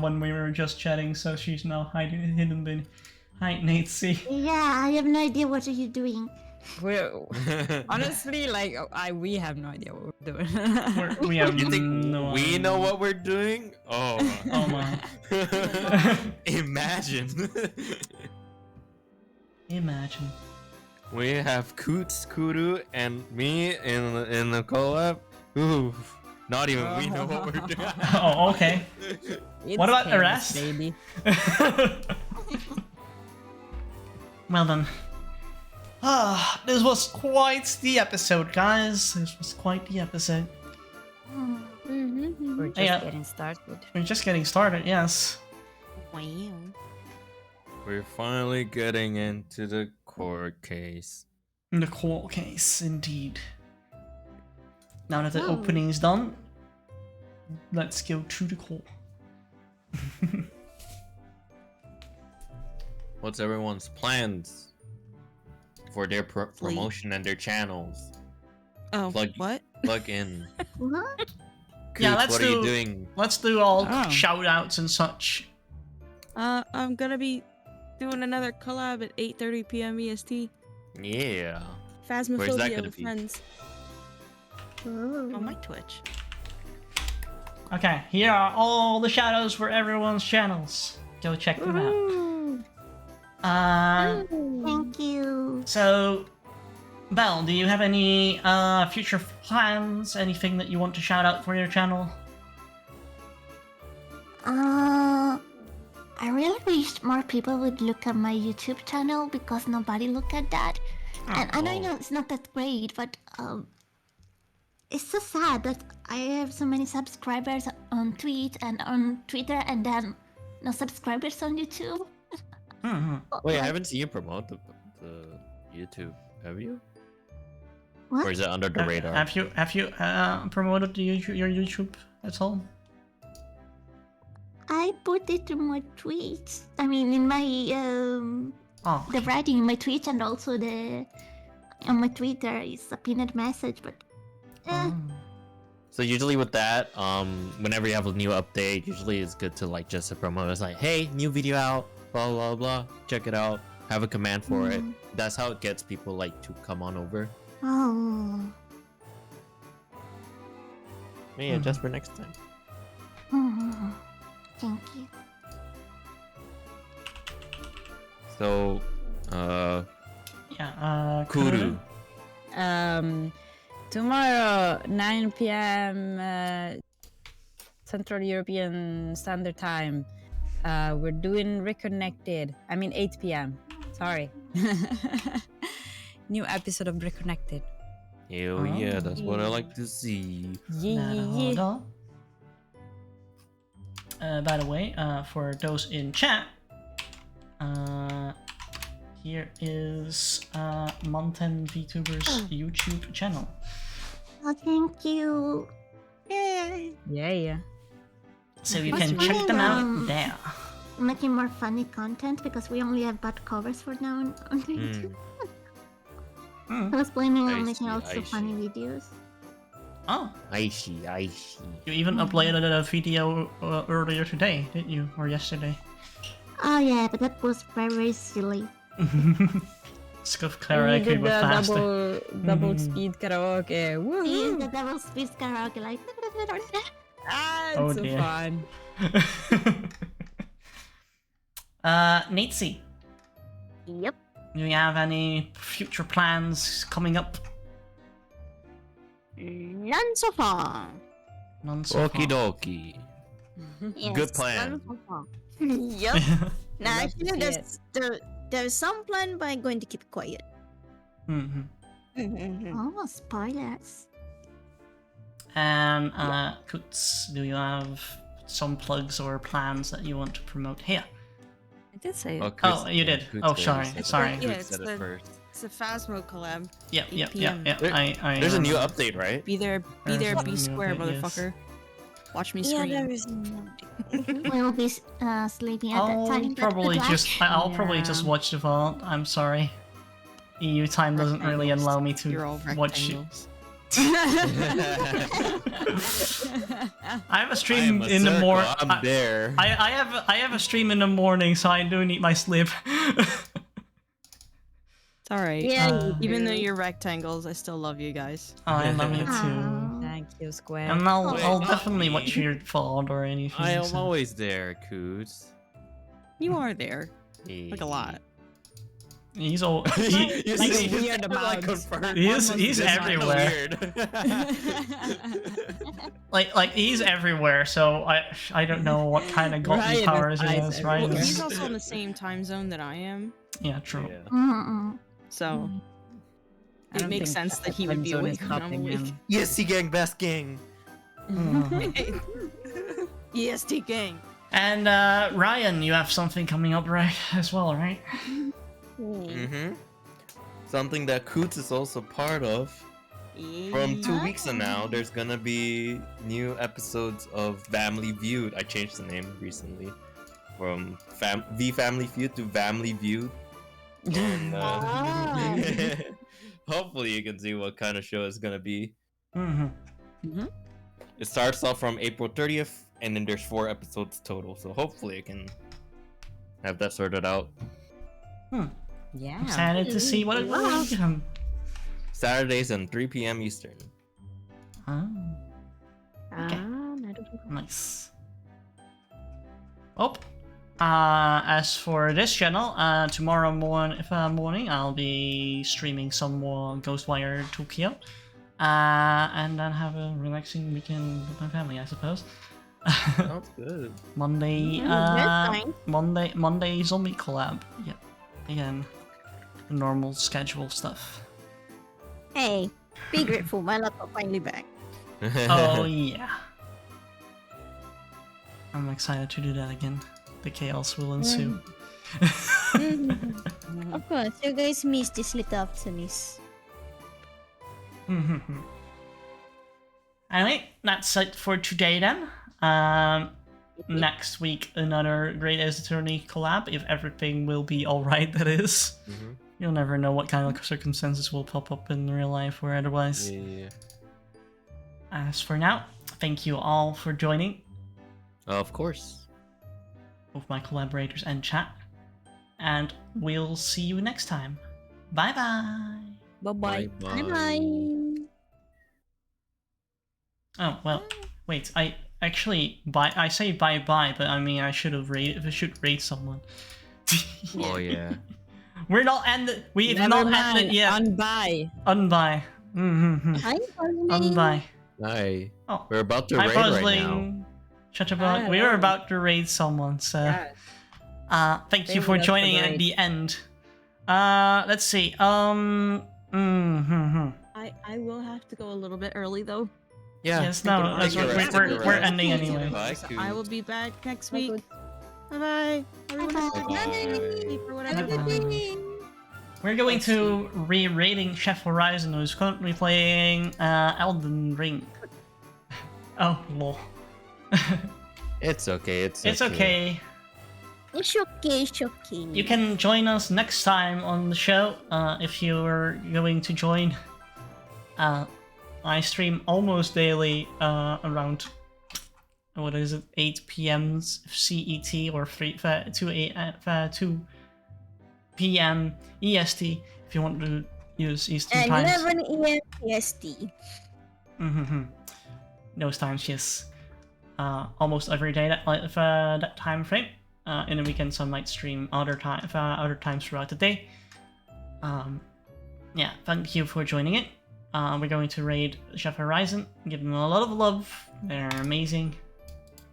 when we were just chatting, so she's now hidden behind Nancy. Yeah, I have no idea what are you doing. We're honestly like we have no idea what we're doing. We have You think no we idea. know what we're doing? Oh. Oh my. Imagine. Imagine. We have Coots, Kudu, and me in the collab. Ooh, not even we know what we're doing. Oh, okay. What about the chaos, rest? baby? Well done. This was quite the episode, guys. This was quite the episode. We're just Yeah. getting started. We're just getting started, yes. Wow. We're finally getting into the court case. The court case, indeed. Now that the opening is done, let's go to the court. What's everyone's plans for their promotion and their channels? Oh, Plug what? Plug in. What? Coots, Yeah, let's what are you doing? Let's do all Oh. shout outs and such. I'm gonna be doing another collab at 8:30 p.m. EST. Yeah. Phasmophobia gonna with be? friends on my Twitch. Okay, here are all the shout outs for everyone's channels. Go check them out. Thank you. So, Belle, do you have any future plans? Anything that you want to shout out for your channel? I really wish more people would look at my YouTube channel because nobody look at that. And I know it's not that great, but it's so sad that I have so many subscribers on Twitter and then no subscribers on YouTube. Wait, I haven't seen you promote the YouTube. Have you? What? Or is it under the radar? Have you promoted your YouTube at all? I put it in my tweets. I mean, in my the writing in my tweets and also on my Twitter is a pinned message, but. So usually with that, whenever you have a new update, usually it's good to like just to promote. It's like, hey, new video out, blah blah blah. Check it out. Have a command for it. That's how it gets people like to come on over. Oh. Yeah, just for next time. Thank you. So, Yeah, Kuru. Tomorrow, 9 p.m. Central European Standard Time. We're doing Reconnected. I mean 8 p.m. Sorry. New episode of Reconnected. Hell yeah, that's what I like to see. Yeah. By the way, for those in chat, here is Mountain VTuber's YouTube channel. Oh, thank you. Yay! Yeah. So you What's can check them out funny, there. Making more funny content because we only have bad covers for now on YouTube. I was planning on making also funny videos. Oh, I see. you even uploaded a video earlier today, didn't you? Or yesterday? Oh yeah, but that was very silly. Scuff We karaoke did but the faster. double speed karaoke. Yes, Woohoo! the double speed karaoke like. Oh, It's so dear. fun. Natesy, Yep. do you have any future plans coming up? None so far. None so Okie far. dokie. Yes, Good plan. none so far. Yep. Now, Love to actually, see there's some plan, but I'm going to keep it quiet. Oh, spoilers. And Kutz, do you have some plugs or plans that you want to promote here? I did say it. Oh, you did. Oh, sorry. Sorry. Yeah, Said it first. It's a Phasmo collab. Yep. 8 p.m. There's a new update, right? Be there, There's a be new square, update, yes. motherfucker. Watch me Yeah, scream. there is no. We'll be sleeping at that I'll time. but probably good luck. just I'll probably just watch the vault. I'm sorry. EU time doesn't really allow me You're all to watch it. rectangles. I have a stream in the morning. I'm there. I have a stream in the morning, so I do need my sleep. It's alright. Yeah, Even though you're rectangles, I still love you guys. I love you too. Thank you, Square. And I'll Wait, definitely not watch me. your VOD or anything. I am so- always there, Coots. You are there. Like a lot. He's all. You Like see, a weird like amount. confirmed. He's That's kinda everywhere. weird. Like he's everywhere. So I don't know what kind of godly Ryan powers he is has, right? Well, everywhere. he's also in the same time zone that I am, Yeah, true. Yeah. Mm-mm. so I it don't makes think sense that he would be friend zone is awake when I'm stopping awake. him. Yes, he gang, best gang. Mhm. EST gang. And Ryan, you have something coming up, right? As well, right? Mm-hmm. Something that Coots is also part of. From 2 weeks from now, there's gonna be new episodes of Family Viewed. I changed the name recently from The Family Feud to Family Viewed. And hopefully you can see what kind of show it's gonna be. Mm-hmm. It starts off from April 30th, and then there's 4 episodes total. So hopefully I can have that sorted out. Yeah. Excited to see what it will become. Saturdays and 3 p.m. Eastern. Oh, nice. Oh, as for this channel, tomorrow morning I'll be streaming some more Ghostwire Tokyo, and then have a relaxing weekend with my family, I suppose. Sounds good. Monday, that's fine. Monday zombie collab. Yeah, again, normal schedule stuff. Hey, be grateful, my laptop finally back. Oh yeah. I'm excited to do that again. The chaos will ensue. Of course, you guys miss this little optimist. Anyway, that's it for today then. Next week, another Great Ace Attorney collab, if everything will be alright, that is. You'll never know what kind of circumstances will pop up in real life or otherwise. Yeah. As for now, thank you all for joining, Of course. both my collaborators and chat. And we'll see you next time. Bye bye. Bye-bye. Bye bye. Oh, well, wait, I actually, I say bye bye, but I mean, I should rate someone. Oh yeah. We're not ended. We have Never not mind. ended yet. Unbuy. Unbuy. Hi, Puzzling. Unbuy. Hi. Oh, We're about to hi, raid right now. Puzzling. Chatterbug. We were about to raid someone, so. Yes. Thank you Stay for with us for joining the at raid. the end. Let's see. I will have to go a little bit early though. Yeah. Yes, no, that's Take what a rest, we're take a we're rest. ending anyway. Bye, So I will Coots. be back next Bye, week. good. Bye bye. Everyone have a good Bye. night or whatever. Bye-bye. We're going to re-rating Chef Horizon, who's currently playing Elden Ring. Oh, lol. It's okay. It's okay. It's okay, it's okay. You can join us next time on the show if you're going to join. I stream almost daily around, what is it, 8 p.m. CET or 2 p.m. EST if you want to use Eastern And times. 11 a.m. PST. Those times, yes. Almost every day that time frame. In the weekends, I might stream other times throughout the day. Yeah, thank you for joining it. We're going to raid Chef Horizon, give them a lot of love. They're amazing,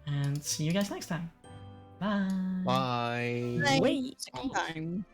and see you guys next time. Bye. Bye. Bye. Wait. Second time.